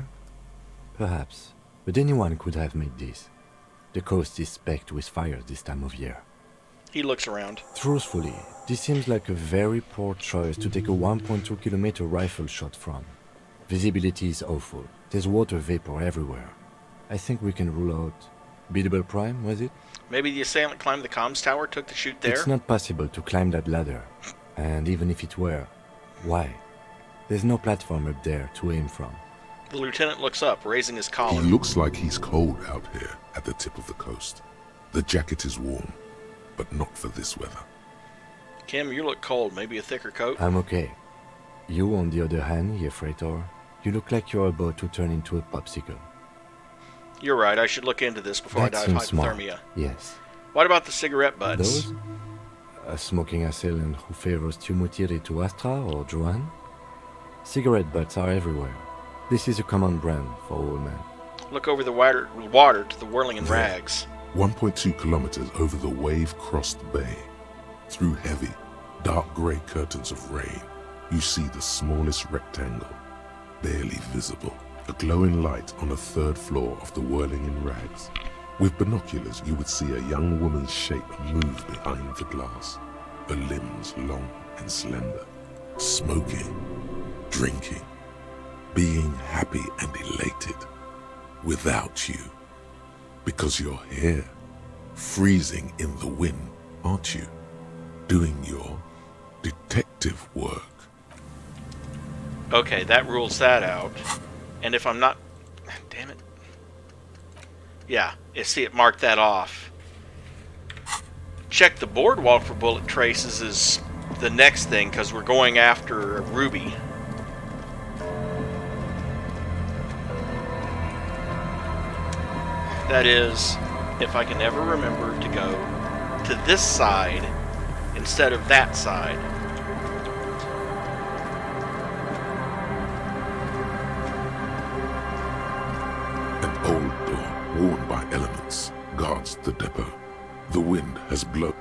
Perhaps. But anyone could have made this. The coast is specked with fires this time of year. He looks around. Truthfully, this seems like a very poor choice to take a 1.2 kilometer rifle shot from. Visibility is awful. There's water vapor everywhere. I think we can rule out... Biddable Prime, was it? Maybe the assailant climbed the comms tower, took the chute there? It's not possible to climb that ladder. And even if it were, why? There's no platform up there to aim from. The lieutenant looks up, raising his collar. He looks like he's cold out here at the tip of the coast. The jacket is warm, but not for this weather. Kim, you look cold. Maybe a thicker coat? I'm okay. You, on the other hand, here, Freighter, you look like you're about to turn into a popsicle. You're right. I should look into this before I die of hypothermia. Yes. What about the cigarette butts? Those? A smoking assailant who favors Tumutiri to Astra or Joan? Cigarette butts are everywhere. This is a common brand for all men. Look over the water to the whirling in rags. 1.2 kilometers over the wave-crossed bay. Through heavy, dark grey curtains of rain, you see the smallest rectangle, barely visible. A glowing light on the third floor of the whirling in rags. With binoculars, you would see a young woman's shape move behind the glass, her limbs long and slender, smoking, drinking, being happy and elated, without you. Because you're here, freezing in the wind, aren't you? Doing your detective work. Okay, that rules that out. And if I'm not... Damn it. Yeah, see it marked that off. Check the boardwalk for bullet traces is the next thing, because we're going after Ruby. That is, if I can ever remember to go to this side instead of that side. An old door, worn by elements, guards the depot. The wind has blown.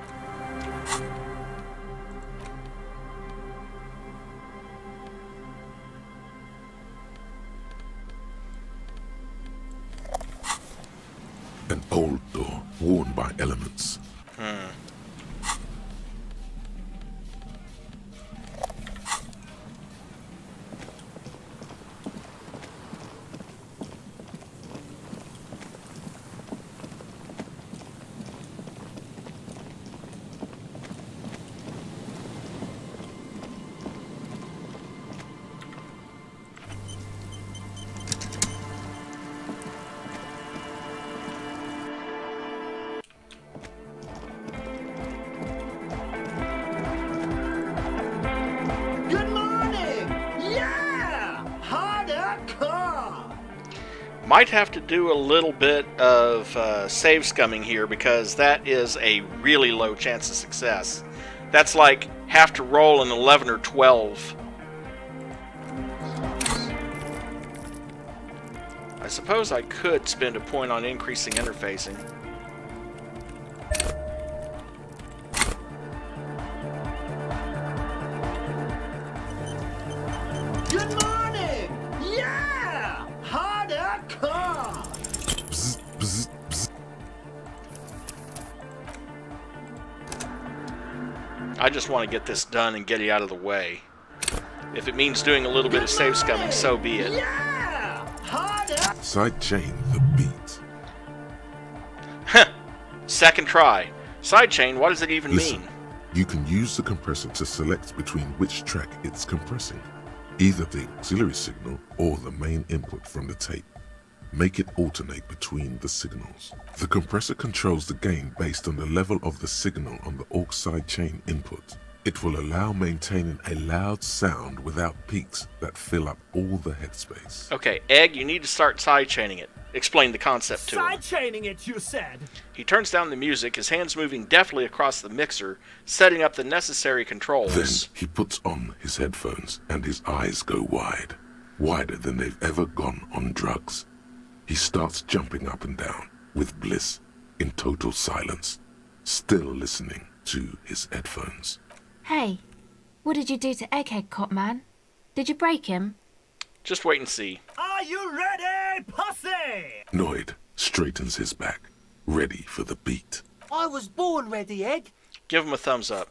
An old door, worn by elements. Might have to do a little bit of save scumming here because that is a really low chance of success. That's like have to roll an 11 or 12. I suppose I could spend a point on increasing interfacing. Good morning! Yeah! Harder car! Bzz, bzz, bzz. I just want to get this done and get it out of the way. If it means doing a little bit of save scumming, so be it. Yeah! Harder! Sidechain the beat. Heh! Second try. Sidechain, what does it even Listen, mean? you can use the compressor to select between which track it's compressing, either the auxiliary signal or the main input from the tape. Make it alternate between the signals. The compressor controls the gain based on the level of the signal on the aux sidechain input. It will allow maintaining a loud sound without peaks that fill up all the headspace. Okay, Egg, you need to start sidechaining it. Explain the concept to him. Sidechaining it, you said. He turns down the music, his hands moving deftly across the mixer, setting up the necessary controls. Then he puts on his headphones and his eyes go wide, wider than they've ever gone on drugs. He starts jumping up and down with bliss in total silence, still listening to his headphones. Hey, what did you do to Egghead, Cop Man? Did you break him? Just wait and see. Are you ready, pussy? Noid straightens his back, ready for the beat. I was born ready, Egg. Give him a thumbs up.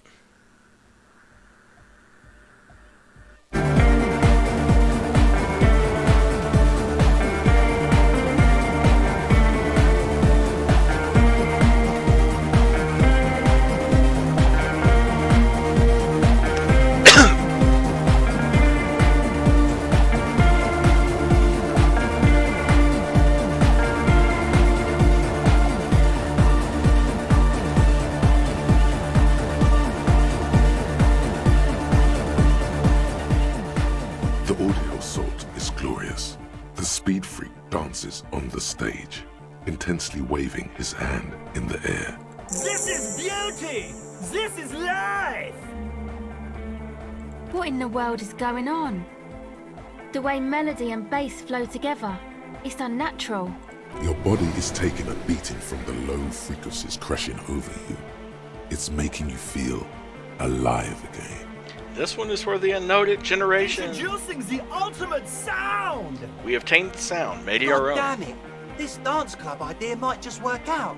The audio assault is glorious. The speed freak dances on the stage, intensely waving his hand in the air. This is beauty! This is life! What in the world is going on? The way melody and bass flow together, it's unnatural. Your body is taking a beating from the low frequencies crashing over you. It's making you feel alive again. This one is for the Unnoted generation. Introducing the ultimate sound! We have tamed the sound, made it God our own. damn it! This dance club idea might just work out.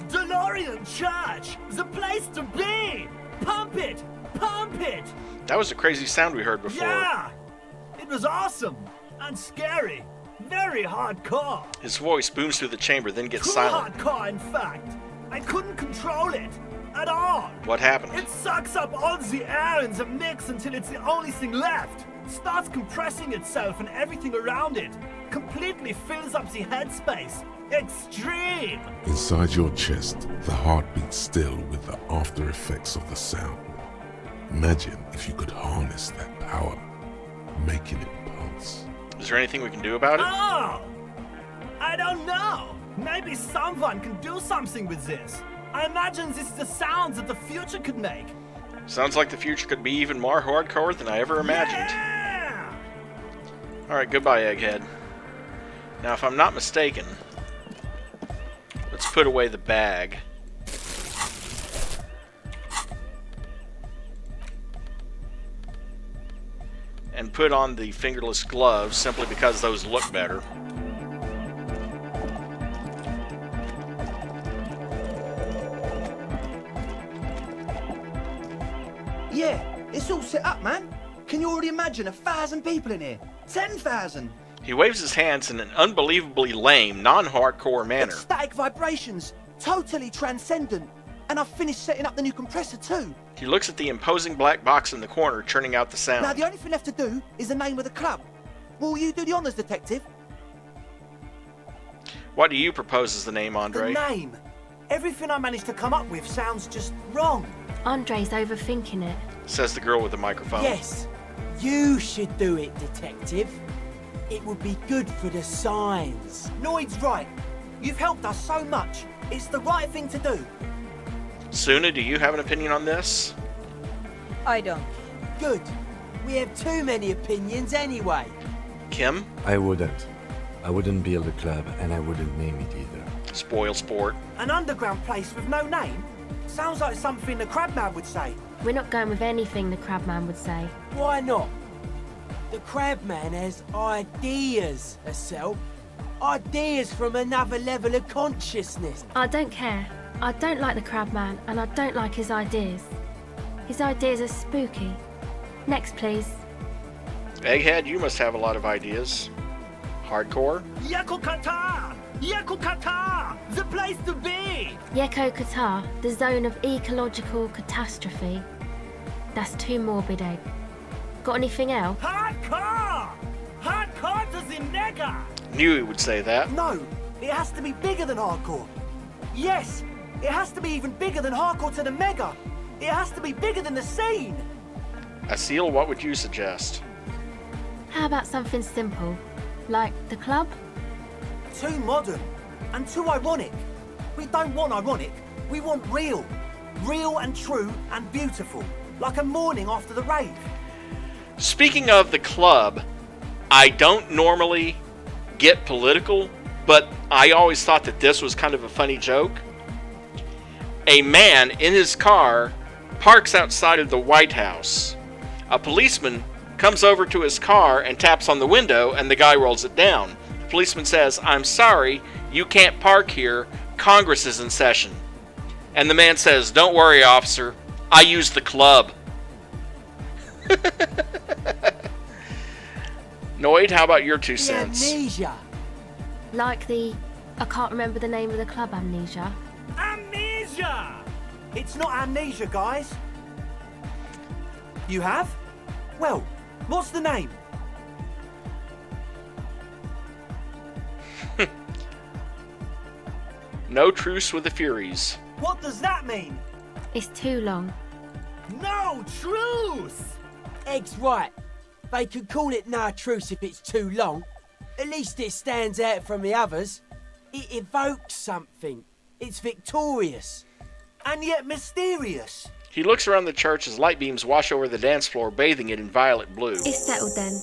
DeLorean Church! The place to be! Pump it! Pump it! That was a crazy sound we heard before. Yeah! It was awesome! And scary! Very hardcore! His voice booms through the chamber, then gets Too silent. hardcore, in fact! I couldn't control it! At all! What happened? It sucks up all the air in the mix until it's the only thing left. Starts compressing itself and everything around it. Completely fills up the headspace. Extreme! Inside your chest, the heart beats still with the after effects of the sound. Imagine if you could harness that power, making it pulse. Is there anything we can do about it? Oh! I don't know. Maybe someone can do something with this. I imagine this is the sounds that the future could make. Sounds like the future could be even more hardcore than I ever imagined. Yeah! Alright, goodbye, Egghead. Now, if I'm not mistaken, let's put away the bag. And put on the fingerless gloves, simply because those look better. Yeah, it's all set up, man. Can you already imagine 1,000 people in here? 10,000! He waves his hands in an unbelievably lame, non-hardcore manner. Ecstatic vibrations, totally transcendent. And I've finished setting up the new compressor too. He looks at the imposing black box in the corner, churning out the sound. Now the only thing left to do is the name of the club. Will you do the honors, detective? What do you propose as the name, Andre? The name. Everything I managed to come up with sounds just wrong. Andre's overthinking it. Says the girl with the microphone. Yes, you should do it, detective. It would be good for the signs. Noid's right. You've helped us so much. It's the right thing to do. Suna, do you have an opinion on this? I don't. Good. We have too many opinions anyway. Kim? I wouldn't. I wouldn't build a club, and I wouldn't name it either. Spoil sport. An underground place with no name? Sounds like something the Crabman would say. We're not going with anything the Crabman would say. Why not? The Crabman has ideas, Estelle. Ideas from another level of consciousness. I don't care. I don't like the Crabman, and I don't like his ideas. His ideas are spooky. Next, please. Egghead, you must have a lot of ideas. Hardcore? Yakukata! Yakukata! The place to be! Yeko Qatar, the zone of ecological catastrophe. That's too morbid, Egg. Got anything else? Hardcore! Hardcore to the nigger! Knew he would say that. No, it has to be bigger than hardcore. Yes, it has to be even bigger than hardcore to the mega. It has to be bigger than the scene. Asil, what would you suggest? How about something simple? Like the club? Too modern and too ironic. We don't want ironic. We want real. Real and true and beautiful. Like a morning after the rave. Speaking of the club, I don't normally get political, but I always thought that this was kind of a funny joke. A man in his car parks outside of the White House. A policeman comes over to his car and taps on the window, and the guy rolls it down. The policeman says, "I'm sorry, you can't park here. Congress is in session." And the man says, "Don't worry, officer. I use the club." Noid, how about your 2 cents? Amnesia. Like the... I can't remember the name of the club, Amnesia. Amnesia! It's not amnesia, guys. You have? Well, what's the name? No truce with the Furies. What does that mean? It's too long. No truce! Egg's right. They could call it no truce if it's too long. At least it stands out from the others. It evokes something. It's victorious. And yet mysterious. He looks around the church as light beams wash over the dance floor, bathing it in violet blue. It's settled then.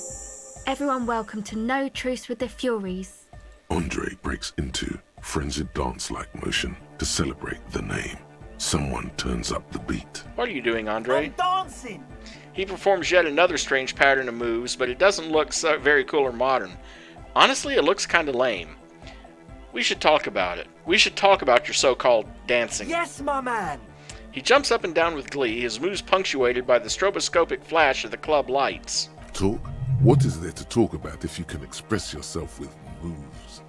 Everyone welcome to No Truce with the Furies. Andre breaks into frenzied dance-like motion to celebrate the name. Someone turns up the beat. What are you doing, Andre? I'm dancing. He performs yet another strange pattern of moves, but it doesn't look so very cool or modern. Honestly, it looks kind of lame. We should talk about it. We should talk about your so-called dancing. Yes, my man. He jumps up and down with glee, his moves punctuated by the stroboscopic flash of the club lights. Talk? What is there to talk about if you can express yourself with moves?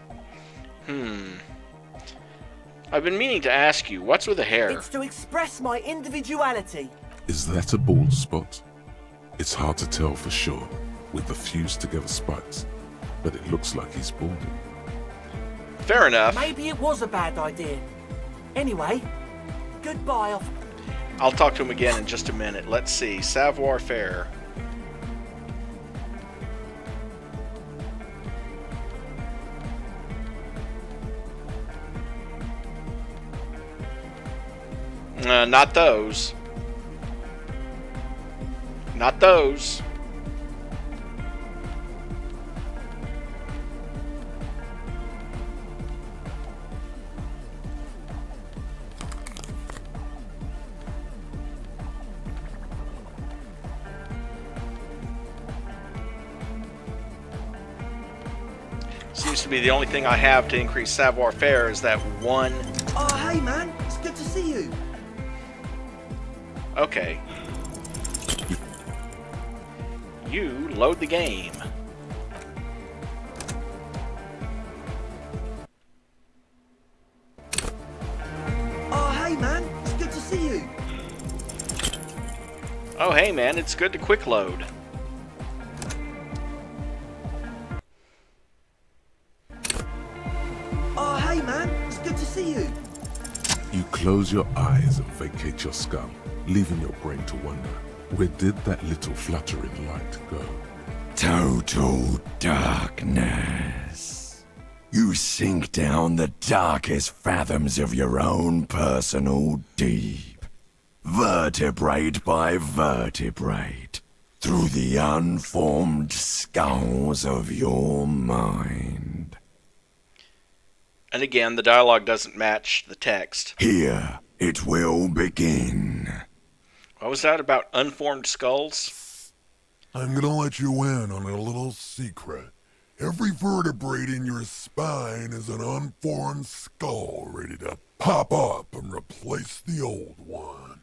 I've been meaning to ask you, what's with the hair? It's to express my individuality. Is that a bald spot? It's hard to tell for sure with the fused together spikes, but it looks like he's balding. Fair enough. Maybe it was a bad idea. Anyway, goodbye. I'll talk to him again in just a minute. Let's see. Savoir faire. Not those. Not those. Seems to be the only thing I have to increase savoir faire is that one. Oh, hey man, it's good to see you. Okay. You load the game. Oh, hey man, it's good to see you. Oh, hey man, it's good to quick load. Oh, hey man, it's good to see you. You close your eyes and vacate your skull, leaving your brain to wonder, where did that little fluttering light go? Total darkness. You sink down the darkest fathoms of your own personal deep, vertebrate by vertebrate, through the unformed skulls of your mind. And again, the dialogue doesn't match the text. Here it will begin. What was that about unformed skulls? I'm gonna let you in on a little secret. Every vertebrae in your spine is an unformed skull ready to pop up and replace the old one.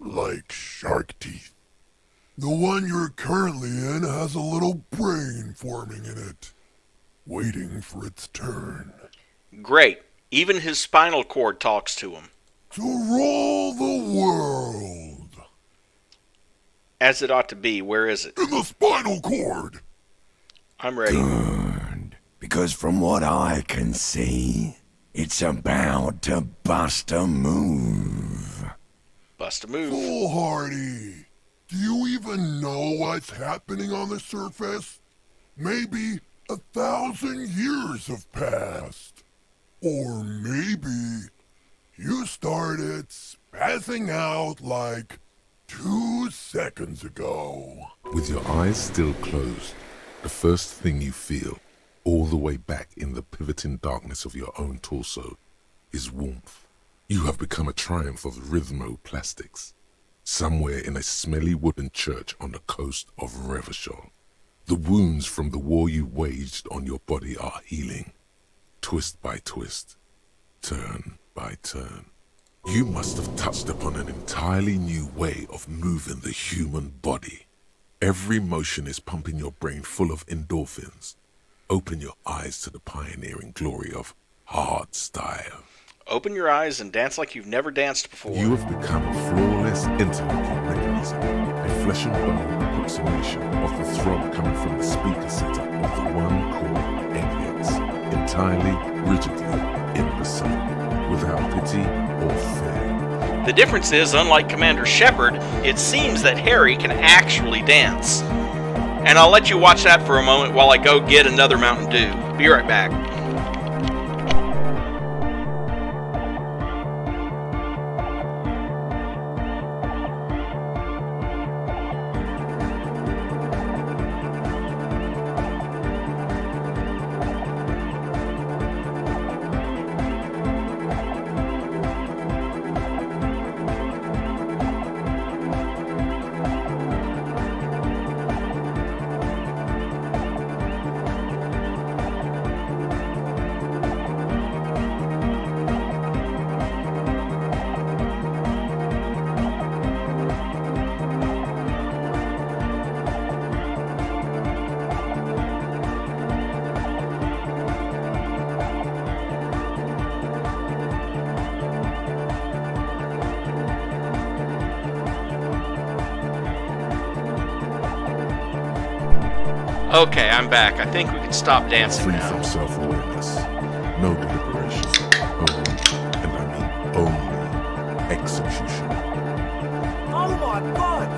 Like shark teeth. The one you're currently in has a little brain forming in it, waiting for its turn. Great. Even his spinal cord talks to him. To rule the world. As it ought to be. Where is it? In the spinal cord. I'm ready. Good. Because from what I can see, it's about to bust a move. Bust a move. Foolhardy. Do you even know what's happening on the surface? Maybe 1,000 years have passed. Or maybe you started spazzing out like 2 seconds ago. With your eyes still closed, the first thing you feel, all the way back in the pivoting darkness of your own torso, is warmth. You have become a triumph of rhythmoplastics, somewhere in a smelly wooden church on the coast of Revachol. The wounds from the war you waged on your body are healing, twist by twist, turn by turn. You must have touched upon an entirely new way of moving the human body. Every motion is pumping your brain full of endorphins. Open your eyes to the pioneering glory of hard style. Open your eyes and dance like you've never danced before. You have become a flawless interlocking mechanism, a flesh and bone approximation of the throb coming from the speaker setup of the one called Eggheads, entirely, rigidly, imbecile, without pity or fear. The difference is, unlike Commander Shepard, it seems that Harry can actually dance. And I'll let you watch that for a moment while I go get another Mountain Dew. Be right back. Okay, I'm back. I think we can stop dancing Free now. from self-awareness. No deliberation. Only, and I mean only, execution. Oh my god!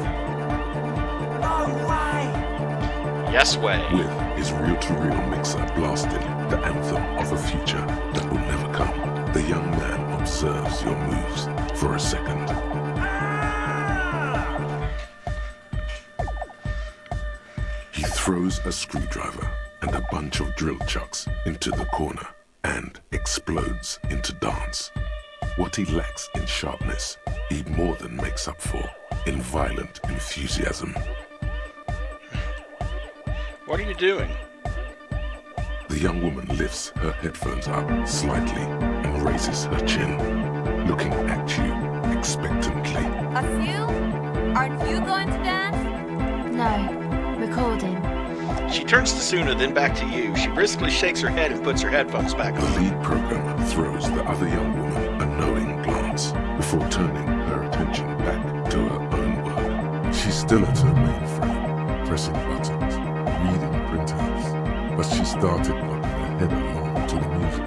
No way! Yes way. With his reel-to-reel mixer blasting the anthem of a future that will never come, the young man observes your moves for a second. He throws a screwdriver and a bunch of drill chucks into the corner and explodes into dance. What he lacks in sharpness, he more than makes up for in violent enthusiasm. What are you doing? The young woman lifts her headphones up slightly and raises her chin, looking at you expectantly. Asil? Aren't you going to dance? No. Recording. She turns to Suna, then back to you. She briskly shakes her head and puts her headphones back The on. lead programmer throws the other young woman a knowing glance before turning her attention back to her own work. She's still at her mainframe, pressing buttons, reading printouts, but she started nodding her head along to the music.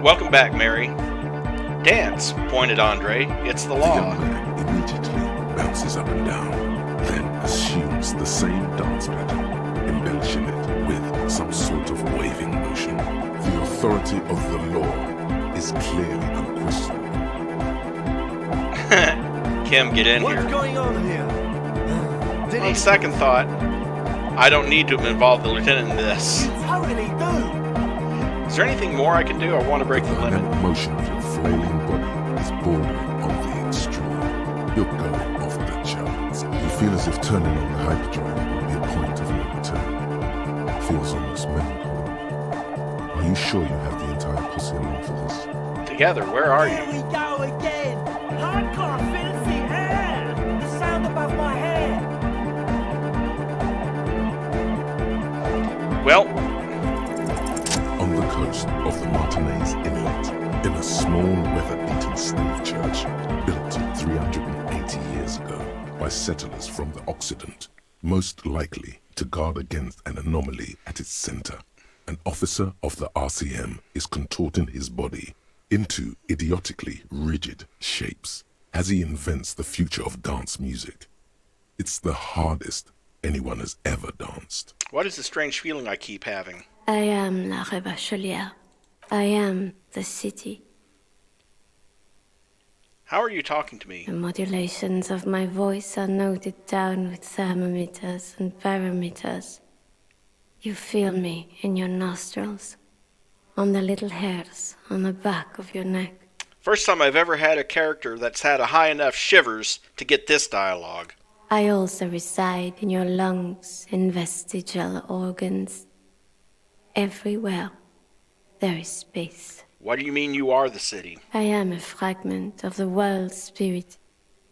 Welcome back, Mary. Dance, pointed Andre. It's the The law. young man immediately bounces up and down, then assumes the same dance pattern, embellishing it with some sort of waving motion. The authority of the law is clearly unquestionable. Kim, get in What's here. going on here? On second thought, I don't need to involve the lieutenant in this. Totally do. Is there anything more I can do? I want to break the limit. The motion of your flailing body is bordering on the extreme. You're going off the charts. You feel as if turning on the hyperdrive will be a point of no return. It feels almost melancholy. Are you sure you have the entire posse along for this? Together, where are Here you? we go again. Hardcore filthy air. The sound above my head. Well, On the coast of the Martinez Inlet, in a small weather-beaten slave church built 380 years ago by settlers from the Occident, most likely to guard against an anomaly at its center, an officer of the RCM is contorting his body into idiotically rigid shapes as he invents the future of dance music. It's the hardest anyone has ever danced. what is the strange feeling I keep having? I am La Rebachelière. I am the city. How are you talking to me? The modulations of my voice are noted down with thermometers and barometers. You feel me in your nostrils, on the little hairs on the back of your neck. First time I've ever had a character that's had a high enough shivers to get this dialogue. I also reside in your lungs and vestigial organs. Everywhere there is space. What do you mean you are the city? I am a fragment of the world spirit,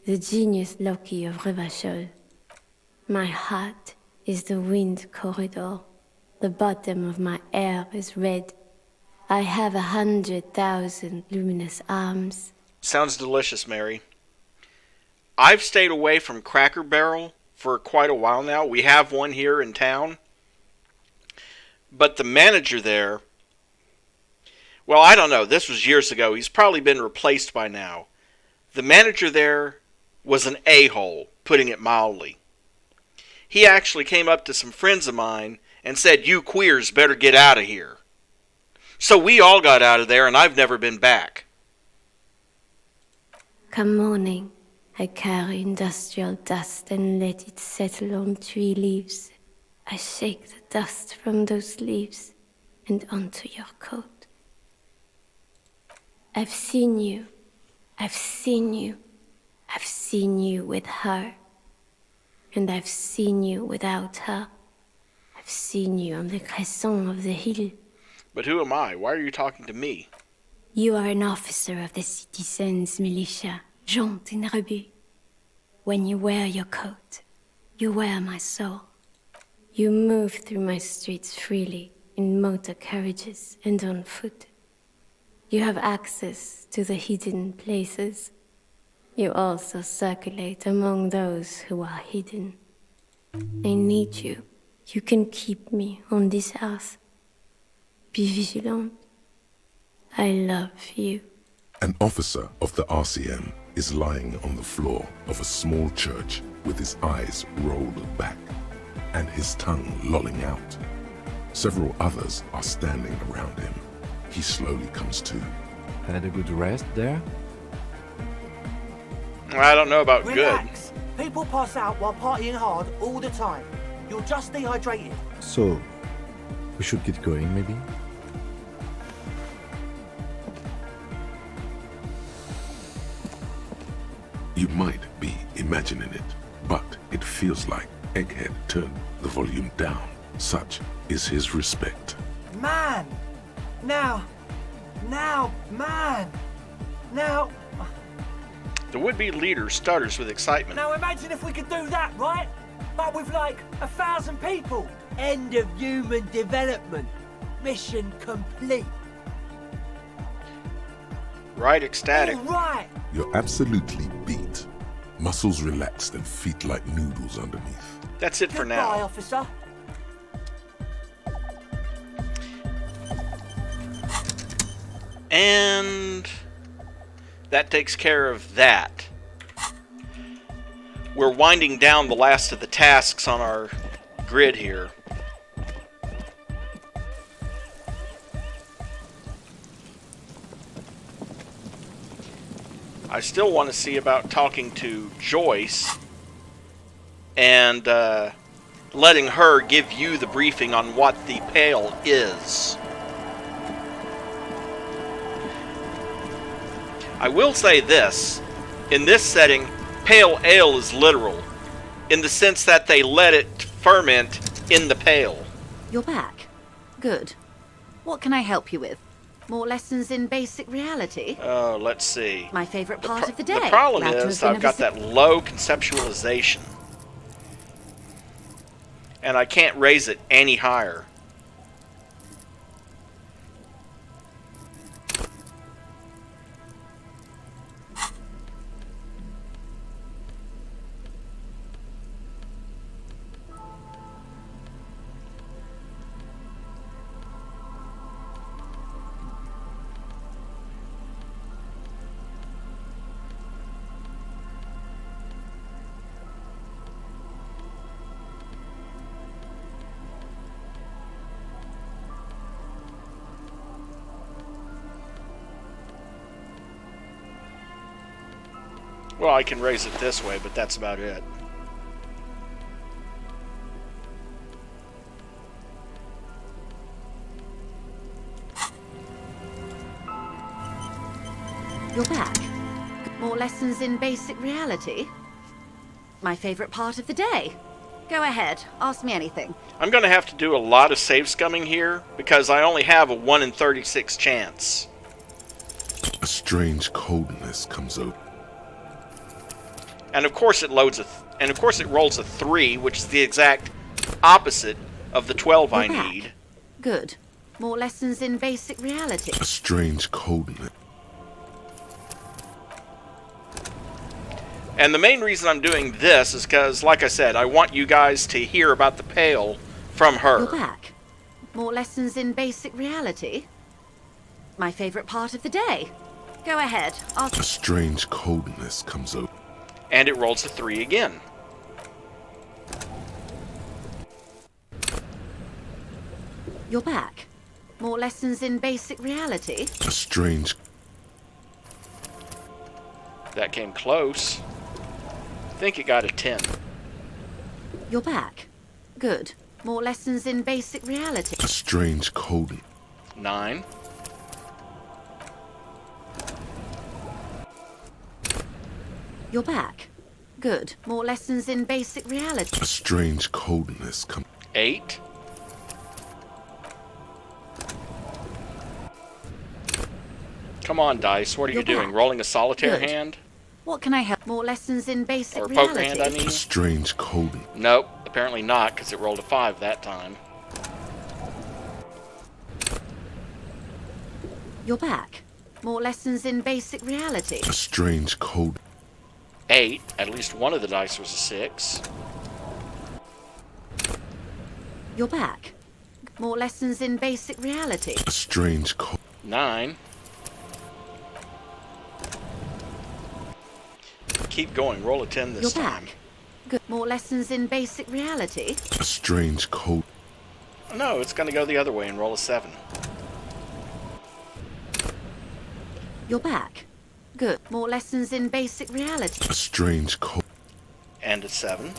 the genius Loki of Revachol. My heart is the wind corridor. The bottom of my air is red. I have 100,000 luminous arms. Sounds delicious, Mary. I've stayed away from Cracker Barrel for quite a while now. We have one here in town. But the manager there, well, I don't know. This was years ago. He's probably been replaced by now. The manager there was an a-hole, putting it mildly. He actually came up to some friends of mine and said, "You queers better get out of here." So we all got out of there, and I've never been back. Come morning, I carry industrial dust and let it settle on tree leaves. I shake the dust from those leaves and onto your coat. I've seen you. I've seen you. I've seen you with her. And I've seen you without her. I've seen you on the crescent of the hill. But who am I? Why are you talking to me? You are an officer of the citizens' militia, Jaunt and Rebut. When you wear your coat, you wear my soul. You move through my streets freely, in motor carriages and on foot. You have access to the hidden places. You also circulate among those who are hidden. I need you. You can keep me on this earth. Be vigilant. I love you. An officer of the RCM is lying on the floor of a small church with his eyes rolled back and his tongue lolling out. Several others are standing around him. He slowly comes to. Had a good rest there? I don't know about Relax. People pass out while partying hard all the time. You're just dehydrated. So, we should get going, maybe? You might be imagining it, but it feels like Egghead turned the volume down. Such is his respect. Man! Now, man! Now, The would-be leader stutters with excitement. now imagine if we could do that, right? But with like 1,000 people. End of human development. Mission complete. Right, ecstatic. Right. You're absolutely beat. Muscles relaxed and feet like noodles underneath. That's it for Goodbye, now. officer. And that takes care of that. we're winding down the last of the tasks on our grid here. I still want to see about talking to Joyce and letting her give you the briefing on what the Pale is. I will say this. In this setting, Pale Ale is literal, in the sense that they let it ferment in the pail. You're back. Good. What can I help you with? More lessons in basic reality? Oh, let's see. My favorite part of the day. The problem Glad to is have been I've got that low conceptualization. And I can't raise it any higher. Well, I can raise it this way, but that's about it. You're back. More lessons in basic reality? My favorite part of the day. Go ahead, ask me anything. I'm going to have to do a lot of save scumming here, because I only have a 1 in 36 chance. A strange coldness comes over. And of course it rolls a 3, which is the exact opposite of the 12 I need. Good. More lessons in basic reality. A strange coldness. And the main reason I'm doing this is because, like I said, I want you guys to hear about the Pale from her. You're back. More lessons in basic reality? My favorite part of the day. Go ahead, ask. A strange coldness comes over. And it rolls a 3 again. You're back. More lessons in basic reality? A strange... That came close. I think it got a 10. You're back. Good. More lessons in basic reality? A strange coldness. 9. You're back. Good. More lessons in basic reality? A strange coldness comes... 8. Come on, dice. What are you doing? Rolling a solitaire hand? What can I help? More lessons in basic Or reality? poker hand, I mean? A strange coldness. Nope. Apparently not, because it rolled a 5 that time. You're back. More lessons in basic reality? A strange cold... 8. At least one of the dice was a 6. You're back. More lessons in basic reality? A strange cold... 9. Keep going. Roll a 10 this You're time. back. Good. More lessons in basic reality? A strange cold... No, it's going to go the other way and roll a 7. You're back. Good. More lessons in basic reality? A strange cold... And a 7.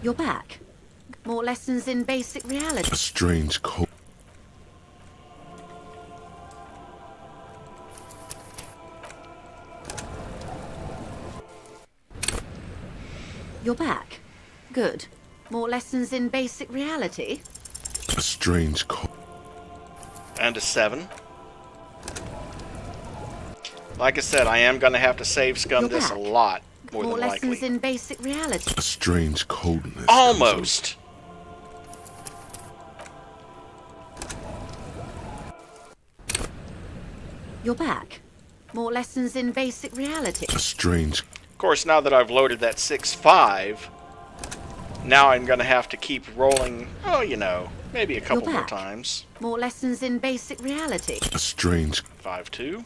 You're back. More lessons in basic reality? A strange cold... You're back. Good. More lessons in basic reality? A strange cold... And a 7. Like I said, I am going to have to save scum this a lot, more than likely. Lessons in basic reality? A strange coldness... Almost! You're back. More lessons in basic reality? A strange... Of course, now that I've loaded that 6-5, now I'm going to have to keep rolling, oh, you know, maybe a couple more times. More lessons in basic reality? A strange... 5-2.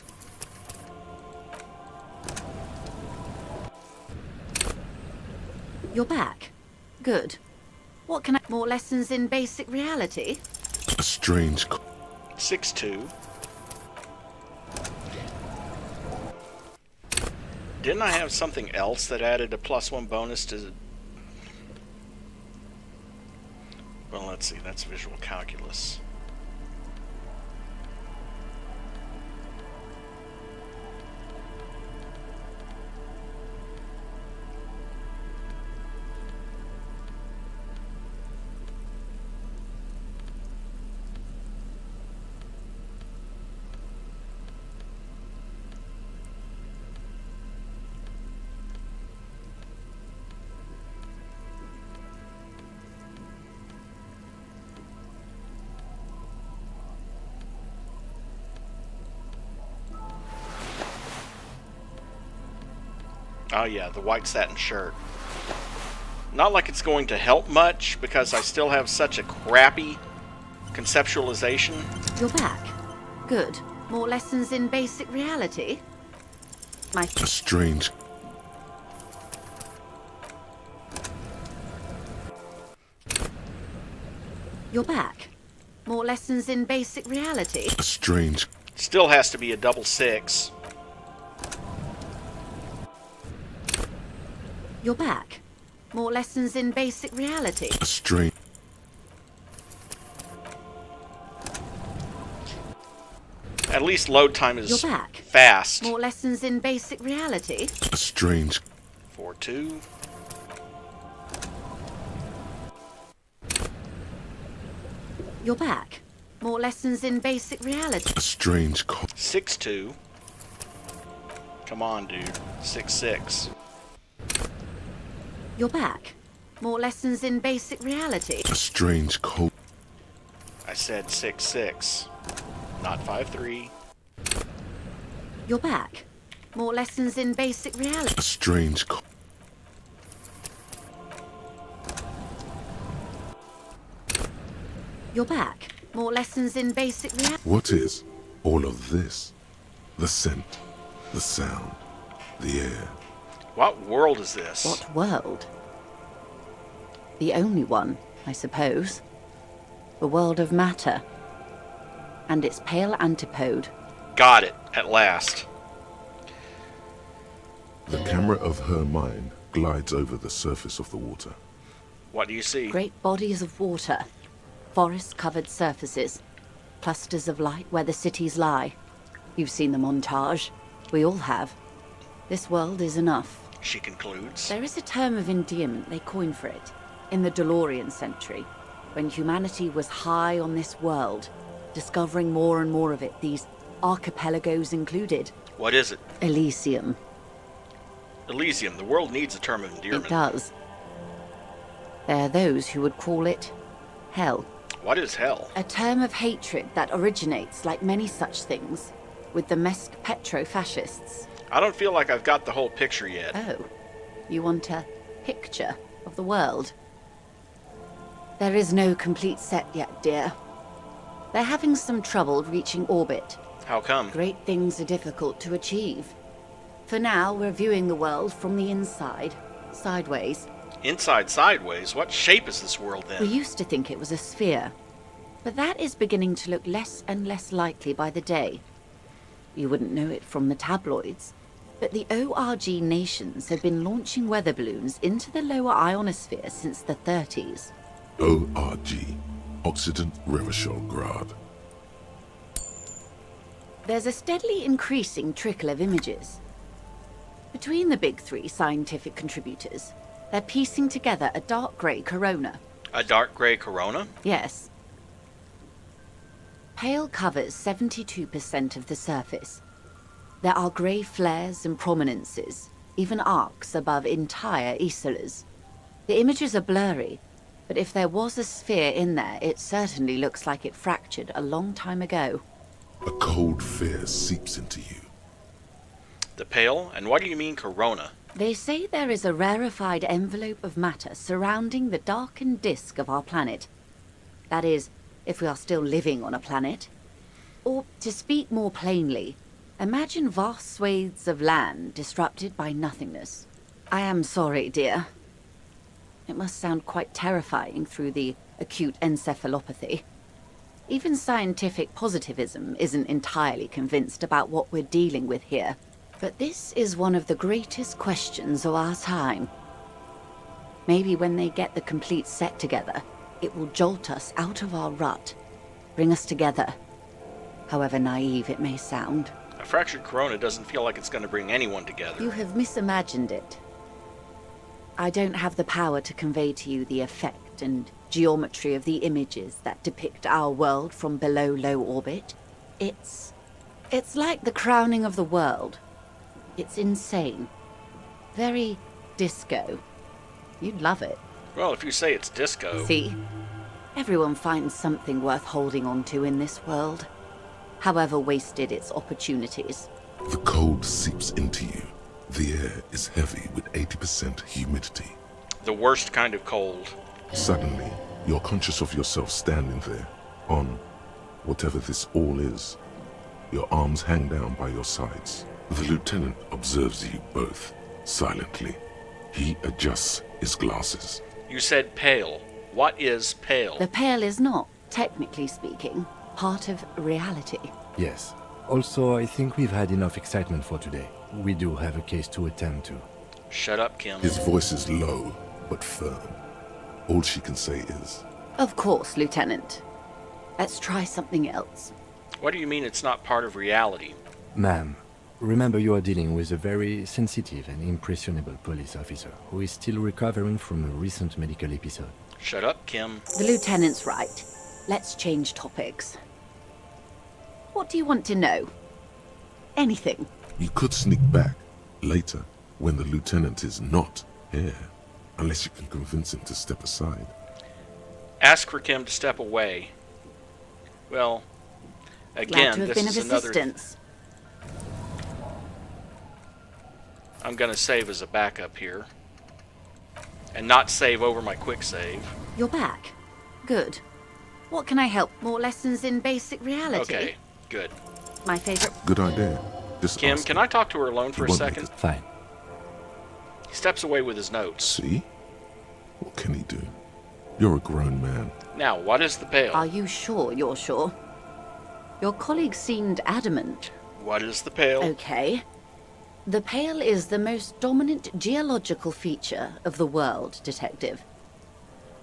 You're back. Good. What can I... More lessons in basic reality? A strange... 6-2. Didn't I have something else that added a +1 bonus to... Well, let's see. That's visual calculus. Oh yeah, the white satin shirt. Not like it's going to help much, because I still have such a crappy conceptualization. You're back. Good. More lessons in basic reality? A strange... You're back. More lessons in basic reality? A strange... Still has to be a double 6. You're back. More lessons in basic reality? A strange... At least load time is You're back. fast. More lessons in basic reality? A strange... 4-2. You're back. More lessons in basic reality? A strange... 6-2. Come on, dude. 6-6. You're back. More lessons in basic reality? A strange cold... I said 6-6. Not 5-3. You're back. More lessons in basic reality? A strange... You're back. More lessons in basic reality? What is all of this? The scent, the sound, the air. What world is this? What world? The only one, I suppose. The world of matter. And its pale antipode. Got it, at last. The camera of her mind glides over the surface of the water. What do you see? Great bodies of water. Forest-covered surfaces. Clusters of light where the cities lie. You've seen the montage. We all have. This world is enough. She concludes. There is a term of endearment they coined for it. In the DeLorean century, when humanity was high on this world, discovering more and more of it, these archipelagos included. What is it? Elysium. Elysium. The world needs a term of endearment. It does. There are those who would call it hell. What is hell? A term of hatred that originates, like many such things, with the petro-fascists. I don't feel like I've got the whole picture yet. Oh. You want a picture of the world? There is no complete set yet, dear. They're having some trouble reaching orbit. How come? Great things are difficult to achieve. For now, we're viewing the world from the inside, sideways. Inside sideways? What shape is this world then? We used to think it was a sphere, but that is beginning to look less and less likely by the day. You wouldn't know it from the tabloids, but the ORG nations have been launching weather balloons into the lower ionosphere since the 30s. ORG, Occident Revichol-Grad. There's a steadily increasing trickle of images. Between the big three scientific contributors, they're piecing together a dark grey corona. A dark grey corona? Yes. Pale covers 72% of the surface. There are grey flares and prominences, even arcs above entire isolas. The images are blurry, but if there was a sphere in there, it certainly looks like it fractured a long time ago. A cold fear seeps into you. The pale? And what do you mean corona? They say there is a rarefied envelope of matter surrounding the darkened disk of our planet. That is, if we are still living on a planet. Or, to speak more plainly, imagine vast swathes of land disrupted by nothingness. I am sorry, dear. It must sound quite terrifying through the acute encephalopathy. Even scientific positivism isn't entirely convinced about what we're dealing with here. But this is one of the greatest questions of our time. Maybe when they get the complete set together, it will jolt us out of our rut, bring us together, however naive it may sound. A fractured corona doesn't feel like it's going to bring anyone together. You have misimagined it. I don't have the power to convey to you the effect and geometry of the images that depict our world from below low orbit. It's like the crowning of the world. It's insane. Very disco. You'd love it. Well, if you say it's disco... See? Everyone finds something worth holding on to in this world, however wasted its opportunities. The cold seeps into you. The air is heavy with 80% humidity. The worst kind of cold. Suddenly, you're conscious of yourself standing there, on whatever this all is. Your arms hang down by your sides. The lieutenant observes you both, silently. He adjusts his glasses. You said pale. What is pale? The pale is not, technically speaking, part of reality. Yes. Also, I think we've had enough excitement for today. We do have a case to attend to. Shut up, Kim. His voice is low, but firm. All she can say is... Of course, Lieutenant. Let's try something else. What do you mean it's not part of reality? Ma'am, remember you are dealing with a very sensitive and impressionable police officer who is still recovering from a recent medical episode. Shut up, Kim. The Lieutenant's right. Let's change topics. What do you want to know? Anything. You could sneak back later when the lieutenant is not here, unless you can convince him to step aside. Ask for Kim to step away. Well, again, Glad to have been of assistance. I'm gonna save as a backup here. And not save over my quick save. You're back. Good. What can I help? More lessons in basic reality? Okay, good. My favorite. Good idea. Just Kim, ask can him. I talk to her alone for a second? Fine. He steps away with his notes. See? What can he do? You're a grown man. Now, what is the pale? Are you sure you're sure? Your colleague seemed adamant. What is the pale? Okay. The pale is the most dominant geological feature of the world, Detective.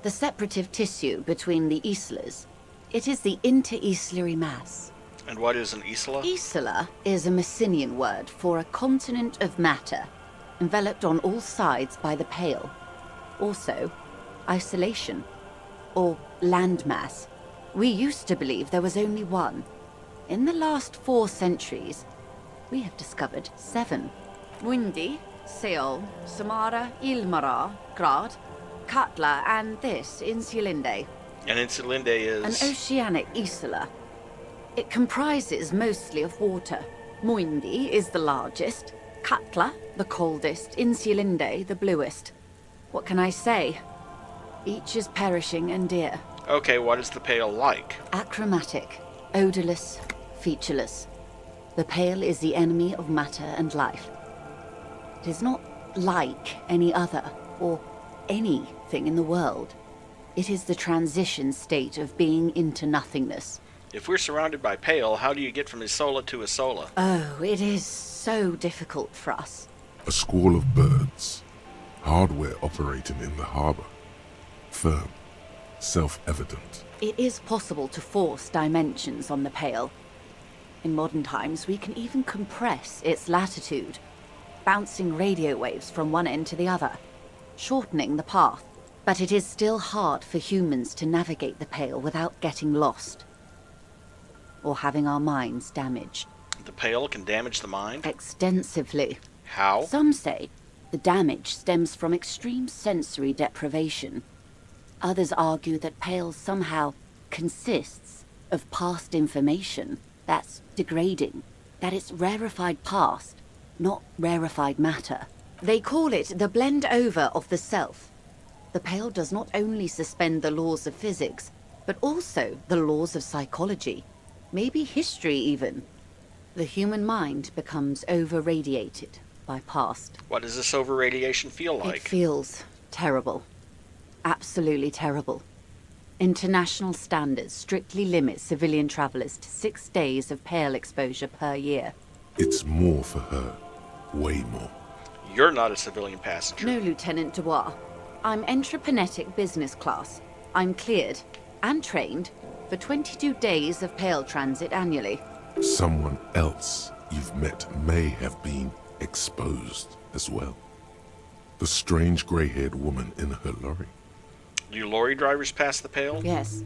The separative tissue between the islas. It is the inter-islary mass. And what is an isla? Isla is a Messinian word for a continent of matter, enveloped on all sides by the pale. Also, isolation, or landmass. We used to believe there was only one. In the last 4 centuries, we have discovered 7. Mundi, Seol, Samara, Ilmara, Grad, Katla, and this, Insulinde. And Insulinde is... An oceanic isla. It comprises mostly of water. Muindi is the largest, Katla the coldest, Insulinde the bluest. What can I say? Each is perishing and dear. Okay, what is the pale like? Achromatic, odorless, featureless. The pale is the enemy of matter and life. It is not like any other, or anything in the world. It is the transition state of being into nothingness. If we're surrounded by pale, how do you get from Isola to Isola? Oh, it is so difficult for us. A squall of birds. Hardware operating in the harbor. Firm. Self-evident. It is possible to force dimensions on the pale. In modern times, we can even compress its latitude, bouncing radio waves from one end to the other, shortening the path. But it is still hard for humans to navigate the pale without getting lost, or having our minds damaged. The pale can damage the mind? Extensively. How? Some say the damage stems from extreme sensory deprivation. Others argue that pale somehow consists of past information that's degrading, that it's rarefied past, not rarefied matter. They call it the blend over of the self. The pale does not only suspend the laws of physics, but also the laws of psychology, maybe history even. The human mind becomes over-radiated by past. What does this over-radiation feel like? It feels terrible. Absolutely terrible. International standards strictly limit civilian travelers to 6 days of pale exposure per year. It's more for her. Way more. You're not a civilian passenger. No, Lieutenant Dubois. I'm entreprenetic business class. I'm cleared and trained for 22 days of pale transit annually. Someone else you've met may have been exposed as well. The strange grey-haired woman in her lorry. Do lorry drivers pass the pale? Yes.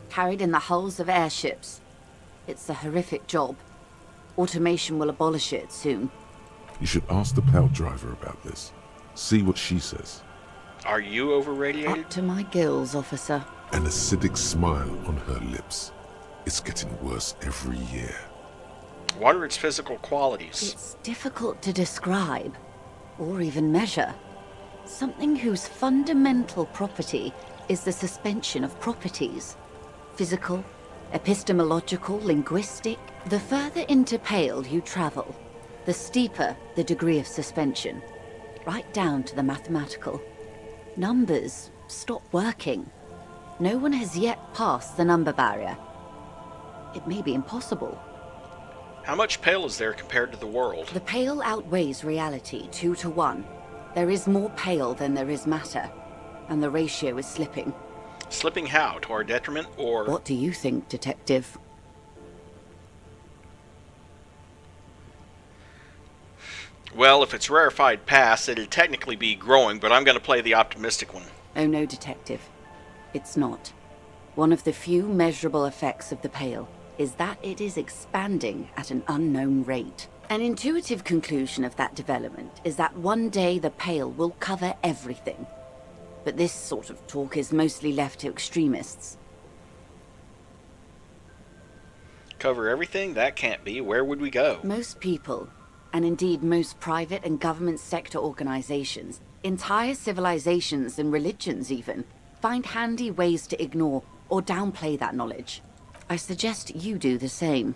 Carried in the hulls of airships. It's a horrific job. Automation will abolish it soon. You should ask the pal driver about this. See what she says. Are you overradiated? Up to my gills, officer. An acidic smile on her lips. It's getting worse every year. What are its physical qualities? It's difficult to describe, or even measure. Something whose fundamental property is the suspension of properties. Physical, epistemological, linguistic. The further into pale you travel, the steeper the degree of suspension, right down to the mathematical. Numbers stop working. No one has yet passed the number barrier. It may be impossible. How much pale is there compared to the world? The pale outweighs reality 2 to 1. There is more pale than there is matter, and the ratio is slipping. Slipping how? To our detriment, or... What do you think, Detective? Well, if it's rarefied past, it'd technically be growing, but I'm going to play the optimistic one. Oh no, Detective. It's not. One of the few measurable effects of the pale is that it is expanding at an unknown rate. An intuitive conclusion of that development is that one day the pale will cover everything. But this sort of talk is mostly left to extremists. Cover everything? That can't be. Where would we go? Most people, and indeed most private and government sector organizations, entire civilizations and religions even, find handy ways to ignore or downplay that knowledge. I suggest you do the same.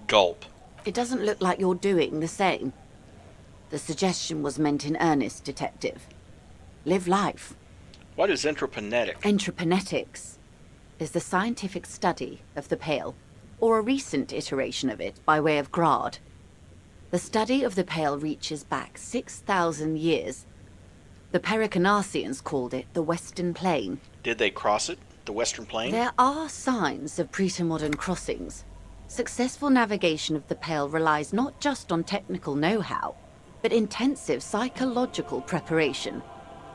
Gulp. It doesn't look like you're doing the same. The suggestion was meant in earnest, Detective. Live life. What is entreprenetic? Entreprenetics is the scientific study of the pale, or a recent iteration of it by way of grad. The study of the pale reaches back 6,000 years. The Pericarnassians called it the Western Plain. Did they cross it? The Western Plain? There are signs of pre-modern crossings. Successful navigation of the pale relies not just on technical know-how, but intensive psychological preparation.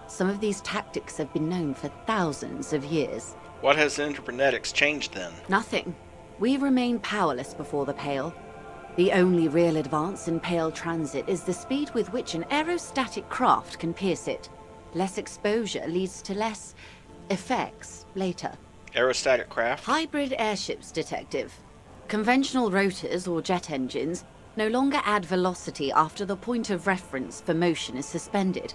Some of these tactics have been known for thousands of years. What has entreprenetics changed then? Nothing. We remain powerless before the pale. The only real advance in pale transit is the speed with which an aerostatic craft can pierce it. Less exposure leads to less effects later. Aerostatic craft? Hybrid airships, Detective. Conventional rotors or jet engines no longer add velocity after the point of reference for motion is suspended,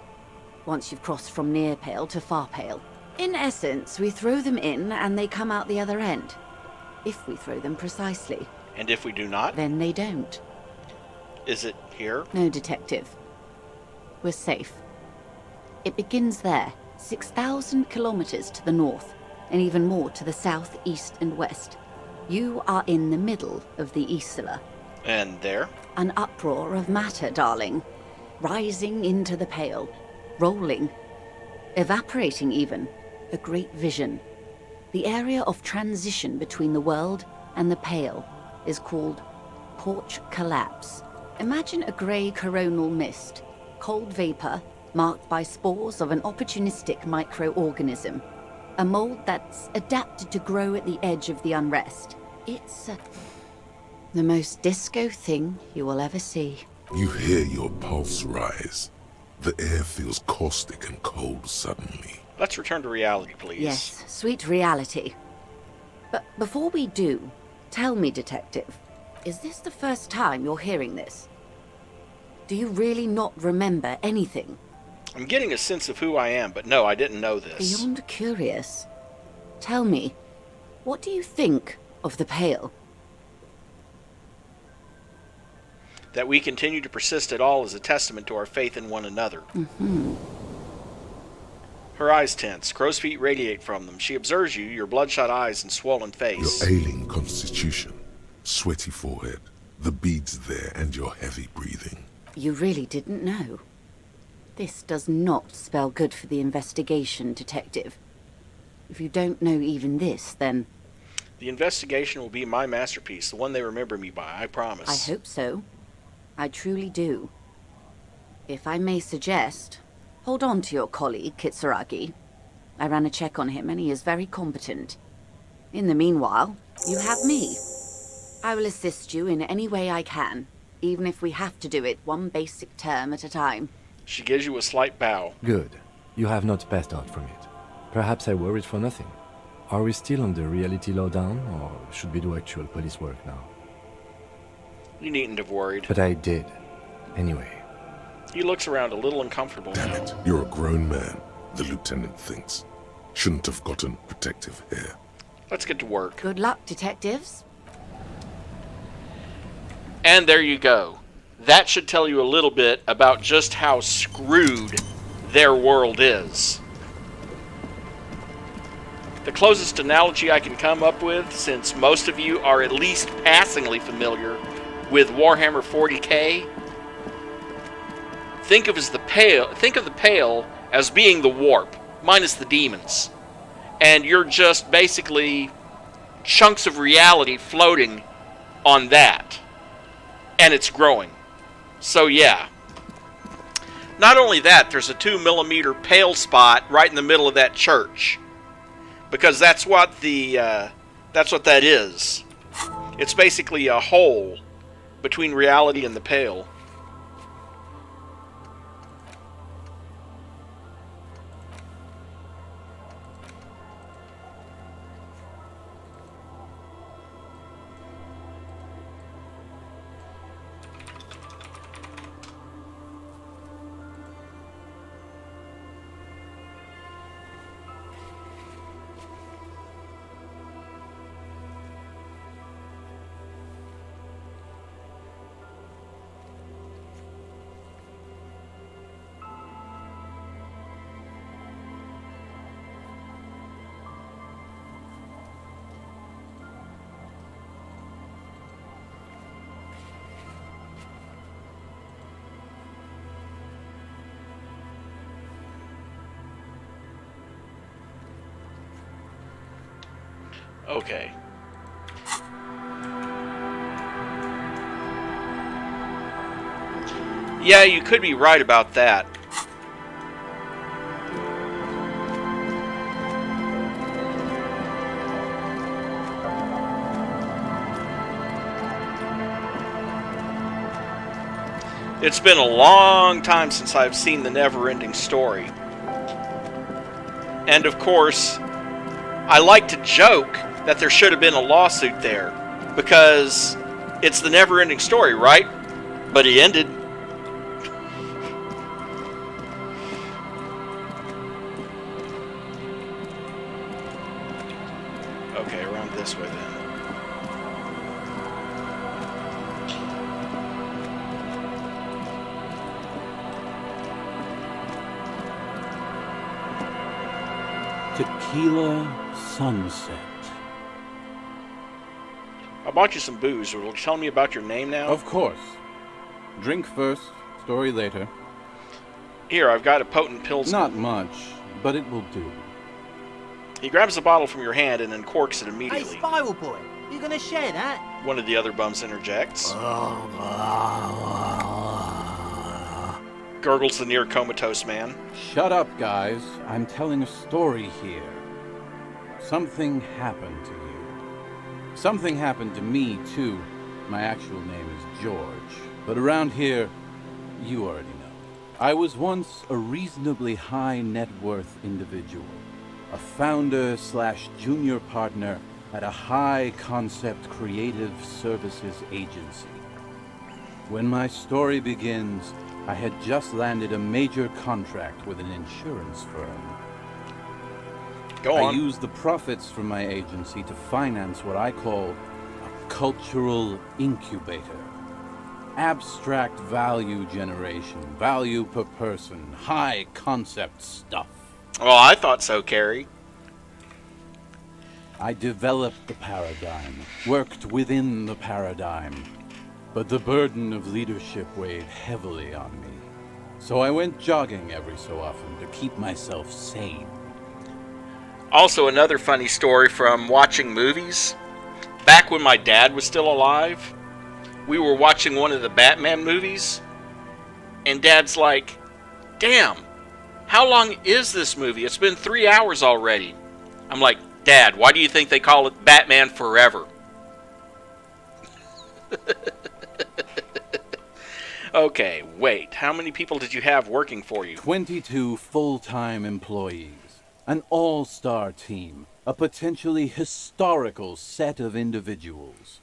once you've crossed from near pale to far pale. In essence, we throw them in and they come out the other end. If we throw them precisely. And if we do not? Then they don't. Is it here? No, Detective. We're safe. It begins there, 6,000 kilometers to the north, and even more to the south, east, and west. You are in the middle of the Isla. And there? An uproar of matter, darling. Rising into the pale. Rolling. Evaporating even. A great vision. The area of transition between the world and the pale is called porch collapse. Imagine a grey coronal mist, cold vapor marked by spores of an opportunistic microorganism, a mold that's adapted to grow at the edge of the unrest. It's the most disco thing you will ever see. You hear your pulse rise. The air feels caustic and cold suddenly. Let's return to reality, please. Yes, sweet reality. But before we do, tell me, Detective, is this the first time you're hearing this? Do you really not remember anything? I'm getting a sense of who I am, but no, I didn't know this. Beyond curious. Tell me, what do you think of the pale? That we continue to persist at all is a testament to our faith in one another. Her eyes tense. Crow's feet radiate from them. She observes you, your bloodshot eyes and swollen face. Your ailing constitution, sweaty forehead, the beads there, and your heavy breathing. You really didn't know. This does not spell good for the investigation, Detective. If you don't know even this, then... The investigation will be my masterpiece, the one they remember me by, I promise. I hope so. I truly do. If I may suggest, hold on to your colleague, Kitsuragi. I ran a check on him and he is very competent. In the meanwhile, you have me. I will assist you in any way I can, even if we have to do it one basic term at a time. She gives you a slight bow. Good. You have not passed out from it. Perhaps I worried for nothing. Are we still on the reality lowdown, or should we do actual police work now? You needn't have worried. But I did. Anyway. He looks around a little uncomfortable Damn now. it, you're a grown man, the lieutenant thinks. Shouldn't have gotten protective hair. Let's get to work. Good luck, detectives. And there you go. That should tell you a little bit about just how screwed their world is. The closest analogy I can come up with, since most of you are at least passingly familiar with Warhammer 40k, think of the Pale as being the warp, minus the demons. And you're just basically chunks of reality floating on that. And it's growing. So yeah. Not only that, there's a 2mm pale spot right in the middle of that church. Because that's what that is. It's basically a hole between reality and the pale. Okay. Yeah, you could be right about that. It's been a long time since I've seen the never-ending story. And of course, I like to joke that there should have been a lawsuit there, because it's the never-ending story, right? But it ended. Okay, around this way then. Tequila Sunset. I bought you some booze. Will you tell me about your name now? Of course. Drink first, story later. Here, I've got a potent pills. Not much, but it will do. He grabs the bottle from your hand and uncorks it immediately. Hey, Spiral Boy, you gonna share that? One of the other bums interjects. Gurgles the near comatose man. Shut up, guys. I'm telling a story here. Something happened to you. Something happened to me, too. My actual name is George. But around here, you already know. I was once a reasonably high net worth individual. A founder/junior partner at a high concept creative services agency. When my story begins, I had just landed a major contract with an insurance firm. Go on. I used the profits from my agency to finance what I call a cultural incubator. Abstract value generation, value per person, high concept stuff. Well, I thought so, Carrie. I developed the paradigm, worked within the paradigm, but the burden of leadership weighed heavily on me. So I went jogging every so often to keep myself sane. Also, another funny story from watching movies. Back when my dad was still alive, we were watching one of the Batman movies, and Dad's like, "Damn, how long is this movie? It's been 3 hours already." I'm like, "Dad, why do you think they call it Batman Forever?" Okay, wait. How many people did you have working for you? 22 full-time employees. An all-star team. A potentially historical set of individuals.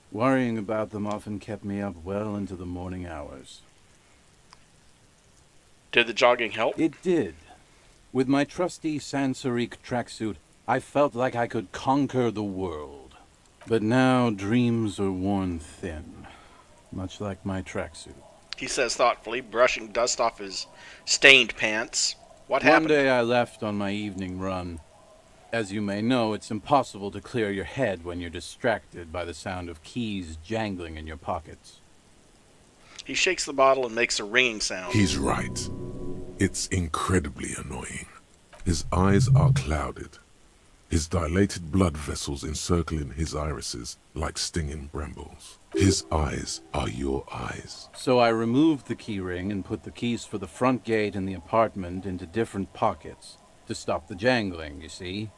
Worrying about them often kept me up well into the morning hours. Did the jogging help? It did. With my trusty Sansarique tracksuit, I felt like I could conquer the world. But now dreams are worn thin, much like my tracksuit. He says thoughtfully, brushing dust off his stained pants. What happened? One day I left on my evening run. As you may know, it's impossible to clear your head when you're distracted by the sound of keys jangling in your pockets. He shakes the bottle and makes a ringing sound. He's right. It's incredibly annoying. His eyes are clouded. His dilated blood vessels encircling his irises like stinging brambles. His eyes are your eyes. So I removed the key ring and put the keys for the front gate and the apartment into different pockets to stop the jangling, you see.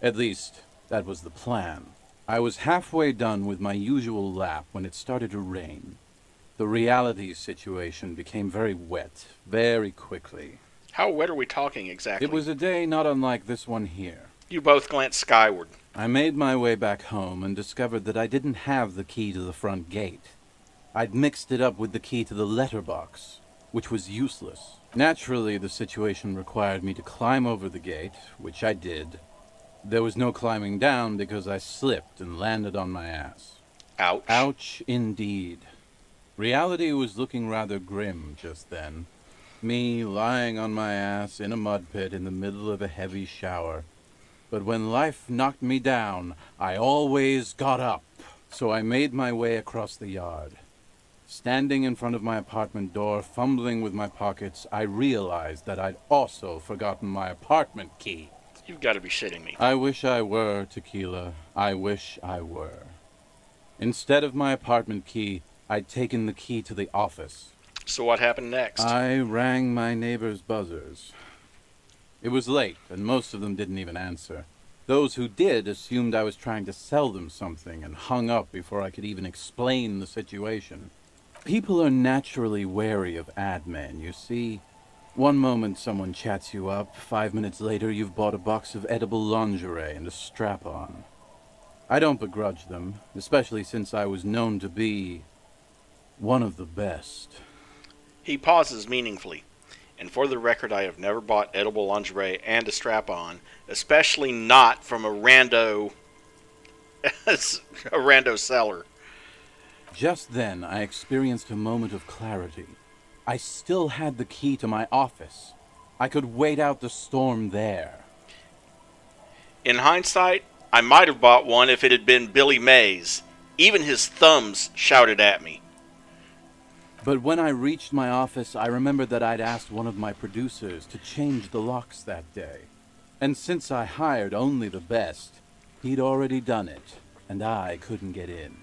At least, that was the plan. I was halfway done with my usual lap when it started to rain. The reality situation became very wet, very quickly. How wet are we talking exactly? It was a day not unlike this one here. You both glanced skyward. I made my way back home and discovered that I didn't have the key to the front gate. I'd mixed it up with the key to the letterbox, which was useless. Naturally, the situation required me to climb over the gate, which I did. There was no climbing down because I slipped and landed on my ass. Ouch. Ouch indeed. Reality was looking rather grim just then. Me lying on my ass in a mud pit in the middle of a heavy shower. But when life knocked me down, I always got up. So I made my way across the yard. Standing in front of my apartment door, fumbling with my pockets, I realized that I'd also forgotten my apartment key. You've got to be shitting me. I wish I were, Tequila. I wish I were. Instead of my apartment key, I'd taken the key to the office. So what happened next? I rang my neighbors' buzzers. It was late, and most of them didn't even answer. Those who did assumed I was trying to sell them something and hung up before I could even explain the situation. People are naturally wary of ad men, you see. One moment someone chats you up, 5 minutes later you've bought a box of edible lingerie and a strap-on. I don't begrudge them, especially since I was known to be one of the best. He pauses meaningfully. And for the record, I have never bought edible lingerie and a strap-on, especially not from a rando seller. Just then, I experienced a moment of clarity. I still had the key to my office. I could wait out the storm there. In hindsight, I might have bought one if it had been Billy Mays. Even his thumbs shouted at me. But when I reached my office, I remembered that I'd asked one of my producers to change the locks that day. And since I hired only the best, he'd already done it, and I couldn't get in.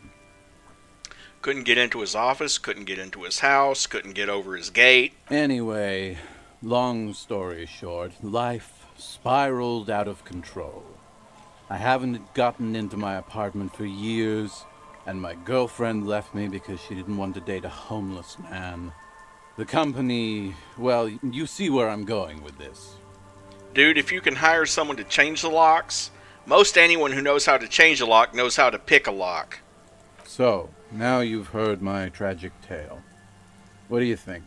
Couldn't get into his office, couldn't get into his house, couldn't get over his gate. Anyway, long story short, life spiraled out of control. I haven't gotten into my apartment for years, and my girlfriend left me because she didn't want to date a homeless man. The company, well, you see where I'm going with this. Dude, if you can hire someone to change the locks, most anyone who knows how to change a lock knows how to pick a lock. So, now you've heard my tragic tale. What do you think?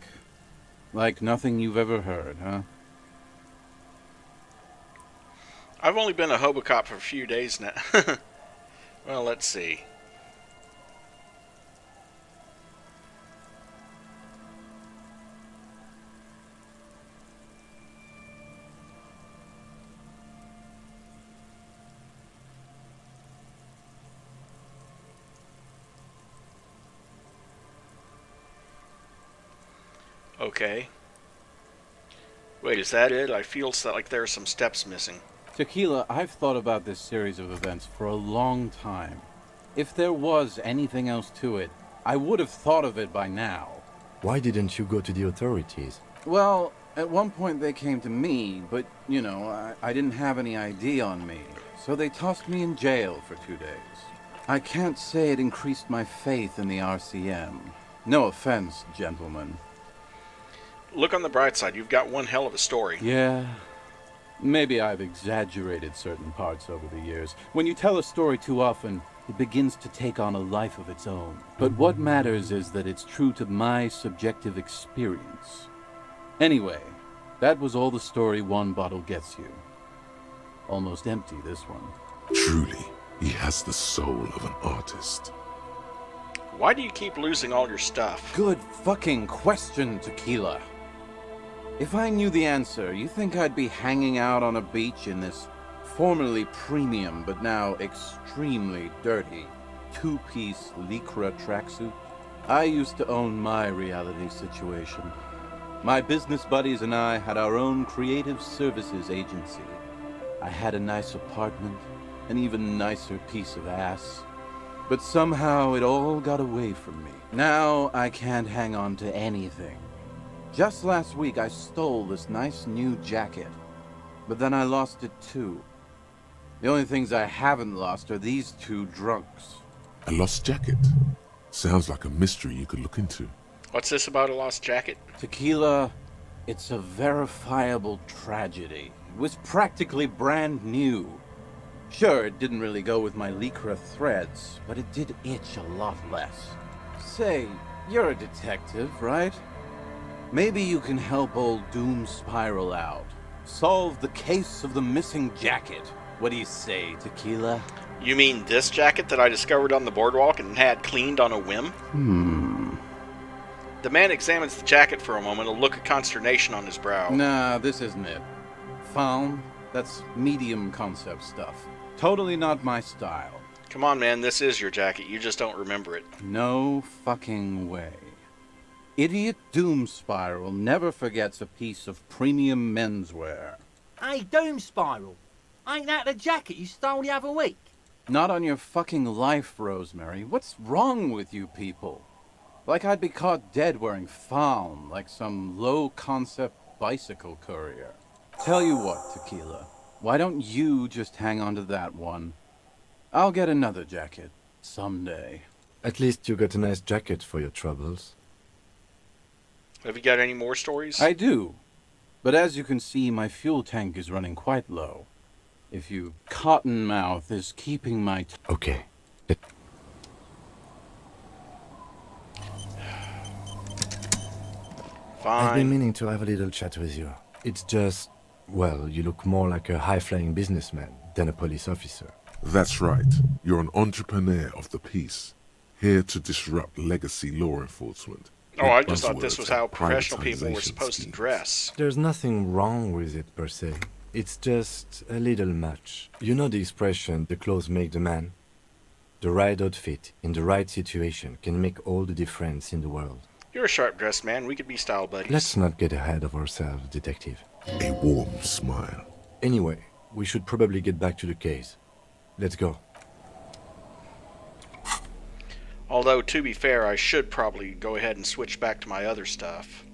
Like nothing you've ever heard, huh? I've only been a Hobocop for a few days now. Well, let's see. Okay. Wait, is that it? I feel like there are some steps missing. Tequila, I've thought about this series of events for a long time. If there was anything else to it, I would have thought of it by now. Why didn't you go to the authorities? Well, at one point they came to me, but, you know, I didn't have any ID on me, so they tossed me in jail for 2 days. I can't say it increased my faith in the RCM. No offense, gentlemen. Look on the bright side, you've got one hell of a story. Yeah. Maybe I've exaggerated certain parts over the years. When you tell a story too often, it begins to take on a life of its own. But what matters is that it's true to my subjective experience. Anyway, that was all the story one bottle gets you. Almost empty, this one. Truly, he has the soul of an artist. Why do you keep losing all your stuff? Good fucking question, Tequila. If I knew the answer, you think I'd be hanging out on a beach in this formerly premium but now extremely dirty two-piece lycra tracksuit? I used to own my reality situation. My business buddies and I had our own creative services agency. I had a nice apartment, an even nicer piece of ass. But somehow it all got away from me. Now I can't hang on to anything. Just last week I stole this nice new jacket, but then I lost it too. The only things I haven't lost are these two drunks. A lost jacket? Sounds like a mystery you could look into. What's this about a lost jacket? Tequila, it's a verifiable tragedy. It was practically brand new. Sure, it didn't really go with my lycra threads, but it did itch a lot less. Say, you're a detective, right? Maybe you can help old Doom Spiral out. Solve the case of the missing jacket. What do you say, Tequila? You mean this jacket that I discovered on the boardwalk and had cleaned on a whim? The man examines the jacket for a moment, a look of consternation on his brow. Nah, this isn't it. Found? That's medium concept stuff. Totally not my style. Come on, man, this is your jacket. You just don't remember it. No fucking way. Idiot Doom Spiral never forgets a piece of premium menswear. Hey, Doom Spiral. Ain't that the jacket you stole the other week? Not on your fucking life, Rosemary. What's wrong with you people? Like I'd be caught dead wearing fawn, like some low-concept bicycle courier. Tell you what, Tequila. Why don't you just hang on to that one? I'll get another jacket someday. At least you got a nice jacket for your troubles. Have you got any more stories? I do. But as you can see, my fuel tank is running quite low. If you cottonmouth is keeping my... Okay. Fine. I've been meaning to have a little chat with you. It's just, well, you look more like a high-flying businessman than a police officer. That's right. You're an entrepreneur of the peace, here to disrupt legacy law enforcement. Oh, I just thought this was how professional people were supposed to dress. There's nothing wrong with it, per se. It's just a little much. You know the expression, the clothes make the man? The right outfit, in the right situation, can make all the difference in the world. You're a sharp-dressed man. We could be style buddies. Let's not get ahead of ourselves, detective. A warm smile. Anyway, we should probably get back to the case. Let's go. Although, to be fair, I should probably go ahead and switch back to my other stuff.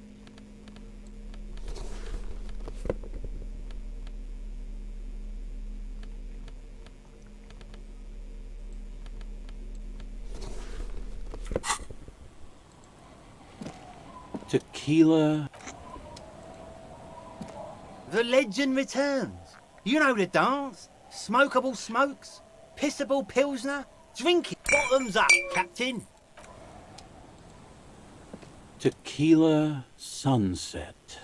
Tequila. The legend returns. You know the dance. Smokable smokes. Pissable pilsner. Drink it. Bottoms up, Captain. Tequila sunset.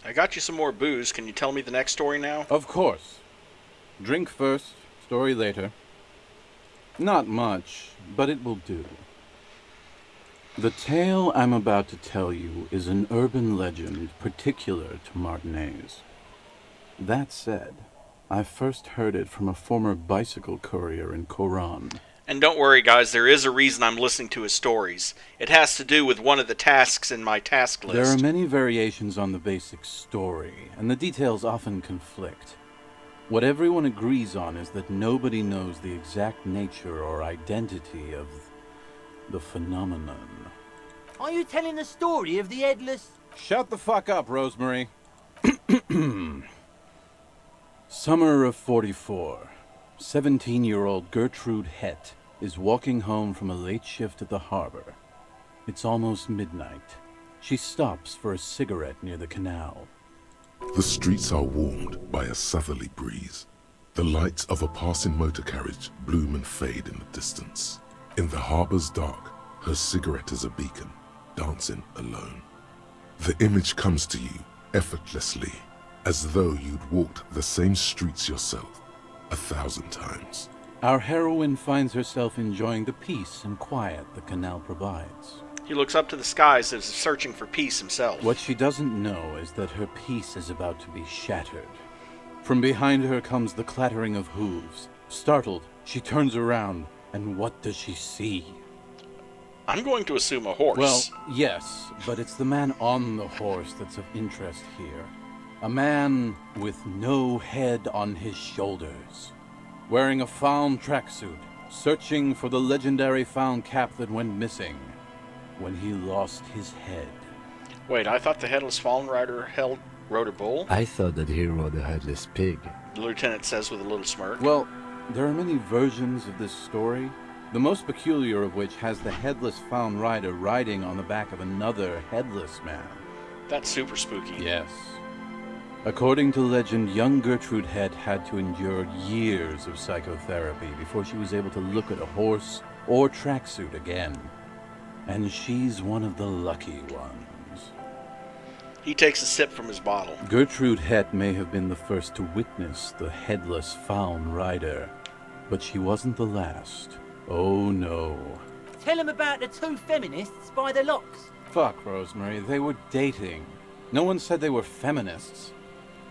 I got you some more booze. Can you tell me the next story now? Of course. Drink first, story later. Not much, but it will do. The tale I'm about to tell you is an urban legend particular to Martinez. That said, I first heard it from a former bicycle courier in Koran. And don't worry, guys, there is a reason I'm listening to his stories. It has to do with one of the tasks in my task list. There are many variations on the basic story, and the details often conflict. What everyone agrees on is that nobody knows the exact nature or identity of the phenomenon. Are you telling the story of the headless... Shut the fuck up, Rosemary. Summer of 44. 17-year-old Gertrude Hett is walking home from a late shift at the harbor. It's almost midnight. She stops for a cigarette near the canal. The streets are warmed by a southerly breeze. The lights of a passing motor carriage bloom and fade in the distance. In the harbor's dark, her cigarette is a beacon, dancing alone. The image comes to you effortlessly, as though you'd walked the same streets yourself 1,000 times. Our heroine finds herself enjoying the peace and quiet the canal provides. He looks up to the skies as if searching for peace himself. What she doesn't know is that her peace is about to be shattered. From behind her comes the clattering of hooves. Startled, she turns around, and what does she see? I'm going to assume a horse. Well, yes, but it's the man on the horse that's of interest here. A man with no head on his shoulders, wearing a found tracksuit, searching for the legendary found cap that went missing when he lost his head. Wait, I thought the Headless Fallen Rider rode a bull? I thought that he rode a headless pig. The lieutenant says with a little smirk. Well, there are many versions of this story, the most peculiar of which has the Headless Found Rider riding on the back of another headless man. That's super spooky. Yes. According to legend, young Gertrude Hett had to endure years of psychotherapy before she was able to look at a horse or tracksuit again. And she's one of the lucky ones. He takes a sip from his bottle. Gertrude Hett may have been the first to witness the Headless Found Rider, but she wasn't the last. Oh no. Tell him about the two feminists by the locks. Fuck, Rosemary, they were dating. No one said they were feminists.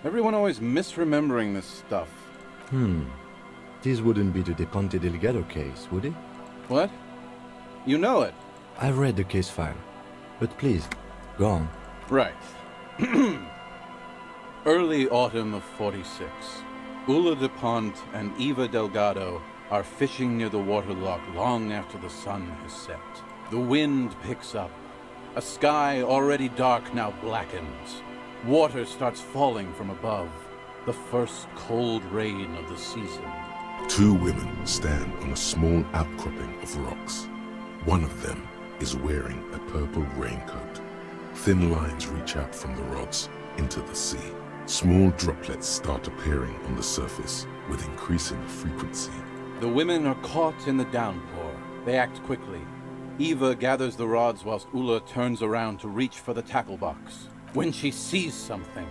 Everyone always misremembering this stuff. This wouldn't be the De Ponte Delgado case, would it? What? You know it. I've read the case file. But please, go on. Right. Early autumn of 46. Ula de Ponte and Eva Delgado are fishing near the waterlock long after the sun has set. The wind picks up. A sky already dark now blackens. Water starts falling from above. The first cold rain of the season. Two women stand on a small outcropping of rocks. One of them is wearing a purple raincoat. Thin lines reach out from the rods into the sea. Small droplets start appearing on the surface with increasing frequency. The women are caught in the downpour. They act quickly. Eva gathers the rods whilst Ula turns around to reach for the tackle box. When she sees something,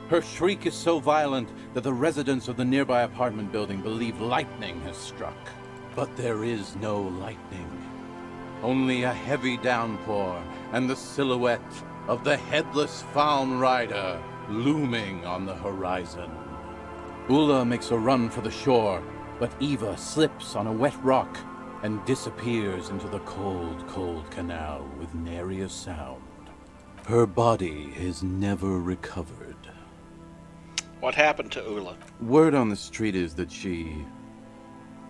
her shriek is so violent that the residents of the nearby apartment building believe lightning has struck. But there is no lightning. Only a heavy downpour and the silhouette of the Headless Found Rider looming on the horizon. Ula makes a run for the shore, but Eva slips on a wet rock and disappears into the cold, cold canal with nary a sound. Her body is never recovered. What happened to Ula? Word on the street is that she,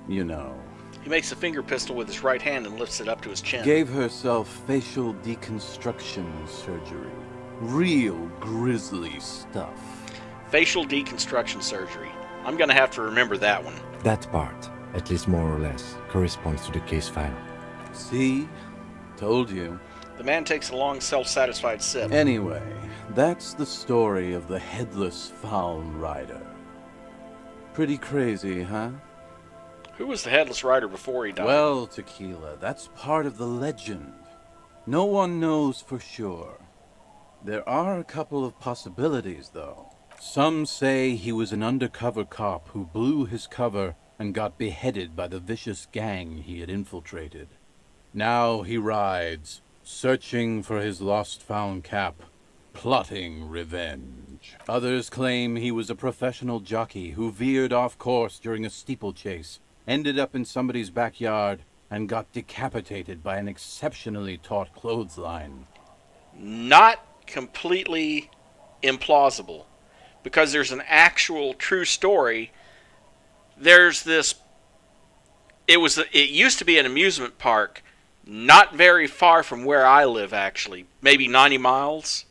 you know, He makes a finger pistol with his right hand and lifts it up to his chin. gave herself facial deconstruction surgery. Real grisly stuff. Facial deconstruction surgery. I'm gonna have to remember that one. That part, at least more or less, corresponds to the case file. See? Told you. The man takes a long, self-satisfied sip. Anyway, that's the story of the Headless Found Rider. Pretty crazy, huh? Who was the Headless Rider before he died? Well, Tequila, that's part of the legend. No one knows for sure. There are a couple of possibilities, though. Some say he was an undercover cop who blew his cover and got beheaded by the vicious gang he had infiltrated. Now he rides, searching for his lost-found cap, plotting revenge. Others claim he was a professional jockey who veered off course during a steeplechase ended up in somebody's backyard, and got decapitated by an exceptionally taut clothesline. Not completely implausible, because there's an actual true story. There's this. It used to be an amusement park, not very far from where I live, actually, maybe 90 miles.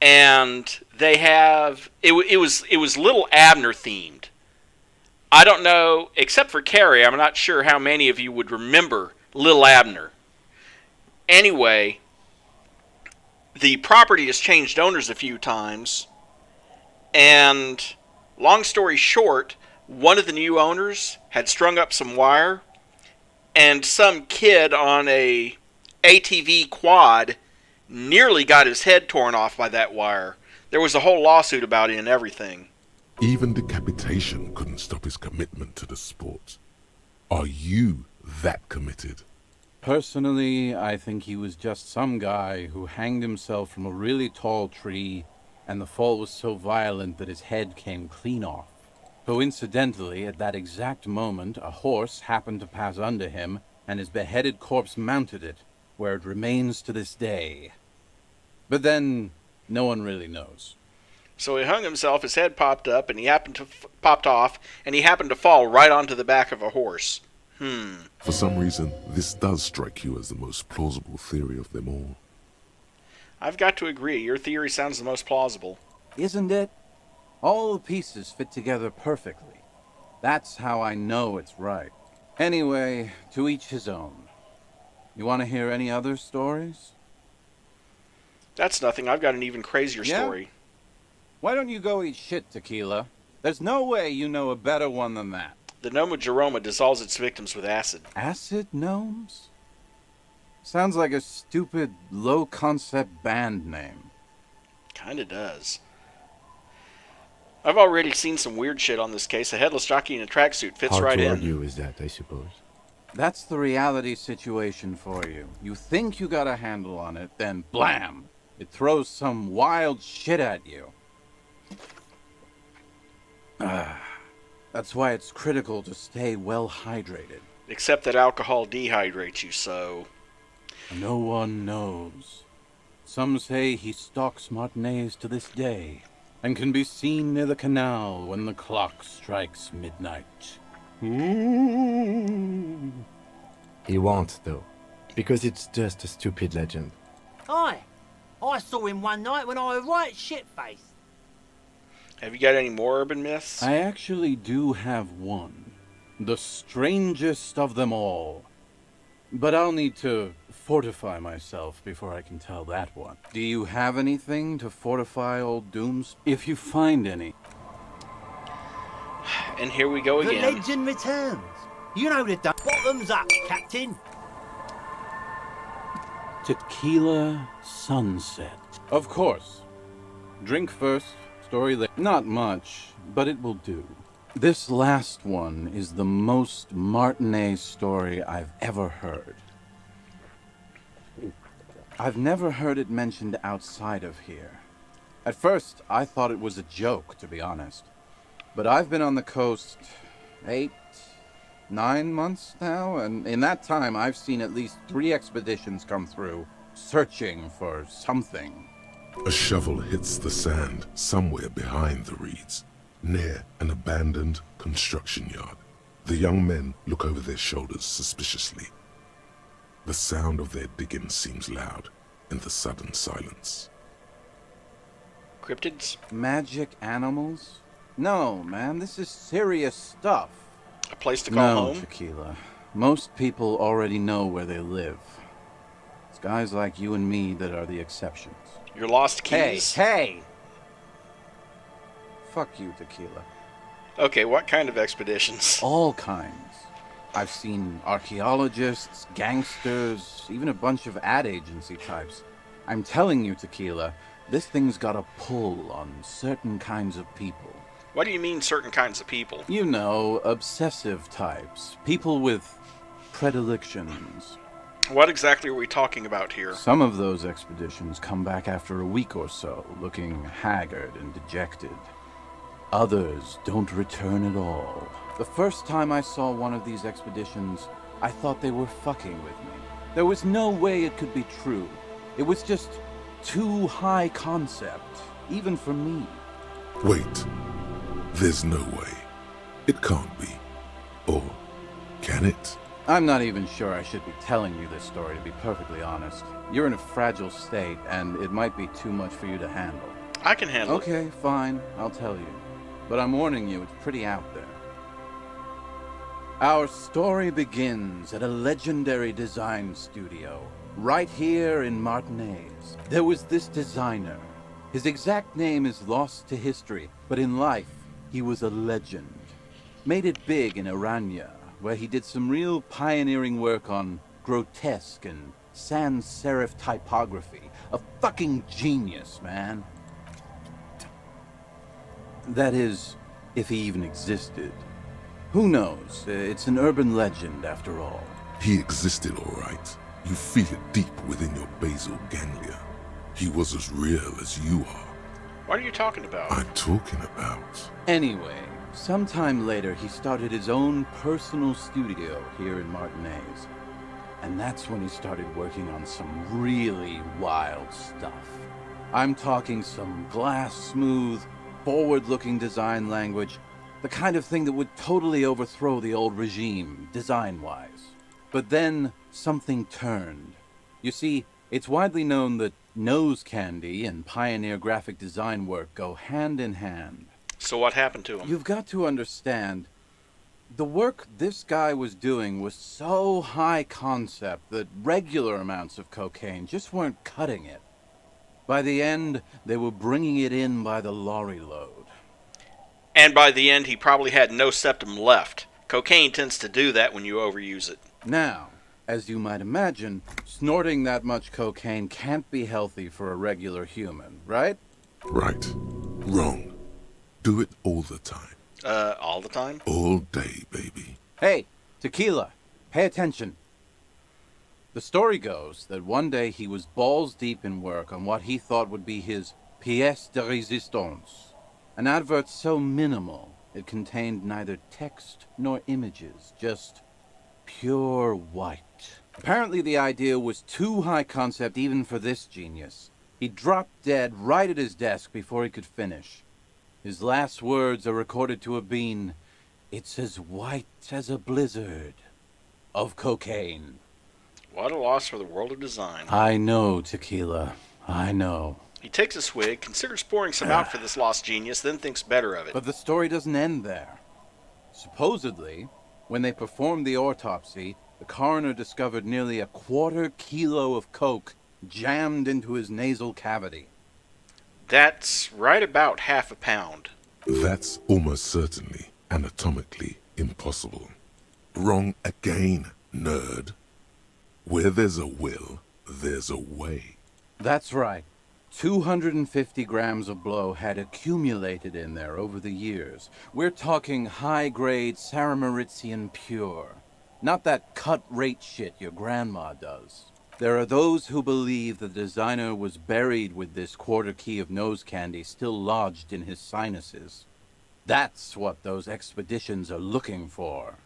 And they have it was Little Abner themed. I don't know, except for Carrie, I'm not sure how many of you would remember Little Abner. Anyway, the property has changed owners a few times, and long story short, one of the new owners had strung up some wire, and some kid on a ATV quad nearly got his head torn off by that wire. There was a whole lawsuit about it and everything. Even decapitation couldn't stop his commitment to the sport. Are you that committed? Personally, I think he was just some guy who hanged himself from a really tall tree, and the fall was so violent that his head came clean off. Coincidentally, at that exact moment, a horse happened to pass under him, and his beheaded corpse mounted it, where it remains to this day. But then, no one really knows. So he hung himself, his head popped up, and he popped off, and he happened to fall right onto the back of a horse. For some reason, this does strike you as the most plausible theory of them all. I've got to agree, your theory sounds the most plausible. Isn't it? All the pieces fit together perfectly. That's how I know it's right. Anyway, to each his own. You want to hear any other stories? That's nothing. I've got an even crazier story. Why don't you go eat shit, Tequila? There's no way you know a better one than that. The gnome of Jeroma dissolves its victims with acid. Acid gnomes? Sounds like a stupid, low-concept band name. Kinda does. I've already seen some weird shit on this case. A headless jockey in a tracksuit fits right in. Hard to argue with that, I suppose. That's the reality situation for you. You think you got a handle on it, then blam! It throws some wild shit at you. That's why it's critical to stay well hydrated. Except that alcohol dehydrates you, so... No one knows. Some say he stalks Martinez to this day, and can be seen near the canal when the clock strikes midnight. He won't, though, because it's just a stupid legend. Aye, I saw him one night when I was right shit-faced. Have you got any more urban myths? I actually do have one. The strangest of them all. But I'll need to fortify myself before I can tell that one. Do you have anything to fortify old Dooms? If you find any. And here we go again. The legend returns. You know the bottoms up, Captain. Tequila Sunset. Of course. Drink first, story later. Not much, but it will do. This last one is the most Martinez story I've ever heard. I've never heard it mentioned outside of here. At first, I thought it was a joke, to be honest. But I've been on the coast 8, 9 months now, and in that time I've seen at least 3 expeditions come through, searching for something. A shovel hits the sand somewhere behind the reeds, near an abandoned construction yard. The young men look over their shoulders suspiciously. The sound of their digging seems loud in the sudden silence. Cryptids? Magic animals? No, man, this is serious stuff. A place to call home? No, Tequila. Most people already know where they live. It's guys like you and me that are the exceptions. Your lost keys? Hey! Fuck you, Tequila. Okay, what kind of expeditions? All kinds. I've seen archaeologists, gangsters, even a bunch of ad agency types. I'm telling you, Tequila, this thing's got a pull on certain kinds of people. What do you mean, certain kinds of people? You know, obsessive types. People with predilections. What exactly are we talking about here? Some of those expeditions come back after a week or so, looking haggard and dejected. Others don't return at all. The first time I saw one of these expeditions, I thought they were fucking with me. There was no way it could be true. It was just too high concept, even for me. Wait. There's no way. It can't be. Or can it? I'm not even sure I should be telling you this story, to be perfectly honest. You're in a fragile state, and it might be too much for you to handle. I can handle it. Okay, fine. I'll tell you. But I'm warning you, it's pretty out there. Our story begins at a legendary design studio, right here in Martinez. There was this designer. His exact name is lost to history, but in life, he was a legend. Made it big in Aranya, where he did some real pioneering work on grotesque and sans serif typography. A fucking genius, man. That is, if he even existed. Who knows? It's an urban legend, after all. He existed, all right. You feel it deep within your basal ganglia. He was as real as you are. What are you talking about? I'm talking about... Anyway, sometime later he started his own personal studio here in Martinez. And that's when he started working on some really wild stuff. I'm talking some glass-smooth, forward-looking design language, the kind of thing that would totally overthrow the old regime, design-wise. But then, something turned. You see, it's widely known that nose candy and pioneer graphic design work go hand in hand. So what happened to him? You've got to understand, the work this guy was doing was so high concept that regular amounts of cocaine just weren't cutting it. By the end, they were bringing it in by the lorry load. And by the end, he probably had no septum left. Cocaine tends to do that when you overuse it. Now, as you might imagine, snorting that much cocaine can't be healthy for a regular human, right? Right. Wrong. Do it all the time. All the time? All day, baby. Hey, Tequila, pay attention. The story goes that one day he was balls deep in work on what he thought would be his pièce de résistance, an advert so minimal it contained neither text nor images, just pure white. Apparently the idea was too high concept even for this genius. He dropped dead right at his desk before he could finish. His last words are recorded to have been, "It's as white as a blizzard of cocaine." What a loss for the world of design. I know, Tequila. I know. He takes a swig, considers pouring some out for this lost genius, then thinks better of it. But the story doesn't end there. Supposedly, when they performed the autopsy, the coroner discovered nearly 1/4 kilo of coke jammed into his nasal cavity. That's right about 1/2 pound. That's almost certainly anatomically impossible. Wrong again, nerd. Where there's a will, there's a way. That's right. 250 grams of blow had accumulated in there over the years. We're talking high-grade Saramaritsian pure. Not that cut-rate shit your grandma does. There are those who believe the designer was buried with this 1/4 key of nose candy still lodged in his sinuses. That's what those expeditions are looking for.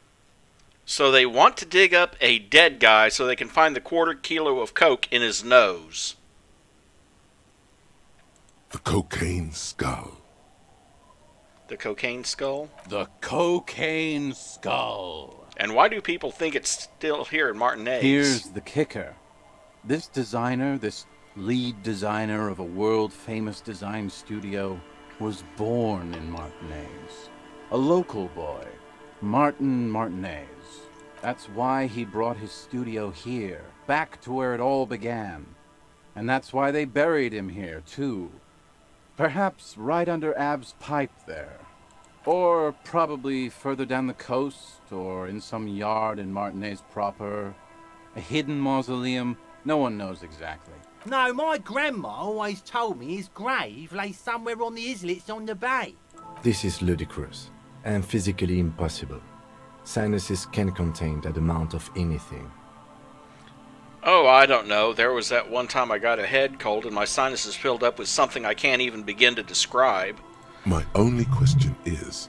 So they want to dig up a dead guy so they can find the 1/4 kilo of coke in his nose. The cocaine skull. The cocaine skull? The cocaine skull. And why do people think it's still here in Martinez? Here's the kicker. This designer, this lead designer of a world-famous design studio, was born in Martinez. A local boy, Martin Martinez. That's why he brought his studio here, back to where it all began. And that's why they buried him here, too. Perhaps right under Ab's pipe there. Or probably further down the coast, or in some yard in Martinez proper. A hidden mausoleum, no one knows exactly. No, my grandma always told me his grave lay somewhere on the islets on the bay. This is ludicrous and physically impossible. Sinuses can contain that amount of anything. Oh, I don't know. There was that one time I got a head cold and my sinuses filled up with something I can't even begin to describe. My only question is,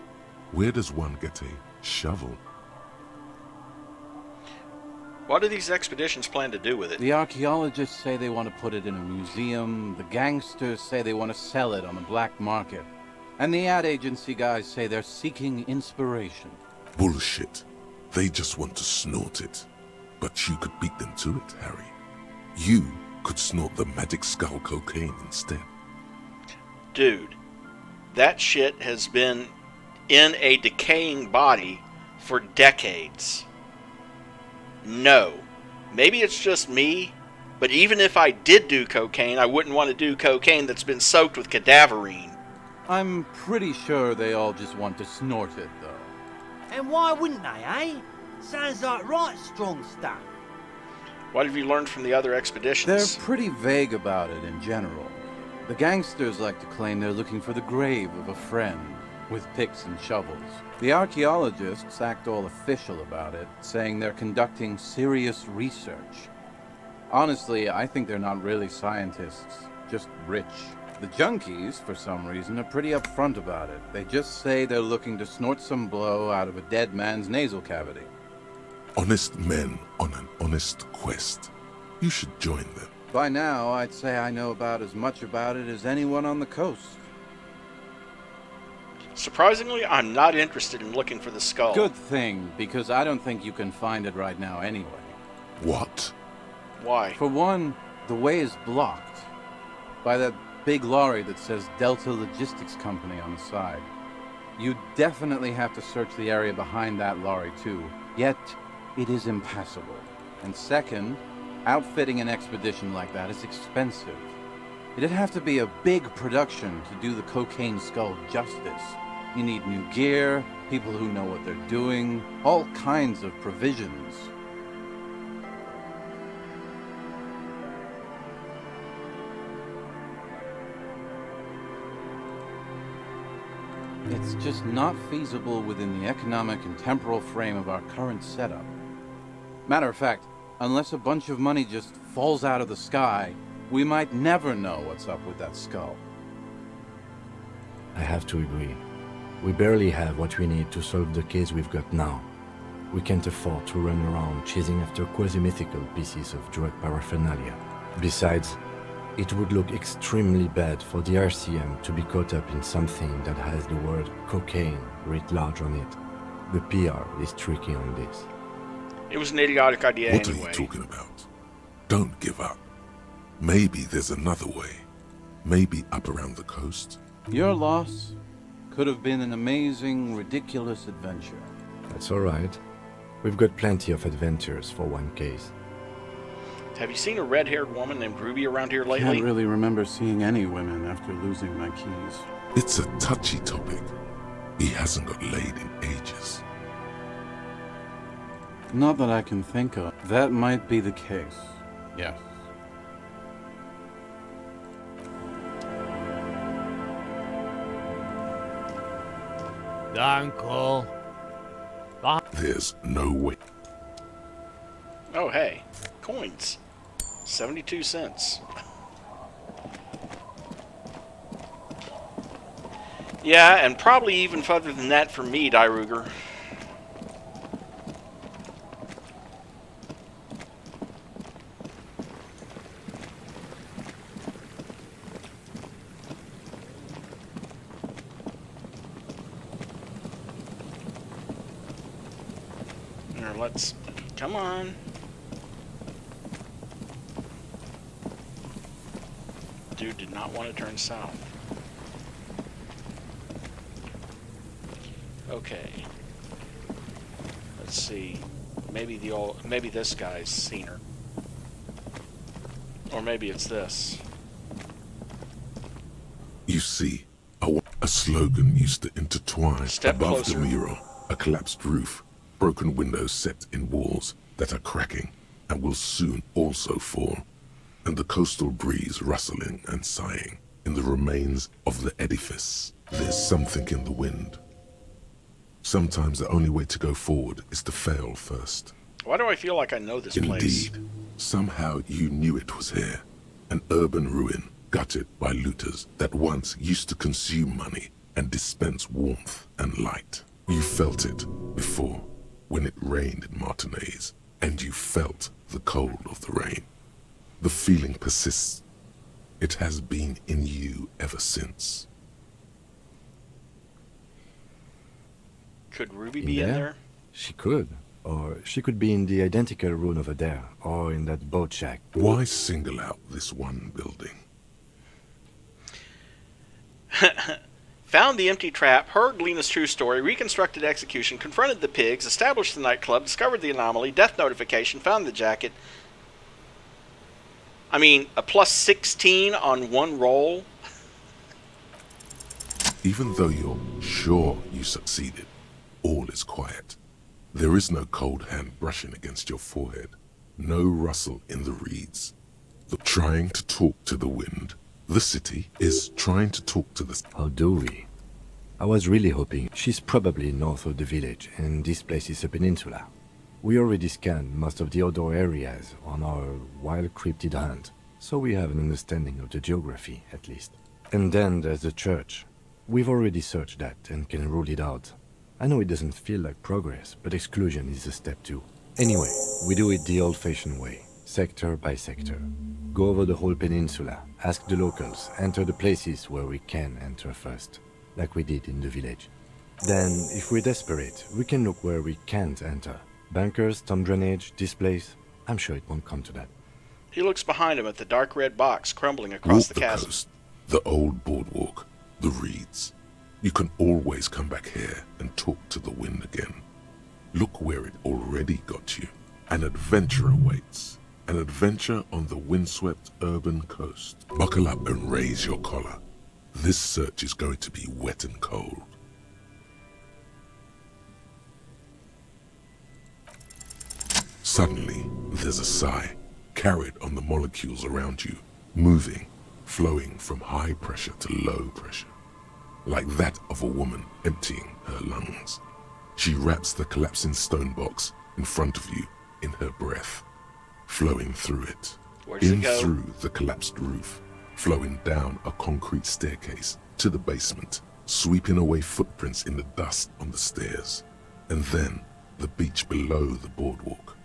where does one get a shovel? What do these expeditions plan to do with it? The archaeologists say they want to put it in a museum, the gangsters say they want to sell it on the black market, and the ad agency guys say they're seeking inspiration. Bullshit. They just want to snort it. But you could beat them to it, Harry. You could snort the magic skull cocaine instead. Dude, that shit has been in a decaying body for decades. No. Maybe it's just me, but even if I did do cocaine, I wouldn't want to do cocaine that's been soaked with cadaverine. I'm pretty sure they all just want to snort it, though. And why wouldn't they, eh? Sounds like right strong stuff. What have you learned from the other expeditions? They're pretty vague about it in general. The gangsters like to claim they're looking for the grave of a friend, with picks and shovels. The archaeologists act all official about it, saying they're conducting serious research. Honestly, I think they're not really scientists, just rich. The junkies, for some reason, are pretty upfront about it. They just say they're looking to snort some blow out of a dead man's nasal cavity. Honest men on an honest quest. You should join them. By now, I'd say I know about as much about it as anyone on the coast. Surprisingly, I'm not interested in looking for the skull. Good thing, because I don't think you can find it right now anyway. What? Why? For one, the way is blocked by that big lorry that says Delta Logistics Company on the side. You definitely have to search the area behind that lorry too, yet it is impassable. And second, outfitting an expedition like that is expensive. It'd have to be a big production to do the cocaine skull justice. You need new gear, people who know what they're doing, all kinds of provisions. It's just not feasible within the economic and temporal frame of our current setup. Matter of fact, unless a bunch of money just falls out of the sky, we might never know what's up with that skull. I have to agree. We barely have what we need to solve the case we've got now. We can't afford to run around chasing after quasi-mythical pieces of drug paraphernalia. Besides, it would look extremely bad for the RCM to be caught up in something that has the word cocaine writ large on it. The PR is tricky on this. It was an idiotic idea What anyway. are you talking about? Don't give up. Maybe there's another way. Maybe up around the coast. Your loss could have been an amazing, ridiculous adventure. That's all right. We've got plenty of adventures for one case. Have you seen a red-haired woman named Ruby around here lately? Can't really remember seeing any women after losing my keys. It's a touchy topic. He hasn't got laid in ages. Not that I can think of. That might be the case. Yes. Uncle. There's no way. Oh, hey. Coins. 72 cents. Yeah, and probably even further than that for me, Dyruger. Here, let's... Come on. Dude did not want to turn south. Okay. Let's see. Maybe this guy's seen her. Or maybe it's this. You see, a slogan used to intertwine Step above closer. the mural. A collapsed roof, broken windows set in walls that are cracking and will soon also fall, and the coastal breeze rustling and sighing in the remains of the edifice. There's something in the wind. Sometimes the only way to go forward is to fail first. Why do I feel like I know this place? Indeed. Somehow you knew it was here. An urban ruin, gutted by looters that once used to consume money and dispense warmth and light. You felt it before when it rained in Martinez, and you felt the cold of the rain. The feeling persists. It has been in you ever since. Could Ruby be in there? She could. Or she could be in the identical room over there, or in that boat shack. Why single out this one building? Found the empty trap, heard Lena's true story, reconstructed execution, confronted the pigs, established the nightclub, discovered the anomaly, death notification, found the jacket. I mean, a plus 16 on one roll? Even though you're sure you succeeded, all is quiet. There is no cold hand brushing against your forehead, no rustle in the reeds. The trying to talk to the wind. The city is trying to talk to the... How do we? I was really hoping. She's probably north of the village, and this place is a peninsula. We already scanned most of the outdoor areas on our wild cryptid hunt, so we have an understanding of the geography, at least. And then there's the church. We've already searched that and can rule it out. I know it doesn't feel like progress, but exclusion is a step too. Anyway, we do it the old-fashioned way, sector by sector. Go over the whole peninsula, ask the locals, enter the places where we can enter first, like we did in the village. Then, if we're desperate, we can look where we can't enter. Bunkers, storm drainage, this place. I'm sure it won't come to that. He looks behind him at the dark red box crumbling across the chasm. Coast, the old boardwalk, the reeds. You can always come back here and talk to the wind again. Look where it already got you. An adventure awaits. An adventure on the windswept urban coast. Buckle up and raise your collar. This search is going to be wet and cold. Suddenly, there's a sigh, carried on the molecules around you, moving, flowing from high pressure to low pressure, like that of a woman emptying her lungs. She wraps the collapsing stone box in front of you in her breath, flowing through it, in through the collapsed roof, flowing down a concrete staircase to the basement, sweeping away footprints in the dust on the stairs, and then the beach below the boardwalk,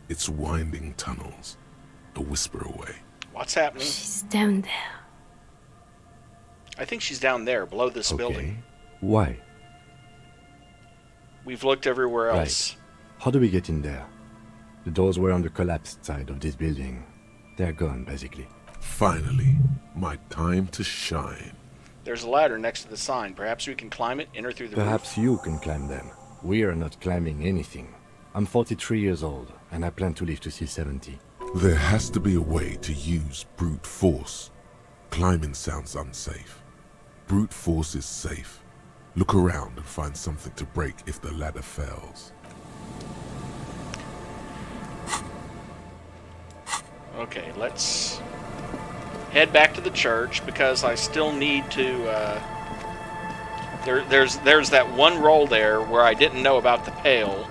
its winding tunnels, a whisper away. What's happening? She's down there. I think she's down there, below this building. Why? We've looked everywhere else. Right. How do we get in there? The doors were on the collapsed side of this building. They're gone, basically. Finally, my time to shine. There's a ladder next to the sign. Perhaps we can climb it, enter through the Perhaps roof. you can climb them. We are not climbing anything. I'm 43 years old, and I plan to live to see 70. There has to be a way to use brute force. Climbing sounds unsafe. Brute force is safe. Look around and find something to break if the ladder fails. Okay, let's head back to the church because I still need to. There's that one roll there where I didn't know about the pail.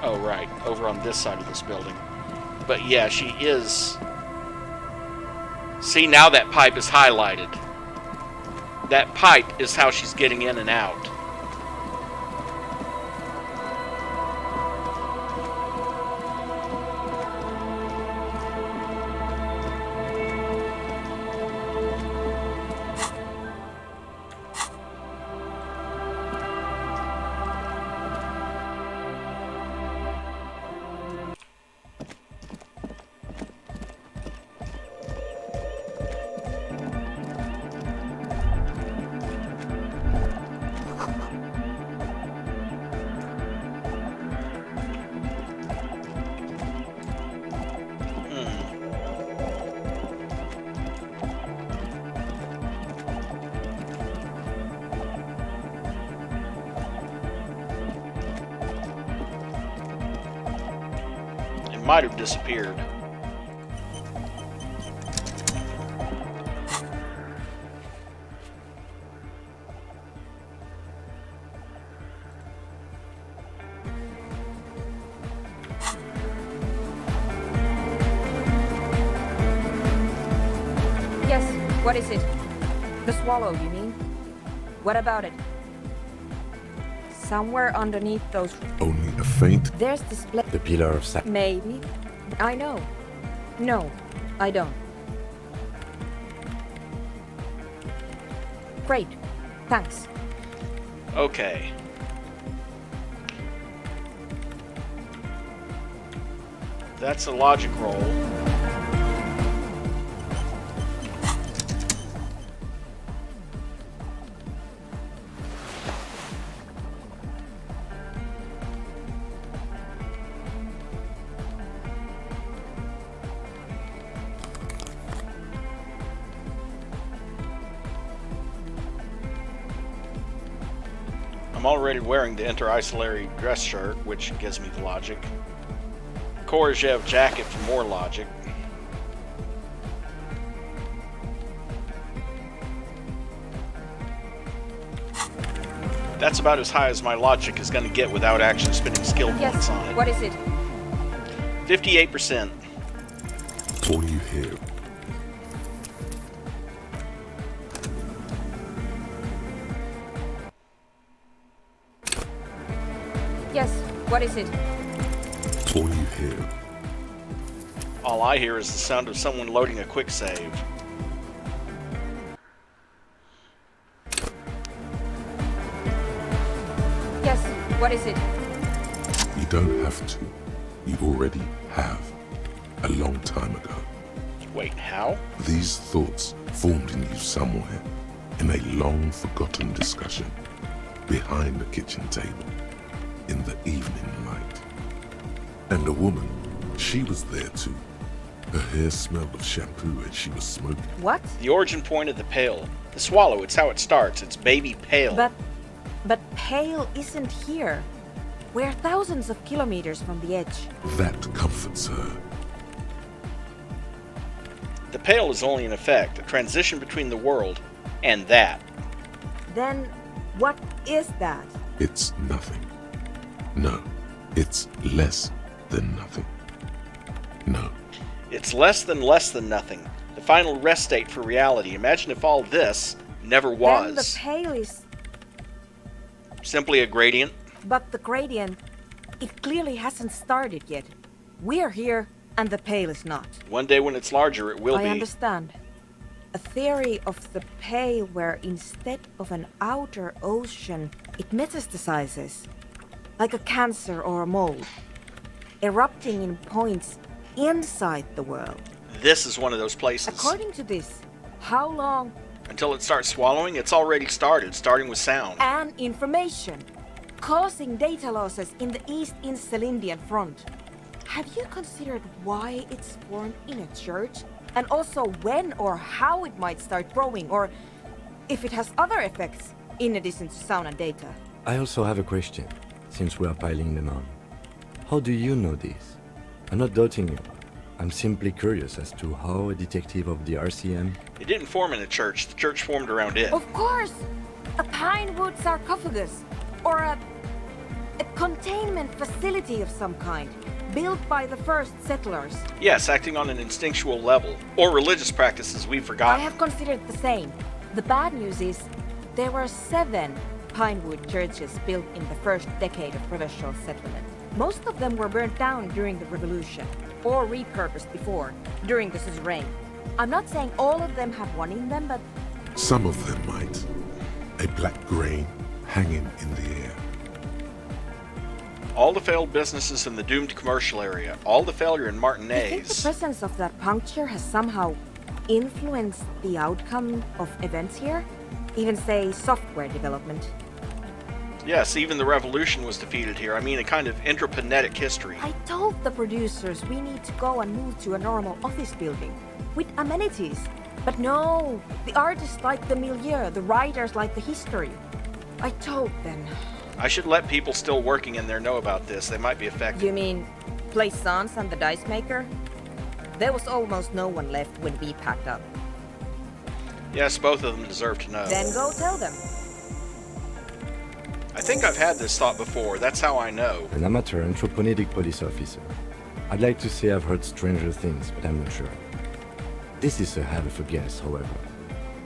Oh right, over on this side of this building. But yeah, she is. See, now that pipe is highlighted. That pipe is how she's getting in and out. Might have disappeared. What is it? The swallow, you mean? What about it? Somewhere underneath those... Only a faint... There's this... The pillar of sac... Maybe. I know. No, I don't. Great. Thanks. Okay. That's a logic roll. I'm already wearing the interisolary dress shirt, which gives me the logic. Korozhev jacket for more logic. That's about as high as my logic is going to get without actually spending skill points on it. What is it? 58%. All you hear. Yes, what is it? All you hear. All I hear is the sound of someone loading a quick save. Yes, what is it? You don't have to. You already have. A long time ago. Wait, how? These thoughts formed in you somewhere, in a long forgotten discussion, behind the kitchen table, in the evening light. And a woman, she was there too. Her hair smelled of shampoo as she was smoking. What? The origin point of the pale. The swallow, it's how it starts. It's baby pale. But Pale isn't here. We're thousands of kilometers from the edge. That comforts her. The pale is only an effect, a transition between the world and that. Then what is that? It's nothing. No, it's less than nothing. No. It's less than nothing. The final rest state for reality. Imagine if all this never was. Then the Pale is... Simply a gradient. But the gradient, it clearly hasn't started yet. We're here, and the Pale is not. One day when it's larger, it will be. I understand. A theory of the Pale where instead of an outer ocean, it metastasizes. Like a cancer or a mold. Erupting in points inside the world. This is one of those places. According to this, how long? Until it starts swallowing, it's already started, starting with sound. And information. Causing data losses in the East Insulindian front. Have you considered why it's formed in a church? And also when or how it might start growing, or if it has other effects in addition to sound and data? I also have a question, since we are piling them on. How do you know this? I'm not doubting you. I'm simply curious as to how a detective of the RCM... It didn't form in a church. The church formed around it. Of course! A pine wood sarcophagus. Or a containment facility of some kind. Built by the first settlers. Yes, acting on an instinctual level. Or religious practices we've forgotten. I have considered the same. The bad news is, there were 7 pinewood churches built in the first decade of provincial settlement. Most of them were burnt down during the revolution, or repurposed before, during the suzerain. I'm not saying all of them have one in them, but... Some of them might. A black grain hanging in the air. All the failed businesses in the doomed commercial area. All the failure in You think Martinez. the presence of that puncture has somehow influenced the outcome of events here? Even, say, software development? Yes, even the revolution was defeated here. I mean, a kind of intraplanetic history. I told the producers we need to go and move to a normal office building with amenities. But no, the artists like the milieu, the writers like the history. I told them. I should let people still working in there know about this. They might be affected. You mean Plaisance and the dice maker? There was almost no one left when we packed up. Yes, both of them deserve to know. Then go tell them. I think I've had this thought before. That's how I know. An amateur anthropomedic police officer. I'd like to say I've heard stranger things, but I'm not sure. This is a hell of a guess, however.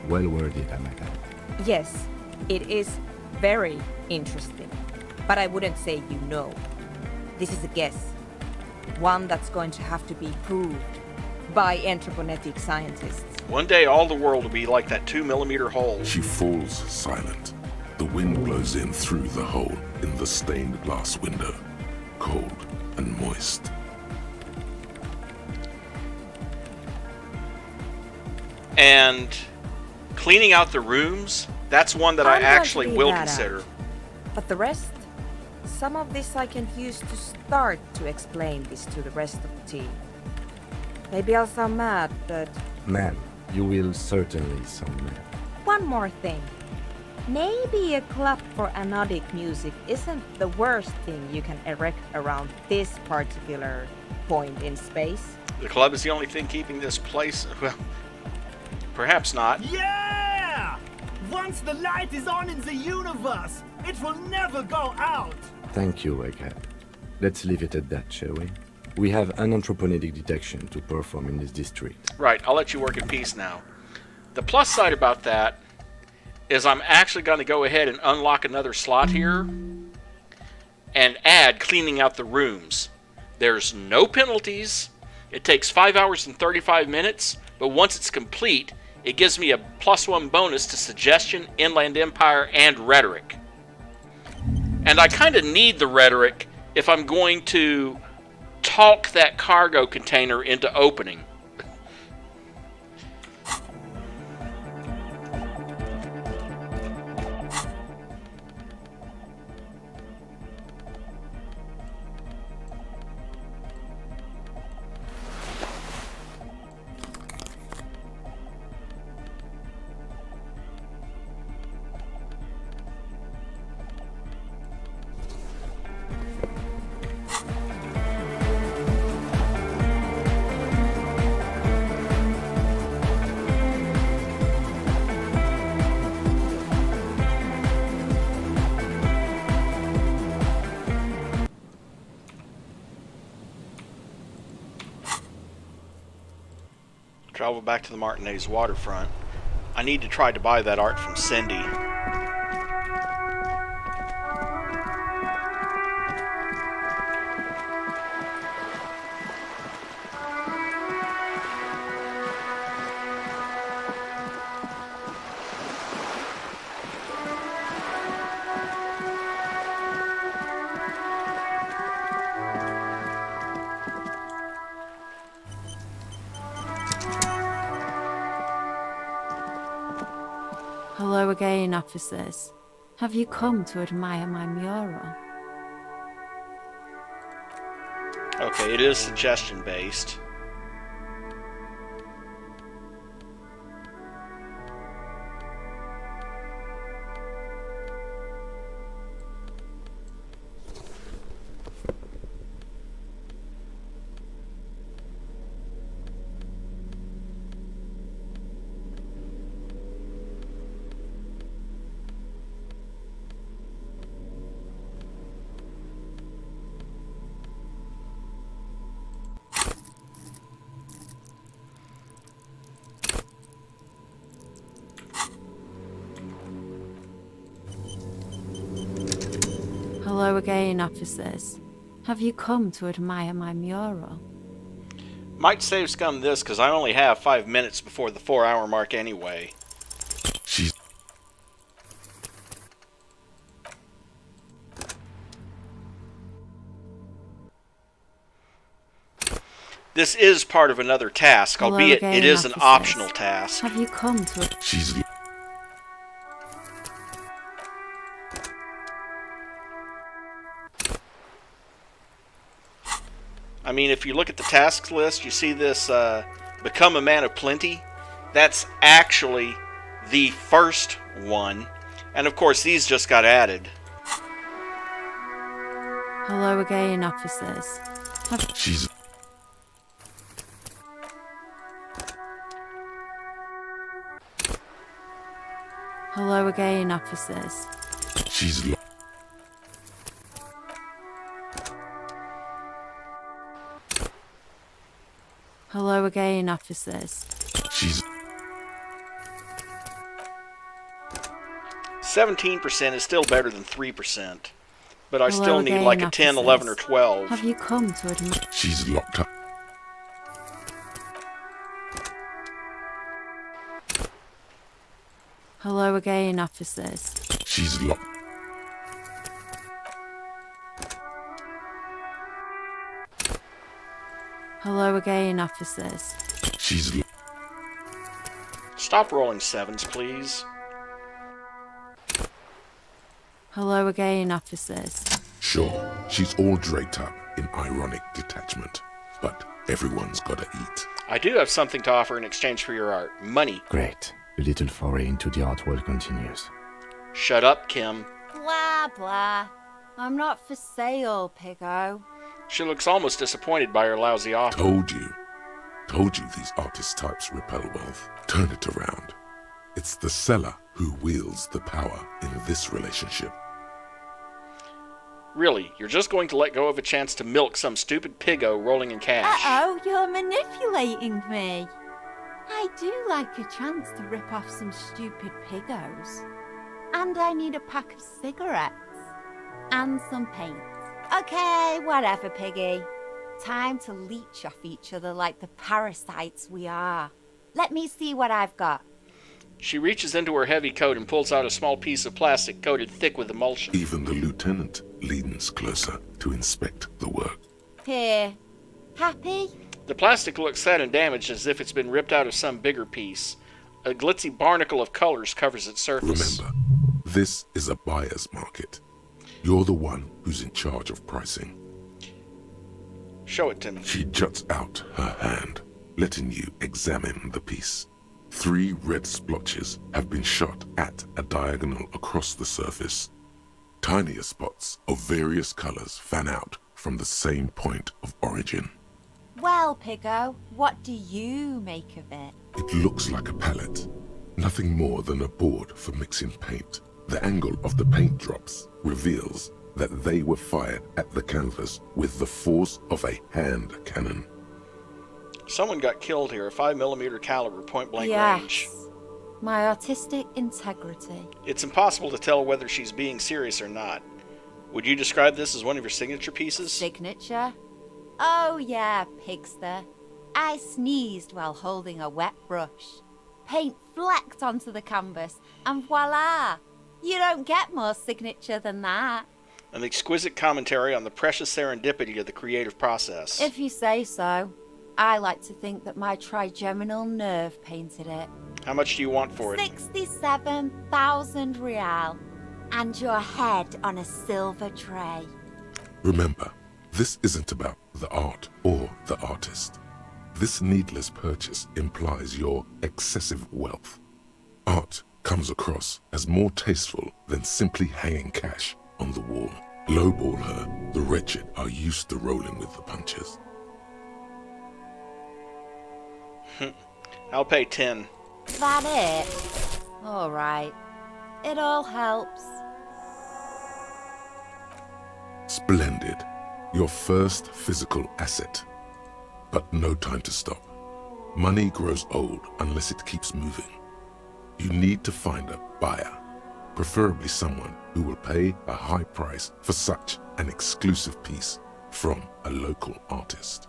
Well worded, I might add. Yes, it is very interesting. But I wouldn't say you know. This is a guess. One that's going to have to be proved by anthroponetic scientists. One day all the world will be like that 2mm hole. She falls silent. The wind blows in through the hole in the stained glass window, cold and moist. And cleaning out the rooms, that's one that I I'm going to actually leave will that consider. out. But the rest? Some of this I can use to start to explain this to the rest of the team. Maybe I'll sound mad, but... Man, you will certainly sound mad. One more thing. Maybe a club for anodic music isn't the worst thing you can erect around this particular point in space. The club is the only thing keeping this place... Well, perhaps not. Yeah! Once the light is on in the universe, it will never go out! Thank you, Egghead. Let's leave it at that, shall we? We have anthroponetic detection to perform in this district. Right, I'll let you work in peace now. The plus side about that is I'm actually going to go ahead and unlock another slot here and add cleaning out the rooms. There's no penalties. It takes 5 hours and 35 minutes, but once it's complete, it gives me a +1 bonus to Suggestion, Inland Empire, and Rhetoric. And I kind of need the Rhetoric if I'm going to talk that cargo container into opening. Travel back to the Martinez waterfront. I need to try to buy that art from Cindy. Hello again, officers. Have you come to admire my mural? Okay, it is suggestion based. Hello again, officers. Have you come to admire my mural? Might save Scum this, because I only have 5 minutes before the 4-hour mark anyway. This is part of another task, Hello albeit again, it is an officers. optional task. Have you come to... I mean, if you look at the tasks list, you see this Become a Man of Plenty. That's actually the first one. And of course, these just got added. Hello again, officers. She's... Hello again, officers. She's... Hello again, officers. She's... 17% is still better than 3%. But I Hello still need again, like a 10, 11, or 12. Have you come to admit? She's locked up. Hello again, officers. She's locked. Hello again, officers. She's locked. Stop rolling 7s, please. Hello again, officers. Sure, she's all draped up in ironic detachment, but everyone's gotta eat. I do have something to offer in exchange for your art. Money. Great. A little foray into the art world continues. Shut up, Kim. Blah, blah. I'm not for sale, Piggo. She looks almost disappointed by her lousy offer. Told you these artist types repel wealth. Turn it around. It's the seller who wields the power in this relationship. Really, you're just going to let go of a chance to milk some stupid piggo rolling in cash. Uh-oh, you're manipulating me. I do like a chance to rip off some stupid piggos. And I need a pack of cigarettes. And some paint. Okay, whatever, Piggy. Time to leech off each other like the parasites we are. Let me see what I've got. She reaches into her heavy coat and pulls out a small piece of plastic coated thick with emulsion. Even the lieutenant leans closer to inspect the work. Here. Happy? The plastic looks sad and damaged as if it's been ripped out of some bigger piece. A glitzy barnacle of colors covers its surface. Remember, this is a buyer's market. You're the one who's in charge of pricing. Show it to me. She juts out her hand, letting you examine the piece. 3 red splotches have been shot at a diagonal across the surface. Tinier spots of various colors fan out from the same point of origin. Well, Piggo, what do you make of it? It looks like a palette. Nothing more than a board for mixing paint. The angle of the paint drops reveals that they were fired at the canvas with the force of a hand cannon. Someone got killed here, a 5mm caliber point-blank Yes. range. My artistic integrity. It's impossible to tell whether she's being serious or not. Would you describe this as one of your signature pieces? Signature? Oh yeah, Pigster. I sneezed while holding a wet brush. Paint flecked onto the canvas, and voila! You don't get more signature than that. An exquisite commentary on the precious serendipity of the creative process. If you say so. I like to think that my trigeminal nerve painted it. How much do you want for it? 67,000 real. And your head on a silver tray. Remember, this isn't about the art or the artist. This needless purchase implies your excessive wealth. Art comes across as more tasteful than simply hanging cash on the wall. Lowball her, the wretched are used to rolling with the punches. I'll pay 10. That it? All right. It all helps. Splendid. Your first physical asset. But no time to stop. Money grows old unless it keeps moving. You need to find a buyer, preferably someone who will pay a high price for such an exclusive piece from a local artist.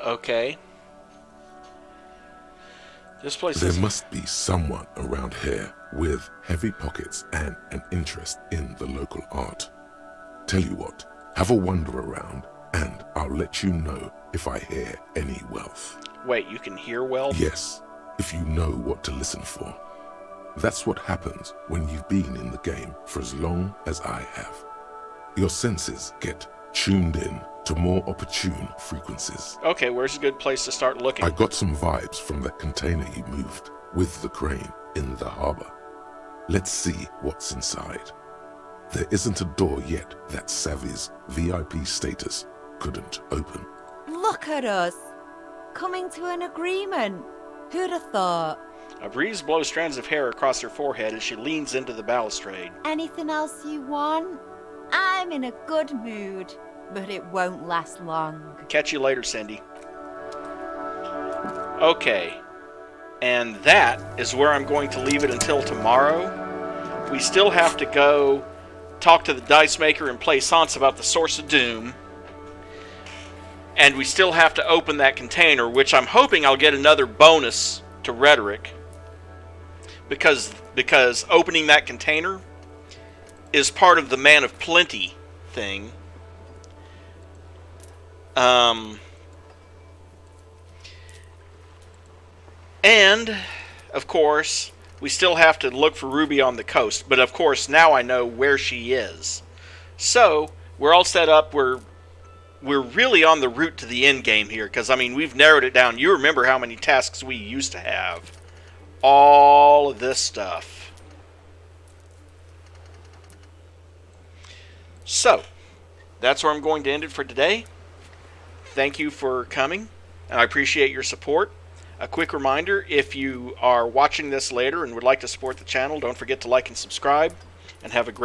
Okay. This place There is... must be someone around here with heavy pockets and an interest in the local art. Tell you what, have a wander around and I'll let you know if I hear any wealth. Wait, you can hear wealth? Yes, if you know what to listen for. That's what happens when you've been in the game for as long as I have. Your senses get tuned in to more opportune frequencies. Okay, where's a good place to start looking? I got some vibes from that container you moved with the crane in the harbor. Let's see what's inside. There isn't a door yet that Savvy's VIP status couldn't open. Look at us. Coming to an agreement. Who'd have thought? A breeze blows strands of hair across her forehead as she leans into the balustrade. Anything else you want? I'm in a good mood, but it won't last long. Catch you later, Cindy. Okay. And that is where I'm going to leave it until tomorrow. We still have to go talk to the dice maker and play Sans about the Source of Doom. And we still have to open that container, which I'm hoping I'll get another bonus to Rhetoric. Because opening that container is part of the Man of Plenty thing. And, of course, we still have to look for Ruby on the coast. But, of course, now I know where she is. So, we're all set up. We're really on the route to the end game here. Because, I mean, we've narrowed it down. You remember how many tasks we used to have. All of this stuff. So, that's where I'm going to end it for today. Thank you for coming. And I appreciate your support. A quick reminder, if you are watching this later and would like to support the channel, don't forget to like and subscribe, and have a great